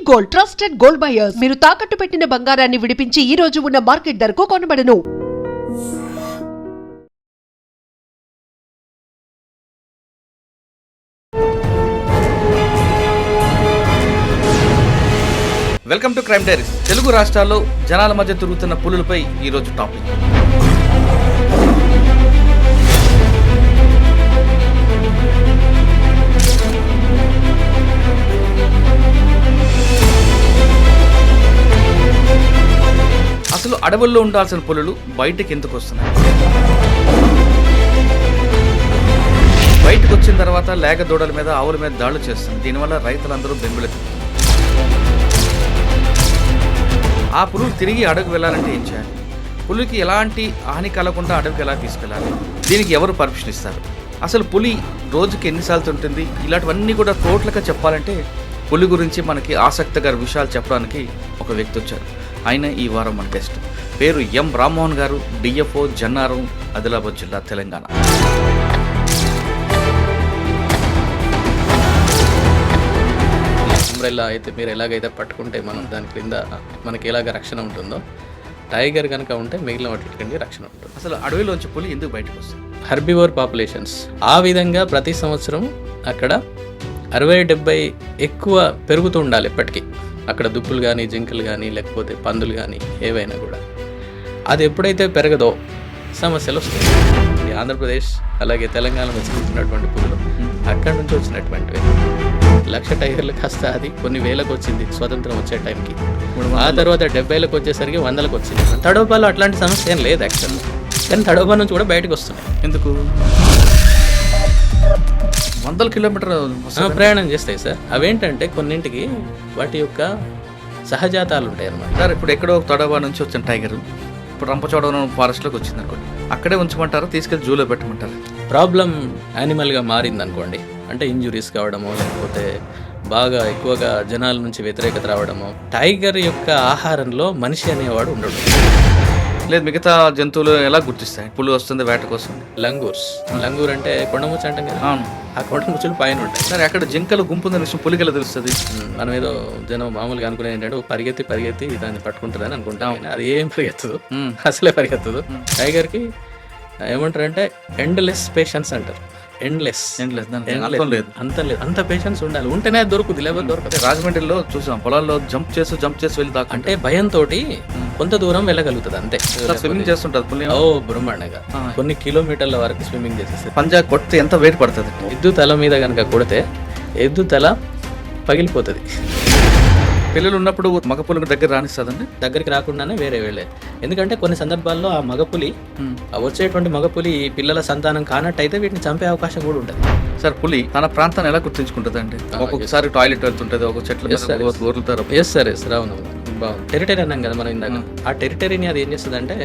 Gold, trusted gold buyers. మీరు తాకట్టు పెట్టిన బంగారాన్ని విడిపించి ఈ రోజు ఉన్న మార్కెట్ ధరకు కొనబడను. Welcome to crime diaries. Telugu రాష్ట్రాల్లో జనాల మధ్య తిరుగుతున్న పులులపై ఈరోజు టాపిక్. అసలు అడవుల్లో ఉండాల్సిన పులులు బయటకు ఎందుకు వస్తున్నాయి? బయటకు వచ్చిన తర్వాత లేగ దూడల మీద, ఆవుల మీద దాడులు చేస్తుంది. దీనివల్ల రైతులందరూ బెంబేలెత్తుతున్నారు. ఆ పులులు తిరిగి అడవికి వెళ్ళాలంటే ఏం చేయాలి? పులికి ఎలాంటి హాని కలగకుండా అడవికి ఎలా తీసుకెళ్ళాలి? దీనికి ఎవరు పర్మిషన్ ఇస్తారు? అసలు పులి రోజుకి ఎన్నిసార్లు ఉంటుంది? ఇలాంటివన్నీ కూడా టోటల్గా చెప్పాలంటే పులి గురించి మనకి ఆసక్తికర విషయాలు చెప్పడానికి ఒక వ్యక్తి వచ్చారు. ఆయన ఈ వారం మన గెస్ట్. పేరు ఎం రామ్మోహన్ గారు, డిఎఫ్ఓ, జన్నారం, ఆదిలాబాద్ జిల్లా, తెలంగాణ. అంబ్రెల్లా అయితే మీరు ఎలాగైతే పట్టుకుంటే మనం దాని క్రింద మనకి ఎలాగ రక్షణ ఉంటుందో, టైగర్ కనుక ఉంటే మిగిలిన వాటికి రక్షణ ఉంటుంది. అసలు అడవిలోంచి పులి ఎందుకు బయటకు వస్తుంది? హెర్బివోర్ పాపులేషన్స్ ఆ విధంగా ప్రతి సంవత్సరం అక్కడ 60-70 ఎక్కువ పెరుగుతూ ఉండాలి ఎప్పటికీ. అక్కడ దుప్పులు కానీ, జింకలు కానీ, లేకపోతే పందులు కానీ ఏవైనా కూడా. అది ఎప్పుడైతే పెరగదో సమస్యలు వస్తాయి. ఆంధ్రప్రదేశ్ అలాగే తెలంగాణ వచ్చినటువంటి పులులు అక్కడి నుంచి వచ్చినటువంటివి 1,00,000 టైగర్లు కాస్త అది కొన్ని వేలకు వచ్చింది స్వతంత్రం వచ్చే టైంకి. ఆ తర్వాత 70లకు వచ్చేసరికి 100లకు వచ్చింది. తడోపాలో అట్లాంటి సమస్య ఏం లేదు యాక్చువల్, కానీ తడోపా నుంచి కూడా బయటకు వస్తున్నాయి. ఎందుకు? 100 కిలోమీటర్లు ప్రయాణం చేస్తాయి సార్. అవేంటంటే కొన్నింటికి వాటి యొక్క సహజాతాలు ఉంటాయి అన్నమాట. సార్, ఇప్పుడు ఎక్కడో తడవా నుంచి వచ్చిన టైగర్ ఇప్పుడు రంపచోడవరం ఫారెస్ట్లోకి వచ్చింది అనుకోండి, అక్కడే ఉంచమంటారా, తీసుకెళ్ళి జూలో పెట్టమంటారా? ప్రాబ్లం యానిమల్గా మారింది అనుకోండి, అంటే ఇంజురీస్ కావడము, లేకపోతే బాగా ఎక్కువగా జనాల నుంచి వ్యతిరేకత రావడము. టైగర్ యొక్క ఆహారంలో మనిషి అనేవాడు ఉండడు. లేదు, మిగతా జంతువులు ఎలా గుర్తిస్తాయి పులి వస్తుంది వేట కోసం? లంగూర్ అంటే కొండముచ్చు అంటాం కదా. అవును, ఆ కొండముచ్చులు పైన ఉంటాయి. సరే, అక్కడ జింకలు గుంపు ఉందని విషయం పులికి ఎలా తెలుస్తుంది? మనం ఏదో జనం మామూలుగా అనుకునే ఏంటంటే పరిగెత్తి దాన్ని పట్టుకుంటుందని అనుకుంటాం. అది ఏం పరిగెత్తదు, అసలే పరిగెత్తదు. టైగర్కి ఏమంటారంటే ఎండ్లెస్ పేషెన్స్ అంటారు. ఎండ్లెస్ అంత పేషెన్స్ ఉండాలి, ఉంటేనే దొరుకుతుంది, లేకపోతే దొరకదు. రాజమండ్రిలో చూసాం, పొలాల్లో జంప్ చేసి వెళ్ళి దాకా, అంటే భయంతో కొంత దూరం వెళ్ళగలుగుతుంది అంతే. స్విమ్మింగ్ చేస్తుంటది పులి. ఓ బ్రహ్మాండంగా కొన్ని కిలోమీటర్ల వరకు స్విమ్మింగ్ చేసేస్తుంది. పంజా కొడితే ఎంత వెయిట్ పడుతుంది? ఎద్దు తల మీద కనుక కొడితే ఎద్దు తల పగిలిపోతుంది. పిల్లలు ఉన్నప్పుడు మగపులి దగ్గర రానిస్తుందండి? దగ్గరికి రాకుండానే వేరే వెళ్ళేది. ఎందుకంటే కొన్ని సందర్భాల్లో ఆ మగపులి వచ్చేటువంటి మగపులి పిల్లల సంతానం కానట్టయితే వీటిని చంపే అవకాశం కూడా ఉంటుంది. సార్, పులి తన ప్రాంతాన్ని ఎలా గుర్తించుకుంటుంది అండి? ఒక్కొక్కసారి టాయిలెట్ వెళ్తుంటది, ఒక చెట్ల ఊరుతారు. అవును, బాగుంది. టెరిటరీ అన్నాం కదా మనం ఇందాక. ఆ టెరిటరీని అది ఏం చేస్తుంది అంటే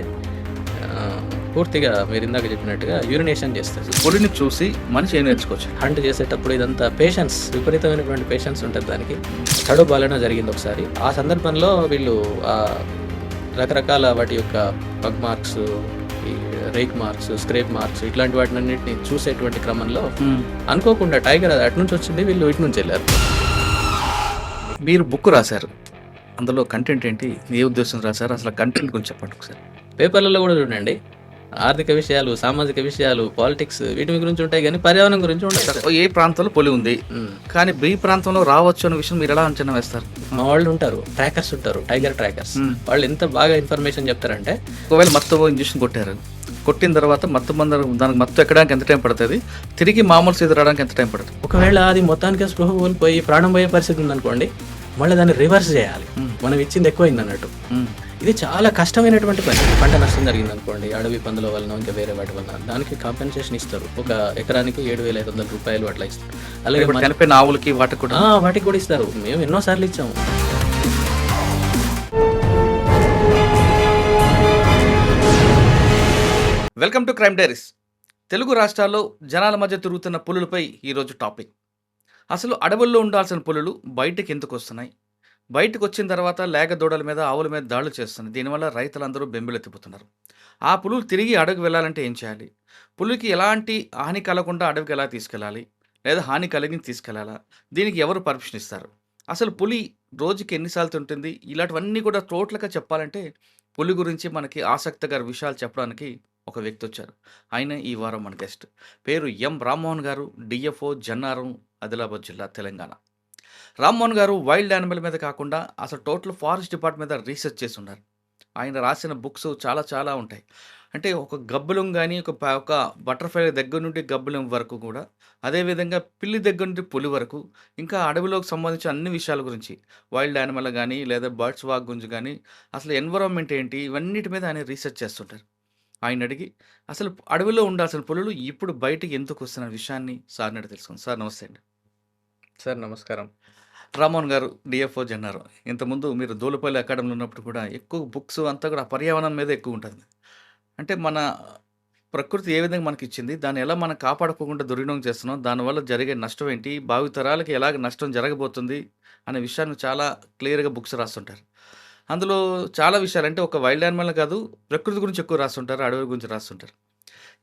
పూర్తిగా మీరు ఇందాక చెప్పినట్టుగా యూరినేషన్ చేస్తుంది. పులిని చూసి మనిషి ఏం నేర్చుకోవచ్చు? హంట్ చేసేటప్పుడు ఇదంతా పేషెన్స్, విపరీతమైనటువంటి పేషెన్స్ ఉంటుంది దానికి. తడోబాలన జరిగింది ఒకసారి. ఆ సందర్భంలో వీళ్ళు రకరకాల వాటి యొక్క పగ్ మార్క్స్, ఈ రేక్ మార్క్స్, స్క్రేప్ మార్క్స్, ఇట్లాంటి వాటినన్నింటినీ చూసేటువంటి క్రమంలో అనుకోకుండా టైగర్ అది అటు నుంచి వచ్చింది, వీళ్ళు ఇటు నుంచి వెళ్ళారు. మీరు బుక్ రాశారు, అందులో కంటెంట్ ఏంటి, ఏ ఉద్దేశం రాశారు? అసలు కంటెంట్ గురించి చెప్పండి ఒకసారి. పేపర్లలో కూడా చూడండి, ఆర్థిక విషయాలు, సామాజిక విషయాలు, పాలిటిక్స్, వీటి గురించి ఉంటాయి, కానీ పర్యావరణం గురించి ఉండదు. ఏ ప్రాంతంలో పులి ఉంది కానీ బి ప్రాంతంలో రావచ్చు అనే విషయం మీరు ఎలా అంచనా వేస్తారు? మా వాళ్ళు ఉంటారు, ట్రాకర్స్ ఉంటారు, టైగర్ ట్రాకర్స్. వాళ్ళు ఎంత బాగా ఇన్ఫర్మేషన్ చెప్తారంటే, ఒకవేళ మత్తు ఇంజక్షన్ కొట్టిన తర్వాత దానికి మత్తు ఎక్కడానికి ఎంత టైం పడుతుంది, తిరిగి మామూలు స్థితి రావడానికి ఎంత టైం పడుతుంది? ఒకవేళ అది మొత్తానికి స్పృహ కోల్పోయి ప్రాణం పోయే పరిస్థితి ఉందనుకోండి, మళ్ళీ దాన్ని రివర్స్ చేయాలి. మనం ఇచ్చింది ఎక్కువైంది అన్నట్టు. ఇది చాలా కష్టమైనటువంటి పని. పంట నష్టం జరిగింది అనుకోండి, అడవి పందుల వలన, ఇంకా వేరే వాటి వలన, దానికి కాంపెన్సేషన్ ఇస్తారు. ఒక ఎకరానికి 7,500 రూపాయలు అట్లా ఇస్తారు. అలాగే చనిపోయిన ఆవులకి వాటికి కూడా ఇస్తారు. మేము ఎన్నోసార్లు ఇచ్చాము. Welcome to crime diaries. Telugu రాష్ట్రాల్లో జనాల మధ్య తిరుగుతున్న పులులపై ఈరోజు టాపిక్. అసలు అడవుల్లో ఉండాల్సిన పులులు బయటకు ఎందుకు వస్తున్నాయి? బయటకు వచ్చిన తర్వాత లేగ దూడల మీద, ఆవుల మీద దాడులు చేస్తుంది. దీనివల్ల రైతులందరూ బెంబేలెత్తిపోతున్నారు. ఆ పులులు తిరిగి అడవికి వెళ్ళాలంటే ఏం చేయాలి? పులికి ఎలాంటి హాని కలగకుండా అడవికి ఎలా తీసుకెళ్ళాలి, లేదా హాని కలిగి తీసుకెళ్లాలా? దీనికి ఎవరు పర్మిషన్ ఇస్తారు? అసలు పులి రోజుకి ఎన్నిసార్లు తింటుంది? ఇలాంటివన్నీ కూడా టోటల్‌గా చెప్పాలంటే, పులి గురించి మనకి ఆసక్తికర విషయాలు చెప్పడానికి ఒక వ్యక్తొచ్చారు. ఆయన ఈ వారం మన గెస్ట్. పేరు ఎం. రామ్మోహన్ గారు. డీఎఫ్ఓ జన్నారం, ఆదిలాబాద్ జిల్లా, తెలంగాణ. రామ్మోహన్ గారు వైల్డ్ యానిమల్ మీద కాకుండా అసలు టోటల్ ఫారెస్ట్ డిపార్ట్‌మెంట్ మీద రీసెర్చ్ చేసున్నారు. ఆయన రాసిన బుక్స్ చాలా చాలా ఉంటాయి. అంటే ఒక గబ్బిలం గాని, ఒక బటర్‌ఫ్లై దగ్గర నుండి గబ్బిలం వరకు కూడా, అదేవిధంగా పిల్లి దగ్గర నుండి పులి వరకు, ఇంకా అడవిలోకి సంబంధించిన అన్ని విషయాల గురించి, వైల్డ్ యానిమల్ గాని, లేదా బర్డ్స్ వాక్ గురించి గాని, అసలు ఎన్విరాన్మెంట్ ఏంటి, ఇవన్నిటి మీద ఆయన రీసెర్చ్ చేస్తుంటారు. ఆయన్ని అడిగి అసలు అడవిలో ఉండాల్సిన పులులు ఇప్పుడు బయటికి ఎందుకు వస్తున్న విషయాన్ని సార్‌ని అడిగి తెలుసుకుందాం. సార్ నమస్తే అండి. సార్ నమస్కారం. రామ్మోహన్ గారు, డీఎఫ్ఓ జన్నారు. ఇంతకుముందు మీరు దూలపల్లి అకాడమీలో ఉన్నప్పుడు కూడా ఎక్కువ బుక్స్ అంతా కూడా పర్యావరణం మీద ఎక్కువ ఉంటుంది. అంటే మన ప్రకృతి ఏ విధంగా మనకిచ్చింది, దాన్ని ఎలా మనం కాపాడుకోకుండా దుర్వినియోగం చేస్తున్నాం, దానివల్ల జరిగే నష్టం ఏంటి, భావితరాలకి ఎలాగ నష్టం జరగబోతుంది అనే విషయాన్ని చాలా క్లియర్‌గా బుక్స్ రాస్తుంటారు. అందులో చాలా విషయాలు అంటే ఒక వైల్డ్ యానిమల్ కాదు, ప్రకృతి గురించి ఎక్కువ రాస్తుంటారు, అడవి గురించి రాస్తుంటారు.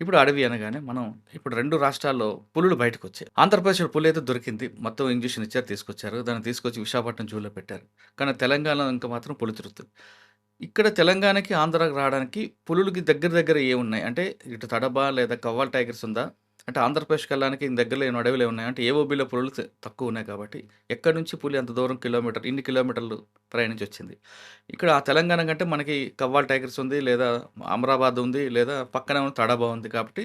ఇప్పుడు అడవి అనగానే మనం ఇప్పుడు 2 రాష్ట్రాల్లో పులులు బయటకొచ్చాయి. ఆంధ్రప్రదేశ్‌లో పులి అయితే దొరికింది. మొత్తం ఇంజెక్షన్ ఇచ్చారు, తీసుకొచ్చారు. దాన్ని తీసుకొచ్చి విశాఖపట్నం జూలో పెట్టారు. కానీ తెలంగాణలో ఇంకా మాత్రం పులి తిరుగుతుంది. ఇక్కడ తెలంగాణకి, ఆంధ్రాకి రావడానికి పులులకి దగ్గర దగ్గర ఏమున్నాయి? అంటే ఇటు తడబ లేదా కవ్వాల్ టైగర్స్ ఉందా? అంటే ఆంధ్రప్రదేశ్‌కి వెళ్ళడానికి దగ్గరలో ఏమైనా అడవులు ఏమున్నాయా? అంటే ఏఓబీలో పులులు తక్కువ ఉన్నాయి కాబట్టి ఎక్కడి నుంచి పులి అంత దూరం ఇన్ని కిలోమీటర్లు ప్రయాణించి వచ్చింది. ఇక్కడ ఆ తెలంగాణ కంటే మనకి కవ్వాల్ టైగర్స్ ఉంది, లేదా అమరాబాద్ ఉంది, లేదా పక్కనే ఉన్న తడబ ఉంది కాబట్టి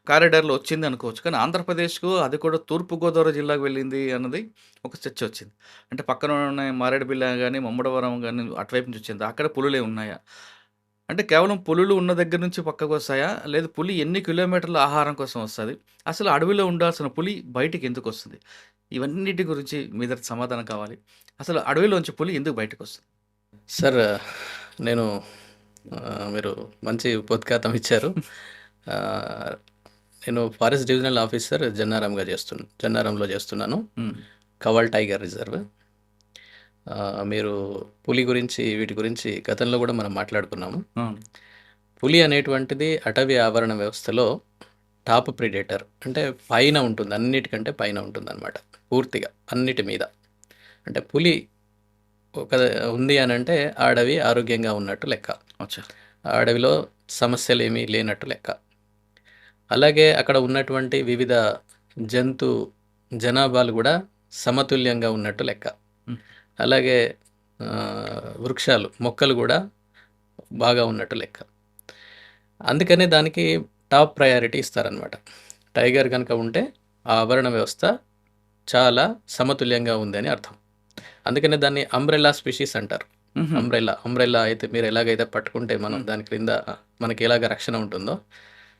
కారిడార్‌లో వచ్చింది అనుకోవచ్చు. కానీ ఆంధ్రప్రదేశ్‌కు అది కూడా తూర్పుగోదావరి జిల్లాకు వెళ్ళింది అన్నది ఒక చర్చ వచ్చింది. అంటే పక్కన ఉన్న మారేడుమిల్లి గాని, ముమ్మడివరం గాని అటువైపు నుంచి వచ్చిందా? అక్కడ పులులే ఉన్నాయా? అంటే కేవలం పులులు ఉన్న దగ్గర నుంచి పక్కకొస్తాయా? లేదా పులి ఎన్ని కిలోమీటర్ల ఆహారం కోసం వస్తది? అసలు అడవిలో ఉండాల్సిన పులి బయటికి ఎందుకొస్తుంది? ఇవన్నిటి గురించి మీ దగ్గర సమాధానం కావాలి. అసలు అడవిలోంచి పులి ఎందుకు బయటకొస్తుంది? సార్ నేను మీరు మంచి ఉపోద్ఘాతం ఇచ్చారు. ఆహ్, నేను ఫారెస్ట్ డివిజనల్ ఆఫీసర్ జన్నారంలో చేస్తున్నాను. హ్మ్. Kawal tiger reserve. మీరు పులి గురించి, వీటి గురించి గతంలో కూడా మనం మాట్లాడుకున్నాము. అవును. పులి అనేటువంటిది అటవీ ఆవరణ వ్యవస్థలో టాప్ ప్రిడేటర్. అంటే పైన ఉంటుంది, అన్నిటికంటే పైన ఉంటుందన్నమాట, పూర్తిగా అన్నిటి మీద. అంటే పులి ఒక ఉంది అని అంటే ఆ అడవి ఆరోగ్యంగా ఉన్నట్టు లెక్క, అచ్చా! ఆ అడవిలో సమస్యలు ఏమీ లేనట్టు లెక్క. అలాగే అక్కడ ఉన్నటువంటి వివిధ జంతు జనాభాలు కూడా సమతుల్యంగా ఉన్నట్టు లెక్క. హ్మ్. అలాగే వృక్షాలు, మొక్కలు కూడా బాగా ఉన్నట్టు లెక్క. అందుకనే దానికి టాప్ ప్రయారిటీ ఇస్తారనమాట. టైగర్ కనుక ఉంటే ఆ ఆవరణ వ్యవస్థ చాలా సమతుల్యంగా ఉందని అర్థం. అందుకనే దాన్ని అంబ్రెల్లా స్పీషీస్ అంటారు. హుహు. అంబ్రెల్లా అయితే మీరు ఎలాగైతే పట్టుకుంటే మనం దాని క్రింద మనకి ఎలాగ రక్షణ ఉంటుందో,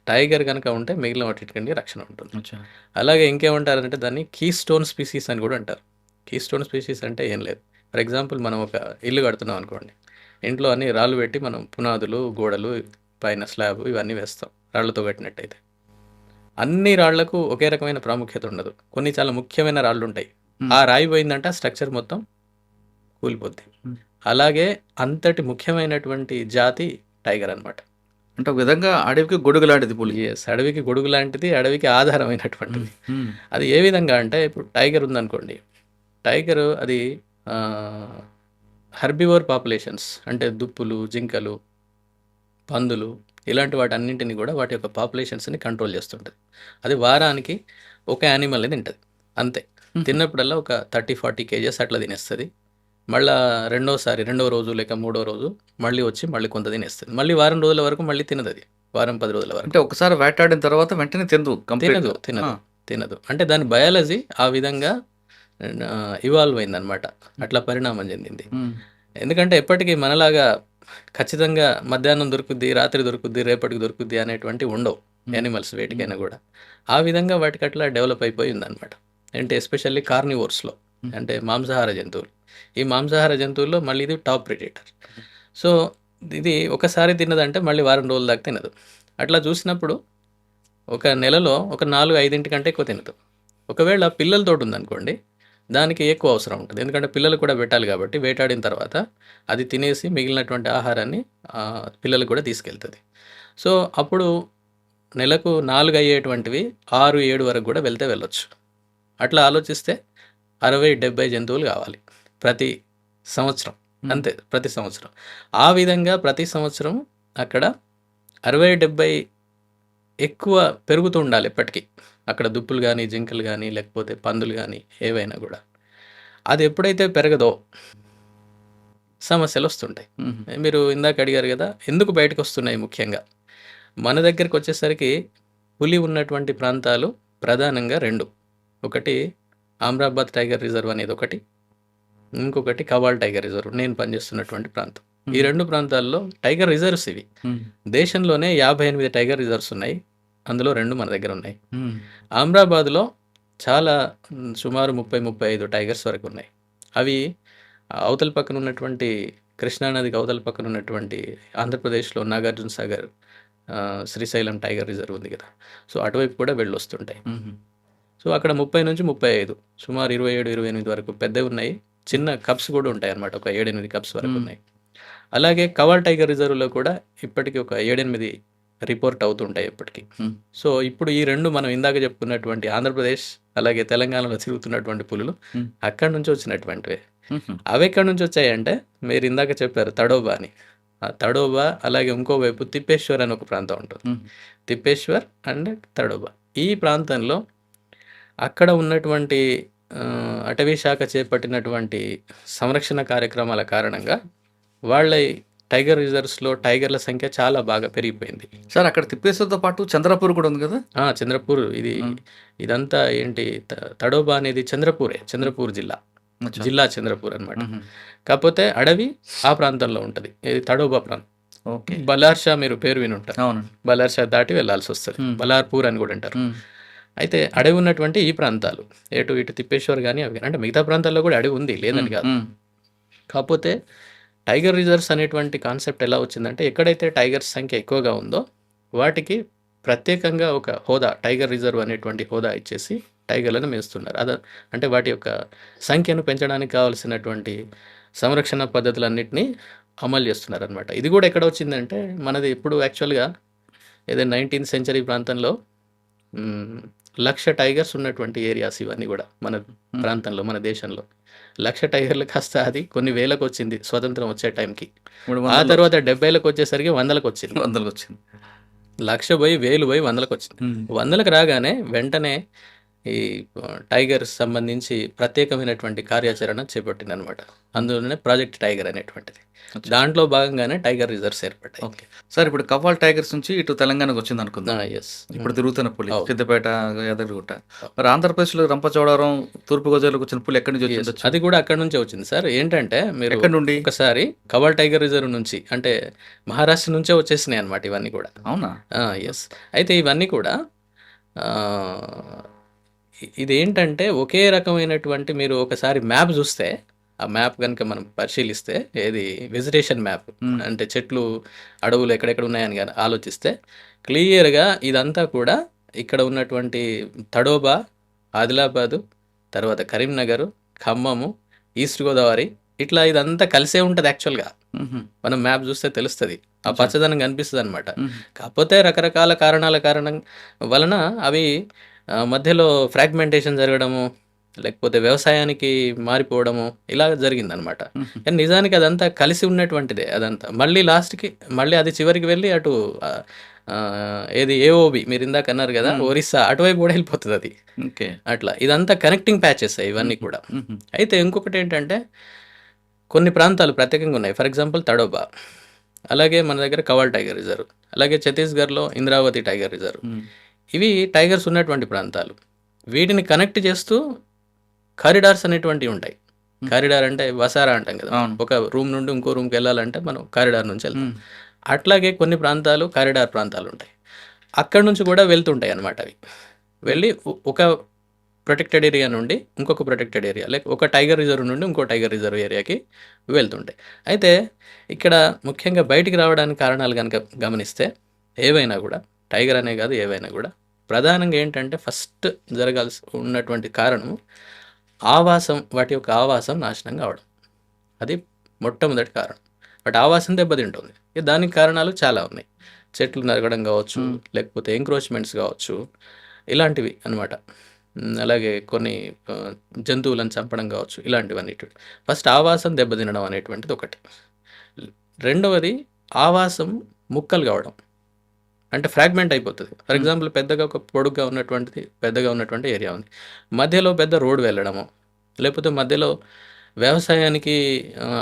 టైగర్ కనుక ఉంటే మిగిలిన వాటికంటే రక్షణ ఉంటుంది. అచ్చా! అలాగే ఇంకేమంటారంటే దాన్ని కీ స్టోన్ స్పీసీస్ అని కూడా అంటారు. కీ స్టోన్ స్పీసీస్ అంటే ఏం లేదు. ఫర్ ఎగ్జాంపుల్ మనం ఒక ఇల్లు కడుతున్నాం అనుకోండి. ఇంట్లో అన్ని రాళ్ళు పెట్టి మనం పునాదులు, గోడలు, పైన స్లాబ్ ఇవన్నీ వేస్తాం రాళ్లతో కట్టినట్టయితే. అన్ని రాళ్లకు ఒకే రకమైన ప్రాముఖ్యత ఉండదు. కొన్ని చాలా ముఖ్యమైన రాళ్ళు ఉంటాయి. ఆ రాయి పోయిందంటే ఆ స్ట్రక్చర్ మొత్తం కూలిపోద్ది. అలాగే అంతటి ముఖ్యమైనటువంటి జాతి టైగర్ అనమాట. అంటే ఒక విధంగా అడవికి గొడుగు లాంటిది పులి. ఎస్, అడవికి గొడుగు లాంటిది, అడవికి ఆధారమైనటువంటిది. హ్మ్. అది ఏ విధంగా అంటే ఇప్పుడు టైగర్ ఉందనుకోండి, టైగర్ అది హెర్బివోర్ పాపులేషన్స్ అంటే దుప్పులు, జింకలు, పందులు ఇలాంటి వాటి అన్నింటినీ కూడా వాటి యొక్క పాపులేషన్స్ని కంట్రోల్ చేస్తుంటుంది. అది వారానికి ఒక యానిమల్ని తింటుంది అంతే. తిన్నప్పుడల్లా ఒక 30-40 కేజెస్ అట్లా తినేస్తుంది. మళ్ళీ రెండో రోజు లేక మూడో రోజు మళ్ళీ వచ్చి మళ్ళీ కొంత తినేస్తుంది. మళ్ళీ వారం రోజుల వరకు మళ్ళీ తినదు. అది వారం 10 రోజుల వరకు అంటే ఒకసారి వేటాడిన తర్వాత వెంటనే తినదు. అంటే దాని బయాలజీ ఆ విధంగా ఇవాల్వ్ అయిందనమాట, అట్లా పరిణామం చెందింది. ఎందుకంటే ఎప్పటికీ మనలాగా ఖచ్చితంగా మధ్యాహ్నం దొరుకుద్ది, రాత్రి దొరుకుద్ది, రేపటికి దొరుకుద్ది అనేటువంటి ఉండవు యానిమల్స్ వేటికైనా కూడా. ఆ విధంగా వాటికి అట్లా డెవలప్ అయిపోయి ఉందన్నమాట. అంటే ఎస్పెషల్లీ కార్నివోర్స్లో, అంటే మాంసాహార జంతువులు. ఈ మాంసాహార జంతువుల్లో మళ్ళీ ఇది టాప్ ప్రెడేటర్. సో ఇది ఒకసారి తిన్నదంటే మళ్ళీ వారం రోజుల దాకా తినదు. అట్లా చూసినప్పుడు ఒక నెలలో ఒక 4-5 కంటే ఎక్కువ తినదు. ఒకవేళ పిల్లలతో ఉందనుకోండి, దానికి ఎక్కువ అవసరం ఉంటుంది. ఎందుకంటే పిల్లలు కూడా పెట్టాలి కాబట్టి వేటాడిన తర్వాత అది తినేసి మిగిలినటువంటి ఆహారాన్ని పిల్లలకు కూడా తీసుకెళ్తుంది. సో అప్పుడు నెలకు 4 అయ్యేటువంటివి 6-7 వరకు కూడా వెళ్ళొచ్చు. అట్లా ఆలోచిస్తే 60-70 జంతువులు కావాలి. ప్రతి సంవత్సరం, అంతే ప్రతి సంవత్సరం. ఆ విధంగా ప్రతి సంవత్సరం అక్కడ 60-70 ఎక్కువ పెరుగుతూ ఉండాలి ఎప్పటికీ. అక్కడ దుప్పులు కానీ, జింకలు కానీ, లేకపోతే పందులు కానీ ఏవైనా కూడా. అది ఎప్పుడైతే పెరగదో సమస్యలు వస్తుంటాయి. మీరు ఇందాక అడిగారు కదా, ఎందుకు బయటకు వస్తున్నాయి ముఖ్యంగా. మన దగ్గరికి వచ్చేసరికి పులి ఉన్నటువంటి ప్రాంతాలు ప్రధానంగా 2. ఒకటి అమ్రాబాద్ టైగర్ రిజర్వ్ అనేది ఒకటి, ఇంకొకటి కవాల్ టైగర్ రిజర్వ్, నేను పనిచేస్తున్నటువంటి ప్రాంతం. ఈ 2 ప్రాంతాల్లో టైగర్ రిజర్వ్స్ ఇవి. దేశంలోనే 58 టైగర్ రిజర్వ్స్ ఉన్నాయి, అందులో 2 మన దగ్గర ఉన్నాయి. అమ్రాబాద్లో చాలా సుమారు 30-35 టైగర్స్ వరకు ఉన్నాయి. అవి అవతల పక్కన ఉన్నటువంటి కృష్ణానదికి అవతల పక్కన ఉన్నటువంటి ఆంధ్రప్రదేశ్లో నాగార్జున సాగర్, శ్రీశైలం టైగర్ రిజర్వ్ ఉంది కదా, సో అటువైపు కూడా వెళ్ళొస్తుంటాయి. సో అక్కడ 30-35 సుమారు 27-28 వరకు పెద్దవి ఉన్నాయి. చిన్న కప్స్ కూడా ఉంటాయి అన్నమాట, ఒక 7-8 కప్స్ వరకు ఉన్నాయి. అలాగే కవాల్ టైగర్ రిజర్వ్లో కూడా ఇప్పటికీ ఒక 7-8 రిపోర్ట్ అవుతుంటాయి ఇప్పటికీ. సో ఇప్పుడు ఈ 2 మనం ఇందాక చెప్పుకున్నటువంటి ఆంధ్రప్రదేశ్ అలాగే తెలంగాణలో తిరుగుతున్నటువంటి పులులు అక్కడి నుంచి వచ్చినటువంటివే. అవి ఎక్కడి నుంచి వచ్చాయంటే, మీరు ఇందాక చెప్పారు తడోబా అని. ఆ తడోబా, అలాగే ఇంకోవైపు తిప్పేశ్వర్ అని ఒక ప్రాంతం ఉంటుంది. తిప్పేశ్వర్ అండ్ తడోబా, ఈ ప్రాంతంలో అక్కడ ఉన్నటువంటి అటవీ శాఖ చేపట్టినటువంటి సంరక్షణ కార్యక్రమాల కారణంగా వాళ్ళ టైగర్ రిజర్వ్స్లో టైగర్ల సంఖ్య చాలా బాగా పెరిగిపోయింది. సార్ అక్కడ తిప్పేశ్వర్తో పాటు చంద్రపూర్ కూడా ఉంది కదా. చంద్రపూర్, ఇదంతా ఏంటి, తడోబా అనేది చంద్రపూర్ జిల్లా చంద్రపూర్ అనమాట. కాకపోతే అడవి ఆ ప్రాంతంలో ఉంటుంది, ఇది తడోబా ప్రాంతం. ఓకే. బలార్షా మీరు పేరు విని ఉంటారు. అవును. బలార్షా దాటి వెళ్ళాల్సి వస్తుంది, బలార్పూర్ అని కూడా అంటారు. అయితే అడవి ఉన్నటువంటి ఈ ప్రాంతాలు ఇటు తిప్పేశ్వర్ కానీ అవి, అంటే మిగతా ప్రాంతాల్లో కూడా అడవి ఉంది, లేదని కాదు. కాకపోతే టైగర్ రిజర్వ్స్ అనేటువంటి కాన్సెప్ట్ ఎలా వచ్చిందంటే, ఎక్కడైతే టైగర్స్ సంఖ్య ఎక్కువగా ఉందో వాటికి ప్రత్యేకంగా ఒక హోదా, టైగర్ రిజర్వ్ అనేటువంటి హోదా ఇచ్చేసి టైగర్లను మేస్తున్నారు. అంటే వాటి యొక్క సంఖ్యను పెంచడానికి కావాల్సినటువంటి సంరక్షణ పద్ధతులన్నింటినీ అమలు చేస్తున్నారు అనమాట. ఇది కూడా ఎక్కడ వచ్చిందంటే, మనది ఇప్పుడు యాక్చువల్గా ఏదైనా 19th సెంచరీ ప్రాంతంలో 1,00,000 టైగర్స్ ఉన్నటువంటి ఏరియాస్ ఇవన్నీ కూడా మన ప్రాంతంలో, మన దేశంలో. 1,00,000 టైగర్లు కాస్త అది కొన్ని వేలకు వచ్చింది స్వతంత్రం వచ్చే టైంకి. ఆ తర్వాత 70లకు వచ్చేసరికి 100లకు వచ్చింది. 1,00,000 పోయి 1,000 పోయి 100లకు వచ్చింది. 100లకు రాగానే వెంటనే ఈ టైగర్స్ సంబంధించి ప్రత్యేకమైనటువంటి కార్యాచరణ చేపట్టింది అనమాట. అందులోనే ప్రాజెక్ట్ టైగర్ అనేటువంటిది. దాంట్లో భాగంగానే టైగర్ రిజర్వ్స్ ఏర్పడ్డాయి. ఓకే సార్, ఇప్పుడు కవ్వాల్ టైగర్స్ నుంచి ఇటు తెలంగాణకు వచ్చింది అనుకుందాం. ఎస్, ఇప్పుడు తిరుగుతున్న పులి సిద్దిపేట, యాదగిరిగుట్ట. మరి ఆంధ్రప్రదేశ్లో రంపచోడవరం, తూర్పుగోదావరికి వచ్చిన పులి ఎక్కడి నుంచి వచ్చింది? అది కూడా అక్కడ నుంచే వచ్చింది సార్. ఏంటంటే మీరు ఎక్కడి నుండి? ఒకసారి కవ్వాల్ టైగర్ రిజర్వ్ నుంచి, అంటే మహారాష్ట్ర నుంచే వచ్చేసినాయి అనమాట ఇవన్నీ కూడా. అవునా? ఎస్. అయితే ఇవన్నీ కూడా ఇదేంటంటే ఒకే రకమైనటువంటి, మీరు ఒకసారి మ్యాప్ చూస్తే, ఆ మ్యాప్ కనుక మనం పరిశీలిస్తే, ఏది వెజిటేషన్ మ్యాప్ అంటే చెట్లు అడవులు ఎక్కడెక్కడ ఉన్నాయని కానీ ఆలోచిస్తే క్లియర్గా ఇదంతా కూడా ఇక్కడ ఉన్నటువంటి తడోబా, ఆదిలాబాదు, తర్వాత కరీంనగర్, ఖమ్మము, ఈస్ట్ గోదావరి, ఇట్లా ఇదంతా కలిసే ఉంటుంది యాక్చువల్గా. మనం మ్యాప్ చూస్తే తెలుస్తుంది, ఆ పచ్చదనం కనిపిస్తుంది అనమాట. కాకపోతే రకరకాల కారణాల వలన అవి మధ్యలో ఫ్రాగ్మెంటేషన్ జరగడము, లేకపోతే వ్యవసాయానికి మారిపోవడము ఇలా జరిగిందనమాట. కానీ నిజానికి అదంతా కలిసి ఉన్నటువంటిదే. అదంతా మళ్ళీ లాస్ట్కి మళ్ళీ అది చివరికి వెళ్ళి అటు ఏది ఏఓబి మీరు ఇందాక అన్నారు కదా, ఒరిస్సా అటువైపు కూడా వెళ్ళిపోతుంది అది. ఓకే. అట్లా ఇదంతా కనెక్టింగ్ ప్యాచెస్ ఇవన్నీ కూడా. అయితే ఇంకొకటి ఏంటంటే, కొన్ని ప్రాంతాలు ప్రత్యేకంగా ఉన్నాయి. ఫర్ ఎగ్జాంపుల్ తడోబా, అలాగే మన దగ్గర కవాల్ టైగర్ రిజర్వ్, అలాగే ఛత్తీస్గఢ్లో ఇంద్రావతి టైగర్ రిజర్వ్. ఇవి టైగర్స్ ఉన్నటువంటి ప్రాంతాలు. వీటిని కనెక్ట్ చేస్తూ కారిడార్స్ అనేటువంటివి ఉంటాయి. కారిడార్ అంటే వసారా అంటాం కదా, ఒక రూమ్ నుండి ఇంకో రూమ్కి వెళ్ళాలంటే మనం కారిడార్ నుంచి వెళ్తాం. అట్లాగే కొన్ని ప్రాంతాలు కారిడార్ ప్రాంతాలు ఉంటాయి, అక్కడ నుంచి కూడా వెళ్తుంటాయి అన్నమాట. అవి వెళ్ళి ఒక ప్రొటెక్టెడ్ ఏరియా నుండి ఇంకొక ప్రొటెక్టెడ్ ఏరియా, లైక్ ఒక టైగర్ రిజర్వ్ నుండి ఇంకో టైగర్ రిజర్వ్ ఏరియాకి వెళ్తుంటాయి. అయితే ఇక్కడ ముఖ్యంగా బయటికి రావడానికి కారణాలు కనుక గమనిస్తే, ఏవైనా కూడా టైగర్ అనే కాదు ఏవైనా కూడా ప్రధానంగా ఏంటంటే, ఫస్ట్ జరగాల్సి ఉన్నటువంటి కారణం ఆవాసం, వాటి యొక్క ఆవాసం నాశనం కావడం. అది మొట్టమొదటి కారణం. వాటి ఆవాసం దెబ్బతింటుంది. దానికి కారణాలు చాలా ఉన్నాయి. చెట్లు నరగడం కావచ్చు, లేకపోతే ఎంక్రోచ్మెంట్స్ కావచ్చు, ఇలాంటివి అనమాట. అలాగే కొన్ని జంతువులను చంపడం కావచ్చు, ఇలాంటివన్నీ. ఫస్ట్ ఆవాసం దెబ్బతినడం అనేటువంటిది ఒకటి. రెండవది ఆవాసం ముక్కలు కావడం, అంటే ఫ్రాగ్మెంట్ అయిపోతుంది. ఫర్ ఎగ్జాంపుల్ పెద్దగా ఒక పొడుగ్గా ఉన్నటువంటి ఏరియా ఉంది, మధ్యలో పెద్ద రోడ్ వెళ్ళడము, లేకపోతే మధ్యలో వ్యవసాయానికి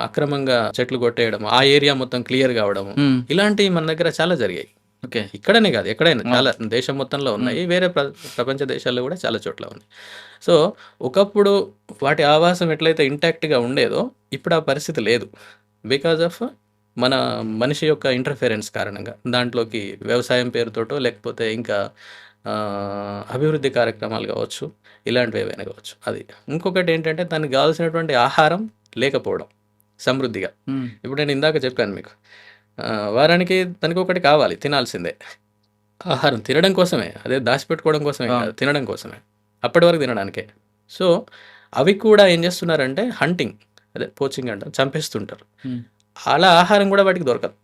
అక్రమంగా చెట్లు కొట్టేయడము, ఆ ఏరియా మొత్తం క్లియర్ కావడము, ఇలాంటివి మన దగ్గర చాలా జరిగాయి. ఓకే. ఇక్కడనే కాదు, ఎక్కడైనా చాలా దేశం మొత్తంలో ఉన్నాయి, వేరే ప్రపంచ దేశాల్లో కూడా చాలా చోట్ల ఉన్నాయి. సో ఒకప్పుడు వాటి ఆవాసం ఎట్లయితే ఇంటాక్ట్గా ఉండేదో ఇప్పుడు ఆ పరిస్థితి లేదు. బికాజ్ ఆఫ్ మన మనిషి యొక్క ఇంటర్ఫిరెన్స్ కారణంగా దాంట్లోకి వ్యవసాయం పేరుతోటో లేకపోతే ఇంకా అభివృద్ధి కార్యక్రమాలు కావచ్చు, ఇలాంటివి ఏవైనా కావచ్చు. అది ఇంకొకటి ఏంటంటే దానికి కావాల్సినటువంటి ఆహారం లేకపోవడం సమృద్ధిగా. ఇప్పుడు నేను ఇందాక చెప్పాను మీకు, వారానికి దానికి ఒకటి కావాలి, తినాల్సిందే ఆహారం, తినడం కోసమే, అదే దాచిపెట్టుకోవడం కోసమే కాదు, తినడం కోసమే, అప్పటి వరకు తినడానికే. సో అవి కూడా ఏం చేస్తున్నారంటే హంటింగ్, అదే పోచింగ్ అంటారు, చంపేస్తుంటారు. అలా ఆహారం కూడా వాటికి దొరకదు.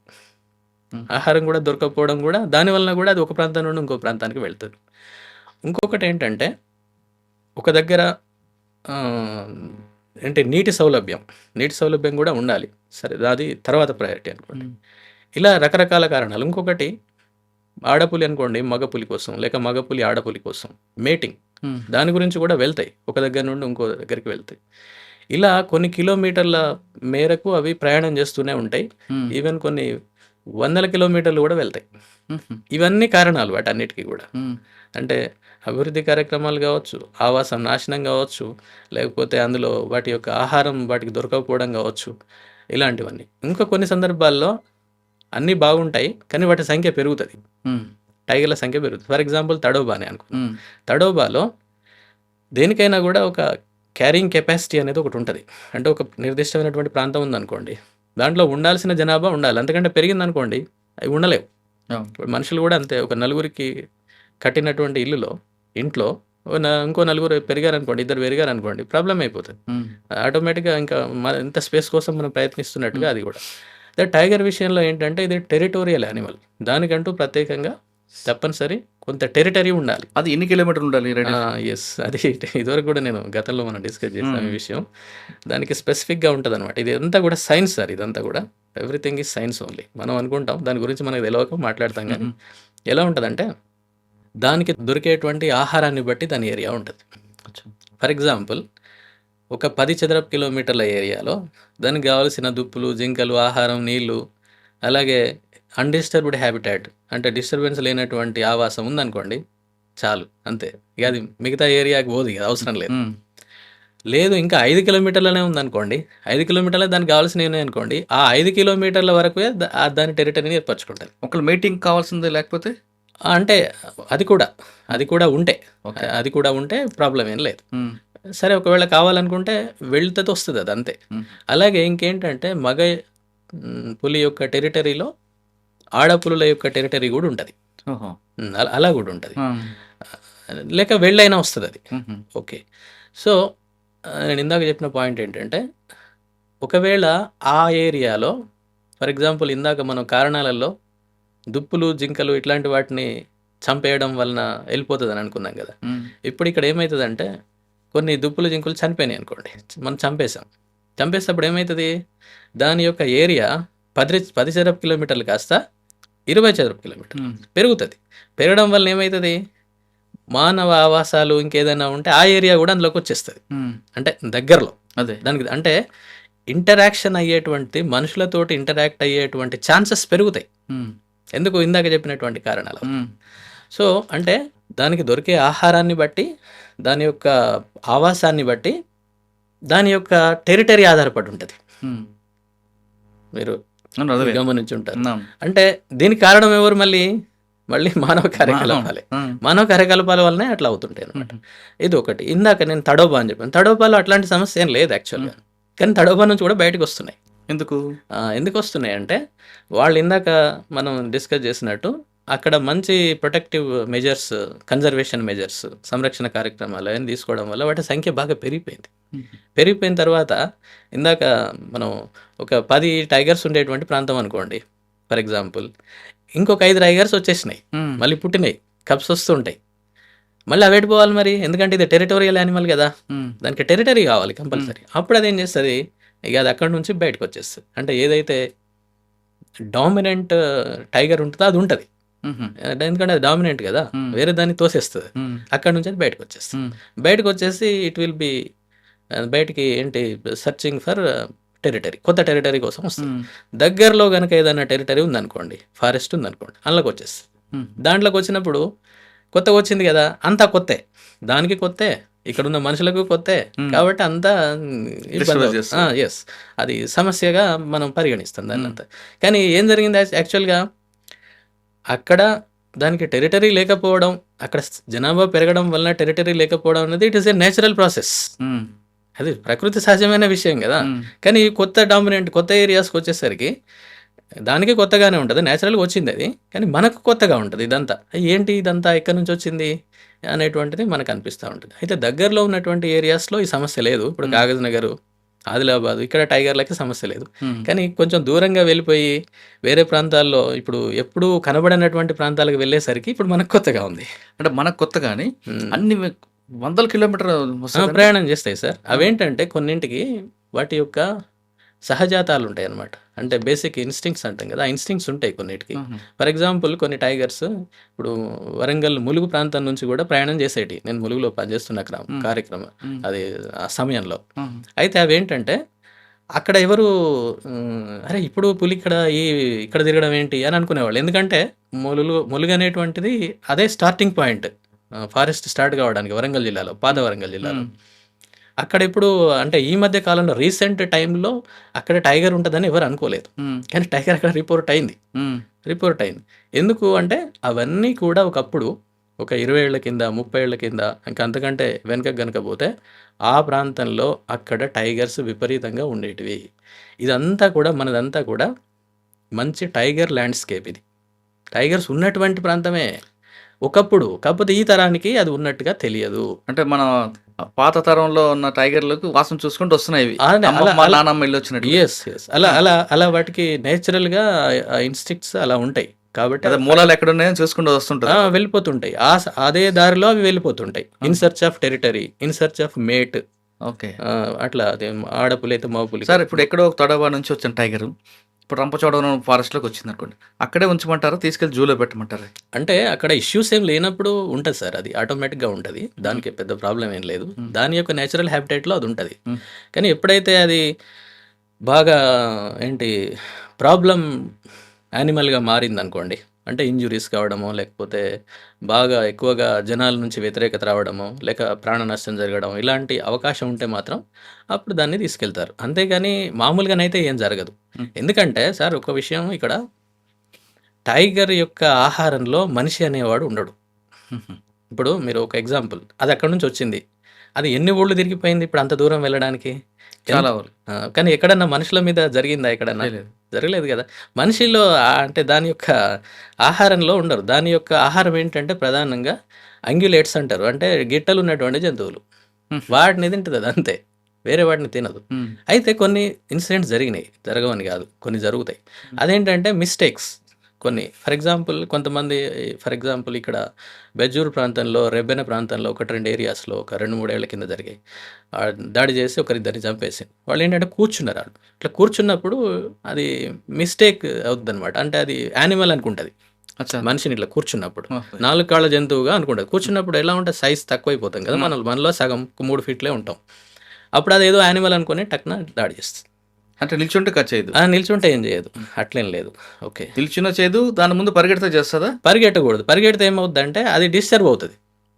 ఆహారం కూడా దొరకకపోవడం కూడా దానివల్ల కూడా అది ఒక ప్రాంతం నుండి ఇంకో ప్రాంతానికి వెళ్తుంది. ఇంకొకటి ఏంటంటే ఒక దగ్గర అంటే నీటి సౌలభ్యం కూడా ఉండాలి. సరే, అది తర్వాత ప్రయారిటీ అనుకోండి. ఇలా రకరకాల కారణాలు. ఇంకొకటి ఆడపులి అనుకోండి, మగపులి కోసం, లేక మగపులి ఆడపులి కోసం మేటింగ్, దాని గురించి కూడా వెళ్తాయి, ఒక దగ్గర నుండి ఇంకో దగ్గరికి వెళ్తాయి. ఇలా కొన్ని కిలోమీటర్ల మేరకు అవి ప్రయాణం చేస్తూనే ఉంటాయి. ఈవెన్ కొన్ని వందల కిలోమీటర్లు కూడా వెళ్తాయి. ఇవన్నీ కారణాలు వాటన్నిటికీ కూడా. అంటే అభివృద్ధి కార్యక్రమాలు కావచ్చు, ఆవాసం నాశనం కావచ్చు, లేకపోతే అందులో వాటి యొక్క ఆహారం వాటికి దొరకకపోవడం కావచ్చు, ఇలాంటివన్నీ. ఇంకా కొన్ని సందర్భాల్లో అన్నీ బాగుంటాయి కానీ వాటి సంఖ్య పెరుగుతుంది, టైగర్ల సంఖ్య పెరుగుతుంది. ఫర్ ఎగ్జాంపుల్ తడోబానే అనుకో, తడోబాలో దేనికైనా కూడా ఒక క్యారింగ్ కెపాసిటీ అనేది ఒకటి ఉంటుంది. అంటే ఒక నిర్దిష్టమైనటువంటి ప్రాంతం ఉందనుకోండి, దాంట్లో ఉండాల్సిన జనాభా ఉండాలి, అంతకంటే పెరిగింది అనుకోండి అవి ఉండలేవు. మనుషులు కూడా అంతే. ఒక నలుగురికి కట్టినటువంటి ఇంట్లో ఇంకో నలుగురు పెరిగారనుకోండి, ఇద్దరు పెరిగారనుకోండి, ప్రాబ్లం అయిపోతుంది ఆటోమేటిక్గా. ఇంకా ఎంత స్పేస్ కోసం మనం ప్రయత్నిస్తున్నట్టుగా అది కూడా. అదే టైగర్ విషయంలో ఏంటంటే ఇది టెరిటోరియల్ యానిమల్, దానికంటూ ప్రత్యేకంగా తప్పనిసరి కొంత టెరిటరీ ఉండాలి. అది ఎన్ని కిలోమీటర్లు ఉండాలి? ఎస్, అది ఇదివరకు కూడా నేను గతంలో మనం డిస్కస్ చేసాం ఈ విషయం. దానికి స్పెసిఫిక్గా ఉంటుంది అనమాట. ఇది అంతా కూడా సైన్స్ సార్, ఇదంతా కూడా ఎవ్రీథింగ్ ఈజ్ సైన్స్ ఓన్లీ. మనం అనుకుంటాం దాని గురించి మనకు తెలియక మాట్లాడతాం, కానీ ఎలా ఉంటుందంటే దానికి దొరికేటువంటి ఆహారాన్ని బట్టి దాని ఏరియా ఉంటుంది. ఫర్ ఎగ్జాంపుల్ ఒక 10 చదరపు కిలోమీటర్ల ఏరియాలో దానికి కావాల్సిన దుప్పులు, జింకలు, ఆహారం, నీళ్లు, అలాగే అన్డిస్టర్బ్డ్ హ్యాబిటాట్ అంటే డిస్టర్బెన్స్ లేనటువంటి ఆవాసం ఉందనుకోండి, చాలు, అంతే. ఇక అది మిగతా ఏరియాకి పోదు, ఇక అవసరం లేదు. ఇంకా 5 కిలోమీటర్లనే ఉందనుకోండి, 5 కిలోమీటర్లే దానికి కావాల్సినవి ఉన్నాయి అనుకోండి, ఆ 5 కిలోమీటర్ల వరకు దాని టెరిటరీని ఏర్పరచుకుంటుంది. ఒకళ్ళు మీటింగ్ కావాల్సిందే, లేకపోతే అంటే అది కూడా ఉంటే ప్రాబ్లం ఏం లేదు. సరే, ఒకవేళ కావాలనుకుంటే వెళ్తే వస్తుంది, అది అంతే. అలాగే ఇంకేంటంటే మగ పులి యొక్క టెరిటరీలో ఆడపులుల యొక్క టెరిటరీ కూడా ఉంటుంది, అలా కూడా ఉంటుంది. లేక వెళ్ళైనా వస్తుంది అది. ఓకే, సో నేను ఇందాక చెప్పిన పాయింట్ ఏంటంటే ఒకవేళ ఆ ఏరియాలో ఫర్ ఎగ్జాంపుల్ ఇందాక మనం కారణాలలో దుప్పులు, జింకలు ఇట్లాంటి వాటిని చంపేయడం వలన వెళ్ళిపోతుంది అని అనుకున్నాం కదా. ఇప్పుడు ఇక్కడ ఏమవుతుందంటే కొన్ని దుప్పులు, జింకలు చనిపోయినాయి అనుకోండి, మనం చంపేసినప్పుడు ఏమవుతుంది, దాని యొక్క ఏరియా 10 చదరపు కిలోమీటర్లు కాస్త 20 చదరపు కిలోమీటర్లు పెరుగుతుంది. పెరగడం వల్ల ఏమవుతుంది, మానవ ఆవాసాలు ఇంకేదైనా ఉంటే ఆ ఏరియా కూడా అందులోకి వచ్చేస్తుంది. అంటే దగ్గరలో అదే దానికి అంటే ఇంటరాక్షన్ అయ్యేటువంటి మనుషులతోటి ఇంటరాక్ట్ అయ్యేటువంటి ఛాన్సెస్ పెరుగుతాయి. ఎందుకు, ఇందాక చెప్పినటువంటి కారణాలు. సో అంటే దానికి దొరికే ఆహారాన్ని బట్టి, దాని యొక్క ఆవాసాన్ని బట్టి, దాని యొక్క టెరిటరీ ఆధారపడి ఉంటుంది. మీరు గమనించి ఉంటారు. అంటే దీనికి కారణం ఎవరు, మళ్ళీ మానవ కార్యకలాపాల వల్లనే అట్లా అవుతుంటాయి అనమాట. ఇది ఒకటి. ఇందాక నేను తడోబా అని చెప్పాను, తడోబాలో అట్లాంటి సమస్య ఏం లేదు యాక్చువల్గా, కానీ తడోబా నుంచి కూడా బయటకు వస్తున్నాయి. ఎందుకు వస్తున్నాయి అంటే వాళ్ళు ఇందాక మనం డిస్కస్ చేసినట్టు అక్కడ మంచి ప్రొటెక్టివ్ మెజర్స్, కన్జర్వేషన్ మెజర్స్, సంరక్షణ కార్యక్రమాలు అవన్నీ తీసుకోవడం వల్ల వాటి సంఖ్య బాగా పెరిగిపోయిన తర్వాత ఇందాక మనం ఒక 10 టైగర్స్ ఉండేటువంటి ప్రాంతం అనుకోండి ఫర్ ఎగ్జాంపుల్, ఇంకొక 5 టైగర్స్ వచ్చేసినాయి, మళ్ళీ పుట్టినాయి, కప్స్ వస్తుంటాయి. మళ్ళీ అవి పోవాలి మరి, ఎందుకంటే ఇది టెరిటోరియల్ యానిమల్ కదా, దానికి టెరిటరీ కావాలి కంపల్సరీ. అప్పుడు అది ఏం చేస్తుంది, ఇక అది అక్కడ నుంచి బయటకు వచ్చేస్తుంది. అంటే ఏదైతే డామినెంట్ టైగర్ ఉంటుందో అది ఉంటుంది, ఎందుకంటే అది డామినెంట్ కదా, వేరే దాన్ని తోసేస్తుంది, అక్కడ నుంచి అది బయటకు వచ్చేస్తుంది. బయటకు వచ్చేసి ఇట్ విల్ బి బయటికి ఏంటి సర్చింగ్ ఫర్ టెరిటరీ, కొత్త టెరిటరీ కోసం వస్తుంది. దగ్గరలో కనుక ఏదైనా టెరిటరీ ఉందనుకోండి, ఫారెస్ట్ ఉందనుకోండి, అందులోకి వచ్చేస్తుంది. దాంట్లోకి వచ్చినప్పుడు కొత్తగా వచ్చింది కదా, అంతా కొత్తే, దానికి కొత్తే, ఇక్కడ ఉన్న మనుషులకు కొత్తే, కాబట్టి అంతా ఎస్ అది సమస్యగా మనం పరిగణిస్తాం దాన్ని అంతా. కానీ ఏం జరిగింది యాక్చువల్గా, అక్కడ దానికి టెరిటరీ లేకపోవడం, అక్కడ జనాభా పెరగడం వలన టెరిటరీ లేకపోవడం అనేది it is a natural process, అది ప్రకృతి సహజమైన విషయం కదా. కానీ కొత్త డామినెంట్ కొత్త ఏరియాస్కి వచ్చేసరికి దానికి కొత్తగానే ఉంటుంది, నేచురల్గా వచ్చింది అది, కానీ మనకు కొత్తగా ఉంటుంది ఇదంతా. ఏంటి ఇదంతా ఎక్కడి నుంచి వచ్చింది అనేటువంటిది మనకు అనిపిస్తూ ఉంటుంది. అయితే దగ్గరలో ఉన్నటువంటి ఏరియాస్లో ఈ సమస్య లేదు. ఇప్పుడు కాగజ్ నగర్, ఆదిలాబాద్, ఇక్కడ టైగర్లకి సమస్య లేదు. కానీ కొంచెం దూరంగా వెళ్ళిపోయి వేరే ప్రాంతాల్లో, ఇప్పుడు ఎప్పుడు కనబడినటువంటి ప్రాంతాలకు వెళ్ళేసరికి ఇప్పుడు మనకు కొత్తగా ఉంది. అంటే మనకు కొత్త కానీ అన్ని వందల కిలోమీటర్ ప్రయాణం చేస్తాయి సార్. అవేంటంటే కొన్నింటికి వాటి యొక్క సహజాతాలు ఉంటాయి అన్నమాట. అంటే బేసిక్ ఇన్స్టింక్ట్స్ అంటాం కదా, ఆ ఇన్స్టింక్ట్స్ ఉంటాయి కొన్నిటికి. ఫర్ ఎగ్జాంపుల్ కొన్ని టైగర్స్ ఇప్పుడు వరంగల్ ములుగు ప్రాంతం నుంచి కూడా ప్రయాణం చేసేటి, నేను ములుగులో పనిచేస్తున్న కార్యక్రమం అది ఆ సమయంలో. అయితే అవి ఏంటంటే అక్కడ ఎవరు అరే ఇప్పుడు పులి ఇక్కడ తిరగడం ఏంటి అని అనుకునేవాళ్ళు. ఎందుకంటే ములుగు అనేటువంటిది అదే స్టార్టింగ్ పాయింట్ ఫారెస్ట్ స్టార్ట్ కావడానికి వరంగల్ జిల్లాలో, పాత వరంగల్ జిల్లాలో. అక్కడ ఇప్పుడు అంటే ఈ మధ్య కాలంలో రీసెంట్ టైంలో అక్కడ టైగర్ ఉంటుందని ఎవరు అనుకోలేదు, కానీ టైగర్ అక్కడ రిపోర్ట్ అయింది. ఎందుకు అంటే అవన్నీ కూడా ఒకప్పుడు ఒక 20 ఏళ్ల కింద, 30 ఏళ్ల కింద, ఇంకా అంతకంటే వెనక గనక పోతే ఆ ప్రాంతంలో అక్కడ టైగర్స్ విపరీతంగా ఉండేటివి. ఇదంతా కూడా మనదంతా కూడా మంచి టైగర్ ల్యాండ్స్కేప్, ఇది టైగర్స్ ఉన్నటువంటి ప్రాంతమే ఒకప్పుడు. కాకపోతే ఈ తరానికి అది ఉన్నట్టుగా తెలియదు. అంటే మన పాత తరంలో ఉన్న టైగర్లకు వాసన చూసుకుంటూ వస్తున్నాయి ఇవి, నానమ్మ ఇల్లు వచ్చినట్టు. అలా వాటికి నేచురల్ గా ఇన్స్టింక్ట్స్ అలా ఉంటాయి. కాబట్టి అదే మూలాలు ఎక్కడ ఉన్నాయో చూసుకుంటూ వస్తుంటాయి, వెళ్ళిపోతుంటాయి. అదే దారిలో అవి వెళ్ళిపోతుంటాయి, in search of territory, in search of mate. Okay, అట్లా ఆడపులి అయితే మగపులి. సార్ ఇప్పుడు ఎక్కడో తొడవా నుంచి వచ్చిన టైగర్ ఇప్పుడు రంపచోడవరం ఫారెస్ట్లోకి వచ్చింది అనుకోండి, అక్కడే ఉంచమంటారా, తీసుకెళ్ళి జూలో పెట్టమంటారా? అంటే అక్కడ ఇష్యూస్ ఏం లేనప్పుడు ఉంటుంది సార్, అది ఆటోమేటిక్గా ఉంటుంది, దానికి పెద్ద ప్రాబ్లం ఏం లేదు. దాని యొక్క నేచురల్ హ్యాబిటేట్లో అది ఉంటుంది. కానీ ఎప్పుడైతే అది బాగా ప్రాబ్లం యానిమల్గా మారింది అనుకోండి, అంటే ఇంజురీస్ కావడమో, లేకపోతే బాగా ఎక్కువగా జనాల నుంచి వ్యతిరేకత రావడమో, లేక ప్రాణ నష్టం జరగడం, ఇలాంటి అవకాశం ఉంటే మాత్రం అప్పుడు దాన్ని తీసుకెళ్తారు. అంతేగాని మామూలుగానైతే ఏం జరగదు. ఎందుకంటే సార్ ఒక విషయం, ఇక్కడ టైగర్ యొక్క ఆహారంలో మనిషి అనేవాడు ఉండడు. ఇప్పుడు మీరు ఒక ఎగ్జాంపుల్, అది అక్కడ నుంచి వచ్చింది, అది ఎన్ని ఊళ్ళు తిరిగిపోయింది ఇప్పుడు అంత దూరం వెళ్ళడానికి, చాలా కానీ ఎక్కడన్నా మనుషుల మీద జరిగిందా? ఎక్కడన్నా జరగలేదు కదా. మనిషిలో అంటే దాని యొక్క ఆహారంలో ఉండరు. దాని యొక్క ఆహారం ఏంటంటే ప్రధానంగా అంగ్యులేట్స్ అంటారు, అంటే గిట్టలు ఉన్నటువంటి జంతువులు, వాటిని తింటుంది అది, అంతే, వేరే వాటిని తినదు. అయితే కొన్ని ఇన్సిడెంట్స్ జరగవని కాదు, కొన్ని జరుగుతాయి. అదేంటంటే మిస్టేక్స్ కొన్ని. ఫర్ ఎగ్జాంపుల్ ఇక్కడ బెజ్జూరు ప్రాంతంలో, రెబ్బెన ప్రాంతంలో 1-2 ఏరియాస్లో ఒక 2-3 ఏళ్ల కింద జరిగాయి. దాడి చేసి ఒకరిద్దరిని చంపేసి వాళ్ళు ఏంటంటే కూర్చున్నారు. వాళ్ళు ఇట్లా కూర్చున్నప్పుడు అది మిస్టేక్ అవుతుంది అనమాట. అంటే అది యానిమల్ అనుకుంటుంది మనిషిని, ఇట్లా కూర్చున్నప్పుడు 4 కాళ్ళ జంతువుగా అనుకుంటుంది. కూర్చున్నప్పుడు ఎలా ఉంటుంది, సైజ్ తక్కువైపోతాం కదా, మనలో సగం 3 ఫీట్లే ఉంటాం. అప్పుడు అది ఏదో యానిమల్ అనుకుని టక్న దాడి చేస్తుంది. అంటే నిల్చుంటే కట్ చేయదు, నిల్చుంటే ఏం చేయదు, అట్లేం లేదు. ఓకే, నిల్చున్న చేయదు, దాని ముందు పరిగెడితే చేస్తుందా? పరిగెట్టకూడదు. పరిగెడితే ఏమవుతుంది అంటే అది డిస్టర్బ్ అవుతుంది,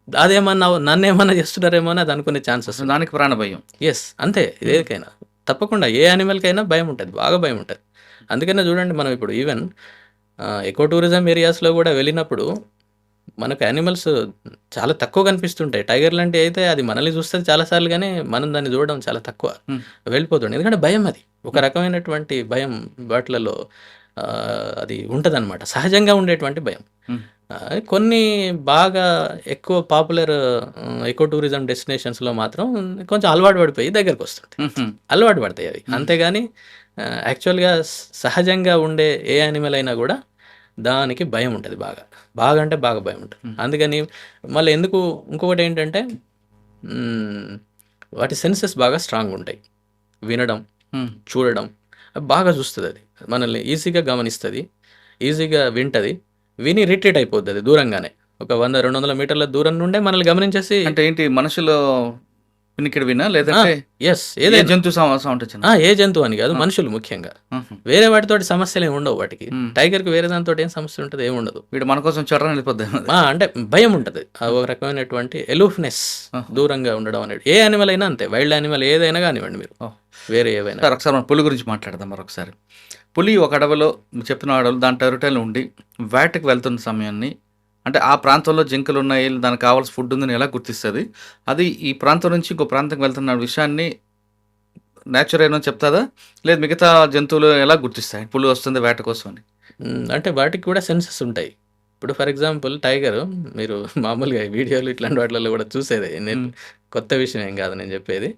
అదేమన్నా నన్ను ఏమన్నా చేస్తున్నారేమో అని అది అనుకునే ఛాన్సెస్, దానికి ప్రాణ భయం. ఎస్, అంతే. ఏదికైనా తప్పకుండా ఏ యానిమల్కైనా భయం ఉంటుంది, బాగా భయం ఉంటుంది. అందుకనే చూడండి, మనం ఇప్పుడు ఈవెన్ ఎకో టూరిజం ఏరియాస్లో కూడా వెళ్ళినప్పుడు మనకు యానిమల్స్ చాలా తక్కువ కనిపిస్తుంటాయి. టైగర్ లాంటి అయితే అది మనల్ని చూస్తుంది చాలాసార్లు, కానీ మనం దాన్ని చూడడం చాలా తక్కువ, వెళ్ళిపోతుంది. ఎందుకంటే భయం, అది ఒక రకమైనటువంటి భయం వాటిలలో అది ఉంటుంది అనమాట, సహజంగా ఉండేటువంటి భయం. కొన్ని బాగా ఎక్కువ పాపులర్ ఎకో టూరిజం డెస్టినేషన్స్లో మాత్రం కొంచెం అలవాటు పడిపోయి దగ్గరకు వస్తుంటాయి, అలవాటు పడతాయి అవి. అంతేగాని యాక్చువల్గా సహజంగా ఉండే ఏ యానిమల్ అయినా కూడా దానికి భయం ఉంటుంది బాగా బాగా అంటే బాగా భయం ఉంటుంది. అందుకని మళ్ళీ ఎందుకు ఇంకొకటి ఏంటంటే వాటి సెన్సెస్ బాగా స్ట్రాంగ్ ఉంటాయి. వినడం, చూడడం బాగా చూస్తుంది. అది మనల్ని ఈజీగా గమనిస్తుంది, ఈజీగా వింటది, విని రిట్రీట్ అయిపోద్ది అది దూరంగానే. ఒక 100-200 మీటర్ల దూరం నుండే మనల్ని గమనించేసి అంటే ఏంటి మనుషులు వినికిడి వినా లేదంటే ఎస్ ఏ ఏదైనా జంతు సౌండ్ వచ్చింది? ఏ జంతువు అని కాదు, మనుషులు ముఖ్యంగా. వేరే వాటితోటి సమస్యలు ఏమి ఉండవు వాటికి. టైగర్కి వేరే దానితో ఏం సమస్య ఉంటుంది? ఏమి ఉండదు. వీడు మన కోసం చొర్రని వెళ్ళిపోద్ది. అంటే భయం ఉంటుంది, ఒక రకమైనటువంటి ఎలూఫ్నెస్, దూరంగా ఉండడం అనేది. ఏ యానిమల్ అయినా అంతే, వైల్డ్ యానిమల్ ఏదైనా కానివ్వండి, మీరు వేరే ఏవైనా. సార్ ఒకసారి మనం పులి గురించి మాట్లాడదాం మరొకసారి. పులి ఒక అడవిలో చెప్తున్న అడవులు దాని టెరిటరీలో ఉండి వేటకు వెళ్తున్న సమయాన్ని, అంటే ఆ ప్రాంతంలో జింకలు ఉన్నాయి, దానికి కావాల్సిన ఫుడ్ ఉందని ఎలా గుర్తిస్తుంది? అది ఈ ప్రాంతం నుంచి ఇంకో ప్రాంతంకి వెళ్తున్న విషయాన్ని నేచర్ ఏమో చెప్తాదా, లేదు మిగతా జంతువులు ఎలా గుర్తిస్తాయి పులి వస్తుంది వేట కోసం అని? అంటే వాటికి కూడా సెన్సెస్ ఉంటాయి. ఇప్పుడు ఫర్ ఎగ్జాంపుల్ టైగర్, మీరు మామూలుగా వీడియోలు ఇట్లాంటి వాటిలలో కూడా చూసేది, నేను కొత్త విషయం ఏం కాదు నేను చెప్పేది.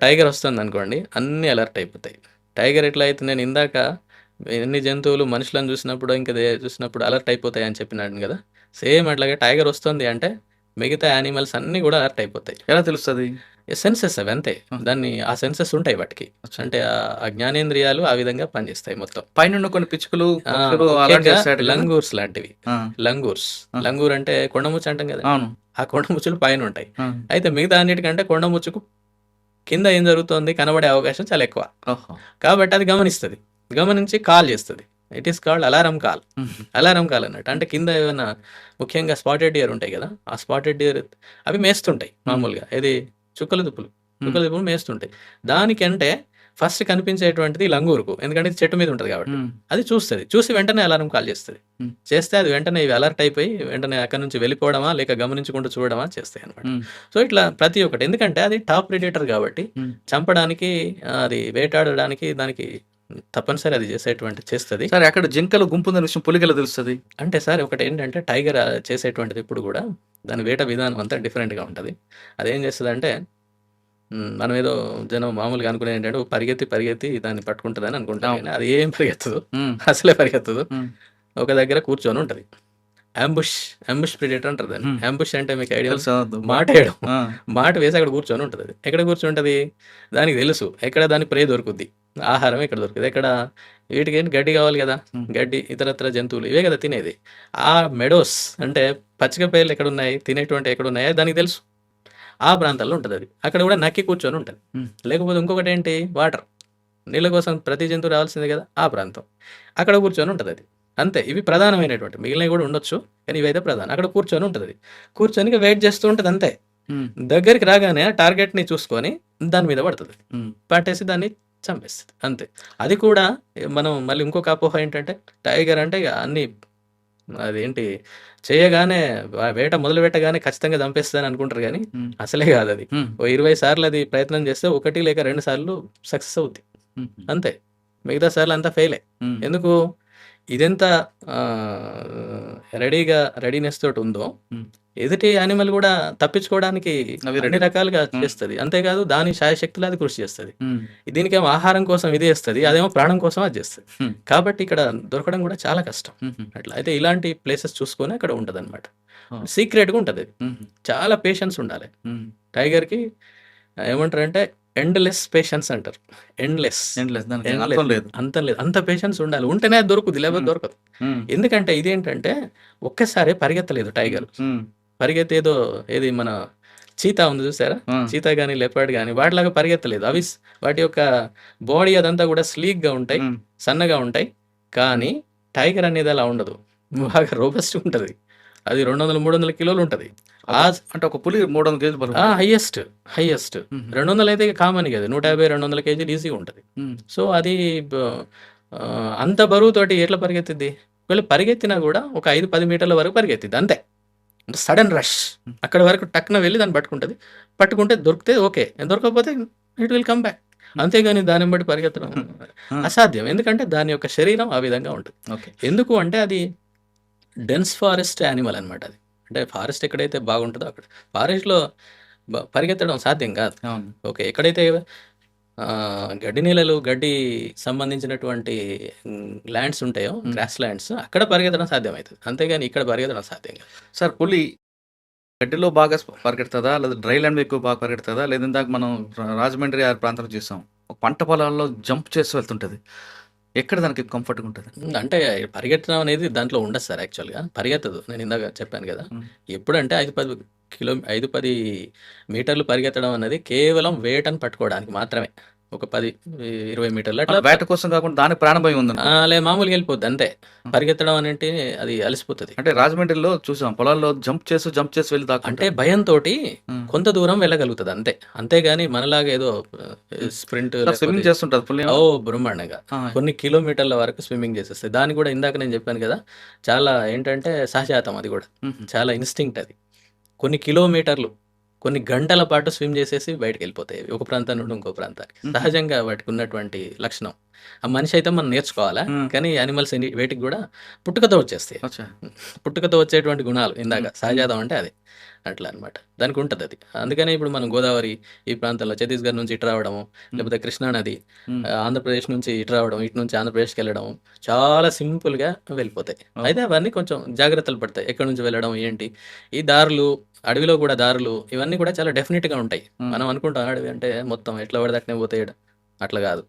టైగర్ వస్తుంది అనుకోండి, అన్నీ అలర్ట్ అయిపోతాయి. టైగర్ ఎట్లా అయితే నేను ఇందాక ఎన్ని జంతువులు మనుషులను చూసినప్పుడు ఇంకా చూసినప్పుడు అలర్ట్ అయిపోతాయి అని చెప్పినాడు కదా, సేమ్ అట్లాగే టైగర్ వస్తుంది అంటే మిగతా యానిమల్స్ అన్నీ కూడా అలర్ట్ అయిపోతాయి. ఎలా తెలుస్తుంది? సెన్సెస్ అవి అంతే, దాన్ని ఆ సెన్సెస్ ఉంటాయి వాటికి. అంటే ఆ జ్ఞానేంద్రియాలు ఆ విధంగా పనిచేస్తాయి మొత్తం. పైన కొన్ని పిచ్చుకలు alert చేస్తాడు కదా? లంగూర్స్ లాంటివి. లంగూర్ అంటే కొండముచ్చు అంటాం కదా, అవును. ఆ కొండముచ్చులు పైన ఉంటాయి. అయితే మిగతా అన్నిటికంటే కొండముచ్చుకు కింద ఏం జరుగుతుంది కనబడే అవకాశం చాలా ఎక్కువ. కాబట్టి అది గమనిస్తుంది, గమనించి కాల్ చేస్తుంది. It is called alarm call. Alarm call అన్నట్టు. అంటే కింద ఏమైనా ముఖ్యంగా స్పాటెడ్ డియర్ ఉంటాయి కదా, ఆ స్పాటెడ్ డియర్ అవి మేస్తుంటాయి మామూలుగా. ఏది చుక్కల దుప్పులు మేస్తుంటాయి. దానికంటే ఫస్ట్ కనిపించేటువంటిది లంగూరుకు, ఎందుకంటే ఇది చెట్టు మీద ఉంటుంది కాబట్టి అది చూస్తుంది. చూసి వెంటనే అలారం కాల్ చేస్తుంది. చేస్తే అది వెంటనే ఇవి అలర్ట్ అయిపోయి వెంటనే అక్కడి నుంచి వెళ్ళిపోవడమా లేక గమనించుకుంటూ చూడడమా చేస్తాయి అనమాట. సో ఇట్లా ప్రతి ఒక్కటి, ఎందుకంటే అది టాప్ ప్రెడేటర్ కాబట్టి చంపడానికి, అది వేటాడడానికి దానికి తప్పనిసరి అది చేస్తుంది. సరే, అక్కడ జింకలు గుంపు ఉందనే విషయం పులికి ఎలా తెలుస్తుంది? అంటే సార్ ఒకటి ఏంటంటే టైగర్ చేసేటువంటిది ఇప్పుడు కూడా దాని వేట విధానం అంతా డిఫరెంట్గా ఉంటుంది. అదేం చేస్తుంది అంటే, మనం ఏదో జనం మామూలుగా అనుకునే ఏంటంటే పరిగెత్తి దాన్ని పట్టుకుంటుందని అనుకుంటాం. అది ఏం పరిగెత్తదు, అసలే పరిగెత్తదు. ఒక దగ్గర కూర్చొని ఉంటుంది. అంబుష్ ప్రెడేటర్ అంటారు దాన్ని. అంబుష్ అంటే మీకు ఐడియా? మాట వేయడం. మాట వేసి అక్కడ కూర్చొని ఉంటుంది. అది ఎక్కడ కూర్చుంటుంది దానికి తెలుసు, ఎక్కడ దాని ప్రే దొరుకుద్ది, ఆహారం ఎక్కడ దొరుకుతుంది, ఎక్కడ వీటికి ఏంటి గడ్డి కావాలి కదా, గడ్డి ఇతరత్ర జంతువులు ఇవే కదా తినేది. ఆ మెడోస్ అంటే పచ్చిక పేర్లు ఎక్కడున్నాయి, తినేటువంటి ఎక్కడున్నాయో దానికి తెలుసు. ఆ ప్రాంతాల్లో ఉంటుంది అది. అక్కడ కూడా నక్కి కూర్చొని ఉంటుంది. లేకపోతే ఇంకొకటి ఏంటి, వాటర్, నీళ్ళ కోసం ప్రతి జంతువు రావాల్సిందే కదా, ఆ ప్రాంతం అక్కడ కూర్చొని ఉంటుంది అది. అంతే. ఇవి ప్రధానమైనటువంటి, మిగిలినవి కూడా ఉండొచ్చు కానీ ఇవైతే ప్రధానం. అక్కడ కూర్చొని ఉంటుంది అది. కూర్చొని వెయిట్ చేస్తూ ఉంటుంది అంతే. దగ్గరికి రాగానే టార్గెట్ని చూసుకొని దాని మీద పడుతుంది, పట్టేసి దాన్ని చంపేస్తుంది అంతే. అది కూడా మనం మళ్ళీ ఇంకొక అపోహ ఏంటంటే టైగర్ అంటే అన్ని అదేంటి చేయగానే వేట మొదలు పెట్టగానే ఖచ్చితంగా చంపేస్తుందని అనుకుంటారు కానీ అసలే కాదు. అది 20 సార్లు అది ప్రయత్నం చేస్తే 1 లేక 2 సార్లు సక్సెస్ అవుద్ది అంతే. మిగతా సార్లు అంతా ఫెయిలే. ఎందుకు? ఇదెంత రెడీనెస్ తోటి ఉందో ఎదుటి యానిమల్ కూడా తప్పించుకోవడానికి అన్ని రకాలుగా చేస్తుంది. అంతేకాదు దాని శాయశక్తులు అది కృషి చేస్తుంది. దీనికేమో ఆహారం కోసం ఇది చేస్తుంది, అదేమో ప్రాణం కోసం అది చేస్తుంది. కాబట్టి ఇక్కడ దొరకడం కూడా చాలా కష్టం. అట్లా అయితే ఇలాంటి ప్లేసెస్ చూసుకొని అక్కడ ఉంటుంది అనమాట. సీక్రెట్గా ఉంటుంది. చాలా పేషెన్స్ ఉండాలి టైగర్కి. ఏమంటారంటే ఎండ్లెస్ పేషెన్స్ అంటారు. ఎండ్లెస్ అంతం లేదు, అంత పేషెన్స్ ఉండాలి. ఉంటేనే దొరుకుతుంది, లేకపోతే దొరకదు. ఎందుకంటే ఇదేంటంటే ఒక్కసారి పరిగెత్తలేదు టైగర్. పరిగెత్తేదో ఏది మన చీతా ఉంది చూసారా, చీతా కానీ లెపర్డ్ కానీ వాటిలాగా పరిగెత్తలేదు. అవి వాటి యొక్క బాడీ అదంతా కూడా స్లీక్గా ఉంటాయి, సన్నగా ఉంటాయి. కానీ టైగర్ అనేది అలా ఉండదు, బాగా రోబస్ట్ ఉంటుంది. అది 200-300 కిలోలు ఉంటుంది. అంటే ఒక పులి 300 కేజీలు హైయెస్ట్ 200 అయితే కామన్ కదా, 150-200 కేజీలు ఈజీగా ఉంటుంది. సో అది అంత బరువుతోటి ఎట్లా పరిగెత్తిద్ది? ఒకవేళ పరిగెత్తినా కూడా ఒక 5-10 మీటర్ల వరకు పరిగెత్తిద్ది అంతే. సడన్ రష్ అక్కడ వరకు టక్కున వెళ్ళి దాన్ని పట్టుకుంటే దొరికితే ఓకే, దొరకకపోతే ఇట్ విల్ కమ్ బ్యాక్. అంతేగాని దాన్ని బట్టి పరిగెత్తడం అసాధ్యం. ఎందుకంటే దాని యొక్క శరీరం ఆ విధంగా ఉంటుంది. ఎందుకు అంటే అది డెన్స్ ఫారెస్ట్ యానిమల్ అనమాట. అది అంటే ఫారెస్ట్ ఎక్కడైతే బాగుంటుందో అక్కడ ఫారెస్ట్లో పరిగెత్తడం సాధ్యం కాదు. ఓకే, ఎక్కడైతే గడ్డి నేలలు, గడ్డి సంబంధించినటువంటి ల్యాండ్స్ ఉంటాయో, గ్రాస్ ల్యాండ్స్, అక్కడ పరిగెత్తడం సాధ్యమవుతుంది. అంతేగాని ఇక్కడ పరిగెత్తడం సాధ్యం కాదు. సార్ పులి గడ్డిలో బాగా పరిగెడుతుందా, లేదా డ్రై ల్యాండ్ ఎక్కువ బాగా పరిగెడుతుందా, లేదా ఇందాక మనం రాజమండ్రి ఆ ప్రాంతంలో చూసాం ఒక పంట పొలాల్లో జంప్ చేసి వెళ్తుంటుంది, ఎక్కడ దానికి కంఫర్ట్గా ఉంటుంది? అంటే పరిగెత్తడం అనేది దాంట్లో ఉండదు సార్. యాక్చువల్గా పరిగెత్తదు. నేను ఇందాక చెప్పాను కదా, ఎప్పుడంటే 5-10 మీటర్లు పరిగెత్తడం అనేది కేవలం వేటను పట్టుకోవడానికి మాత్రమే. ఒక 10-20 మీటర్లు అట్లా వేట కోసం కాకుండా దానికి ప్రాణభయం ఉంది. లేదు, మామూలుగా వెళ్ళిపోద్ది అంతే. పరిగెత్తడం అంటే అది అలసిపోతుంది. అంటే రాజమండ్రిలో చూసాం పొలాల్లో జంప్ చేసి వెళ్ళి దాకా అంటే భయంతో కొంత దూరం వెళ్ళగలుగుతుంది అంతే. అంతేగాని మనలాగా ఏదో స్ప్రింట్ స్విమ్మింగ్ చేస్తుంటుంది పులి. బ్రహ్మాండంగా కొన్ని కిలోమీటర్ల వరకు స్విమ్మింగ్ చేసేస్తాయి. దాని కూడా ఇందాక నేను చెప్పాను కదా, చాలా ఏంటంటే సహజాతం, అది కూడా చాలా ఇన్స్టింక్ట్. అది కొన్ని కిలోమీటర్లు, కొన్ని గంటల పాటు స్విమ్ చేసేసి బయటకు వెళ్ళిపోతాయి ఒక ప్రాంతం నుండి ఇంకో ప్రాంతానికి. సహజంగా వాటికి ఉన్నటువంటి లక్షణం. ఆ మనిషి అయితే మనం నేర్చుకోవాలా, కానీ యానిమల్స్ వేటికి కూడా పుట్టుకతో వచ్చేస్తాయి. పుట్టుకతో వచ్చేటువంటి గుణాలు ఇందాక సహజాతం అంటే అది అట్లా అనమాట. దానికి ఉంటుంది అది. అందుకనే ఇప్పుడు మనం గోదావరి ఈ ప్రాంతంలో ఛత్తీస్గఢ్ నుంచి ఇటు రావడము, లేకపోతే కృష్ణా నది ఆంధ్రప్రదేశ్ నుంచి ఇటు రావడం, ఇటు నుంచి ఆంధ్రప్రదేశ్కి వెళ్ళడం చాలా సింపుల్గా వెళ్ళిపోతాయి. అయితే అవన్నీ కొంచెం జాగ్రత్తలు పడతాయి, ఎక్కడి నుంచి వెళ్ళడం ఏంటి. ఈ దారులు, అడవిలో కూడా దారులు, ఇవన్నీ కూడా చాలా డెఫినెట్గా ఉంటాయి. మనం అనుకుంటాం అడవి అంటే మొత్తం ఎట్లా పడదట్నే పోతాయి, అట్లా కాదు.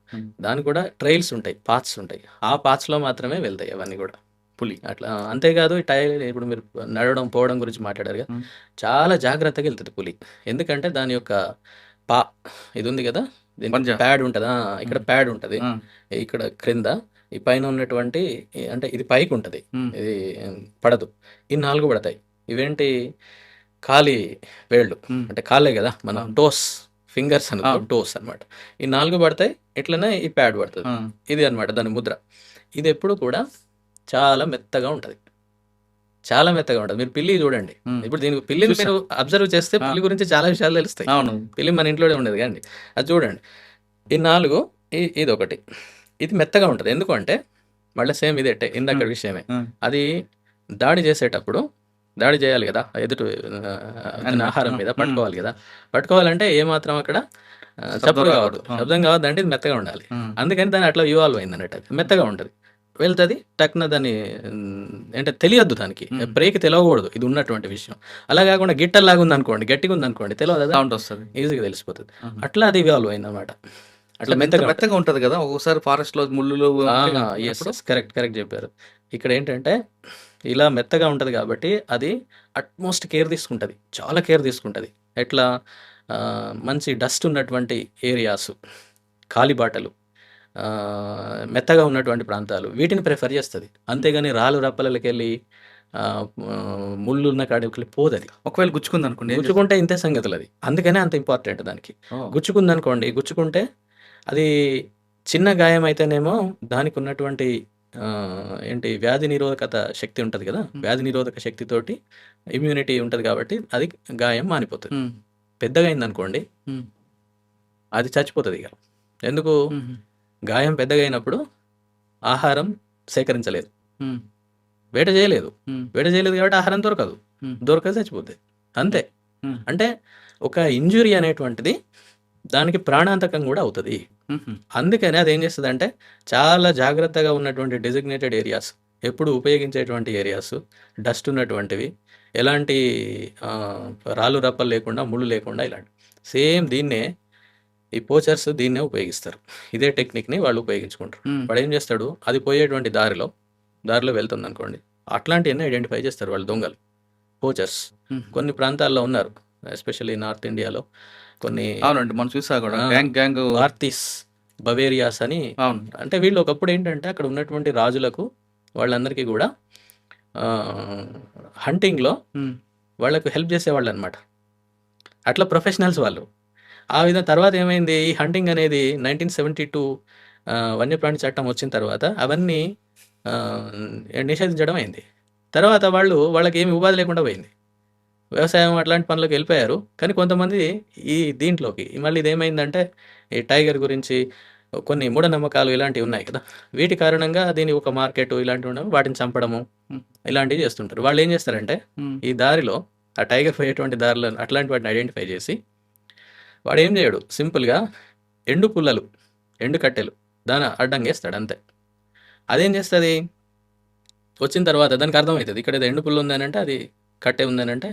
దానికి కూడా ట్రైల్స్ ఉంటాయి, పాత్స్ ఉంటాయి. ఆ పాత్స్లో మాత్రమే వెళ్తాయి అవన్నీ కూడా పులి అట్లా. అంతేకాదు ఈ ఇప్పుడు మీరు నడవడం పోవడం గురించి మాట్లాడారు కదా, చాలా జాగ్రత్తగా వెళ్తుంది పులి. ఎందుకంటే దాని యొక్క ఇది ఉంది కదా, ప్యాడ్ ఉంటుందా, ఇక్కడ ప్యాడ్ ఉంటుంది, ఇక్కడ క్రింద ఈ పైన ఉన్నటువంటి, అంటే ఇది పైకి ఉంటుంది, ఇది పడదు. ఈ 4 పడతాయి. ఇవేంటి, కాలి వేళ్ళు, అంటే కాళ్ళే కదా మన టోస్, ఫింగర్స్ అనుకో, టోస్ అనమాట. ఈ 4 పడతాయి, ఇట్లనే ఈ ప్యాడ్ పడుతుంది. ఇది అనమాట దాని ముద్ర. ఇది ఎప్పుడు కూడా చాలా మెత్తగా ఉంటుంది, చాలా మెత్తగా ఉంటుంది. మీరు పిల్లి చూడండి, ఇప్పుడు దీనికి పిల్లిని మీరు అబ్జర్వ్ చేస్తే పిల్లి గురించి చాలా విషయాలు తెలుస్తాయి. పిల్లి మన ఇంట్లోనే ఉండేది కానీ అది చూడండి. ఈ 4, ఇది ఒకటి, ఇది మెత్తగా ఉంటుంది. ఎందుకంటే మళ్ళీ సేమ్ ఇదే ఇందాక విషయమే. అది దాడి చేసేటప్పుడు దాడి చేయాలి కదా, ఎదుటి ఆహారం మీద పట్టుకోవాలి కదా. పట్టుకోవాలంటే ఏమాత్రం అక్కడ చప్పుడు కావద్దు, శబ్దం కావద్దు, అంటే ఇది మెత్తగా ఉండాలి. అందుకని దాన్ని అట్లా ఇవాల్వ్ అయింది అన్నట్టు. అది మెత్తగా ఉంటుంది, వెళ్తుంది టక్న. దాన్ని అంటే తెలియద్దు, దానికి బ్రేక్ తెలియకూడదు, ఇది ఉన్నటువంటి విషయం. అలా కాకుండా గిట్టల్లాగా ఉంది అనుకోండి, గట్టిగా ఉంది అనుకోండి, తెలియదు, సౌండ్ వస్తుంది, ఈజీగా తెలిసిపోతుంది. అట్లా అది ఇవాల్వ్ అయింది అనమాట. అట్లా మెత్తగా ఉంటుంది కదా. ఒక్కోసారి ఫారెస్ట్ లో ముళ్ళు. కరెక్ట్ చెప్పారు. ఇక్కడ ఏంటంటే ఇలా మెత్తగా ఉంటుంది కాబట్టి అది అట్మోస్ట్ కేర్ తీసుకుంటుంది, చాలా కేర్ తీసుకుంటుంది. ఎట్లా, మంచి డస్ట్ ఉన్నటువంటి ఏరియాస్, కాలిబాటలు, మెత్తగా ఉన్నటువంటి ప్రాంతాలు, వీటిని ప్రిఫర్ చేస్తుంది. అంతేగాని రాళ్ళు రప్పలకి వెళ్ళి ముళ్ళు ఉన్న కాడికి పోదది. ఒకవేళ గుచ్చుకుంది అనుకోండి, గుచ్చుకుంటే ఇంతే సంగతులు. అది అందుకనే అంత ఇంపార్టెంట్ దానికి. గుచ్చుకుంది అనుకోండి, గుచ్చుకుంటే అది చిన్న గాయం అయితేనేమో దానికి ఉన్నటువంటి ఏంటి వ్యాధి నిరోధకత శక్తి ఉంటుంది కదా, వ్యాధి నిరోధక శక్తితోటి ఇమ్యూనిటీ ఉంటుంది కాబట్టి అది గాయం మానిపోతుంది. పెద్దగా అయింది అనుకోండి, అది చచ్చిపోతుంది ఇక. ఎందుకు, గాయం పెద్దగా అయినప్పుడు ఆహారం సేకరించలేదు, వేట చేయలేదు కాబట్టి ఆహారం దొరకదు, చచ్చిపోతుంది అంతే. అంటే ఒక ఇంజురీ అనేటువంటిది దానికి ప్రాణాంతకం కూడా అవుతుంది. అందుకని అది ఏం చేస్తుంది అంటే, చాలా జాగ్రత్తగా ఉన్నటువంటి డెసిగ్నేటెడ్ ఏరియాస్, ఎప్పుడు ఉపయోగించేటువంటి ఏరియాస్, డస్ట్ ఉన్నటువంటివి, ఎలాంటి రాళ్ళు రప్పలు లేకుండా, ముళ్ళు లేకుండా, ఇలాంటి సేమ్ దీన్నే ఈ పోచర్స్ దీన్నే ఉపయోగిస్తారు. ఇదే టెక్నిక్ని వాళ్ళు ఉపయోగించుకుంటారు. వాడు ఏం చేస్తాడు, అది పోయేటువంటి దారిలో వెళ్తుంది అనుకోండి, అట్లాంటివన్నీ ఐడెంటిఫై చేస్తారు వాళ్ళు, దొంగలు, పోచర్స్. కొన్ని ప్రాంతాల్లో ఉన్నారు, ఎస్పెషల్లీ నార్త్ ఇండియాలో కొన్ని. అవునండి, మనం చూసా కూడా గ్యాంగ్ ఆర్టిస్ బవేరియాస్ అని. అంటే వీళ్ళు ఒకప్పుడు ఏంటంటే అక్కడ ఉన్నటువంటి రాజులకు వాళ్ళందరికీ కూడా హంటింగ్లో వాళ్ళకు హెల్ప్ చేసేవాళ్ళు అనమాట. అట్లా ప్రొఫెషనల్స్ వాళ్ళు. ఆ విధంగా తర్వాత ఏమైంది, ఈ హంటింగ్ అనేది 1972 వన్యప్రాణి చట్టం వచ్చిన తర్వాత అవన్నీ నిషేధించడం అయింది. తర్వాత వాళ్ళకి ఏమి ఉపాధి లేకుండా పోయింది, వ్యవసాయం అట్లాంటి పనులకు వెళ్ళిపోయారు. కానీ కొంతమంది ఈ దీంట్లోకి మళ్ళీ ఇదేమైందంటే, ఈ టైగర్ గురించి కొన్ని మూఢనమ్మకాలు ఇలాంటివి ఉన్నాయి కదా, వీటి కారణంగా దీని ఒక మార్కెట్ ఇలాంటివి ఉండవు, వాటిని చంపడము ఇలాంటివి చేస్తుంటారు. వాళ్ళు ఏం చేస్తారంటే, ఈ దారిలో ఆ టైగర్ పోయేటువంటి దారిలో అట్లాంటి వాటిని ఐడెంటిఫై చేసి, వాడు ఏం చేయడు, సింపుల్గా ఎండు పుల్లలు, ఎండు కట్టెలు దాని అడ్డంగా వేస్తాడు అంతే. అదేం చేస్తుంది, వచ్చిన తర్వాత దానికి అర్థమవుతుంది ఇక్కడ ఏదో ఎండు పుల్ల ఉందని అంటే, అది కట్టె ఉందని అంటే,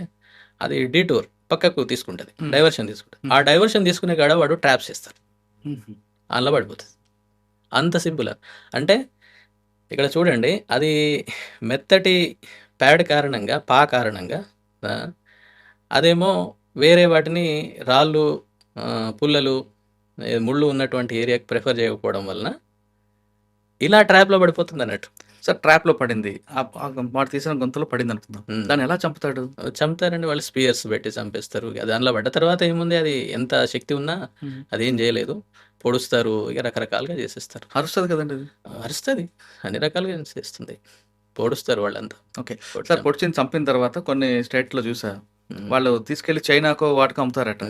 అది డీటూర్ పక్కకు తీసుకుంటుంది, డైవర్షన్ తీసుకుంటుంది. ఆ డైవర్షన్ తీసుకునే కాడ వాడు ట్రాప్స్ చేస్తారు, అందులో పడిపోతుంది. అంత సింపుల్. అంటే ఇక్కడ చూడండి, అది మెత్తటి ప్యాడ్ కారణంగా, కారణంగా అదేమో వేరే వాటిని రాళ్ళు, పుల్లలు, ముళ్ళు ఉన్నటువంటి ఏరియాకి ప్రిఫర్ చేయకపోవడం వలన ఇలా ట్రాప్లో పడిపోతుంది అన్నట్టు. సార్ ట్రాప్లో పడింది, వాడు తీసిన గొంతులో పడింది అనుకుందాం, దాన్ని ఎలా చంపుతాడు? చంపుతారండి వాళ్ళు, స్పియర్స్ పెట్టి చంపేస్తారు. దానిలో పడ్డ తర్వాత ఏముంది, అది ఎంత శక్తి ఉన్నా అదేం చేయలేదు, పొడుస్తారు, ఇక రకరకాలుగా చేసేస్తారు. అరుస్తుంది కదండి అది? అరుస్తుంది, అన్ని రకాలుగా చేస్తుంది, పొడుస్తారు వాళ్ళంతా. ఓకే సార్, పొడిచిని చంపిన తర్వాత కొన్ని స్టేట్లో చూసా వాళ్ళు తీసుకెళ్లి చైనాకో వాటికి అమ్ముతారట.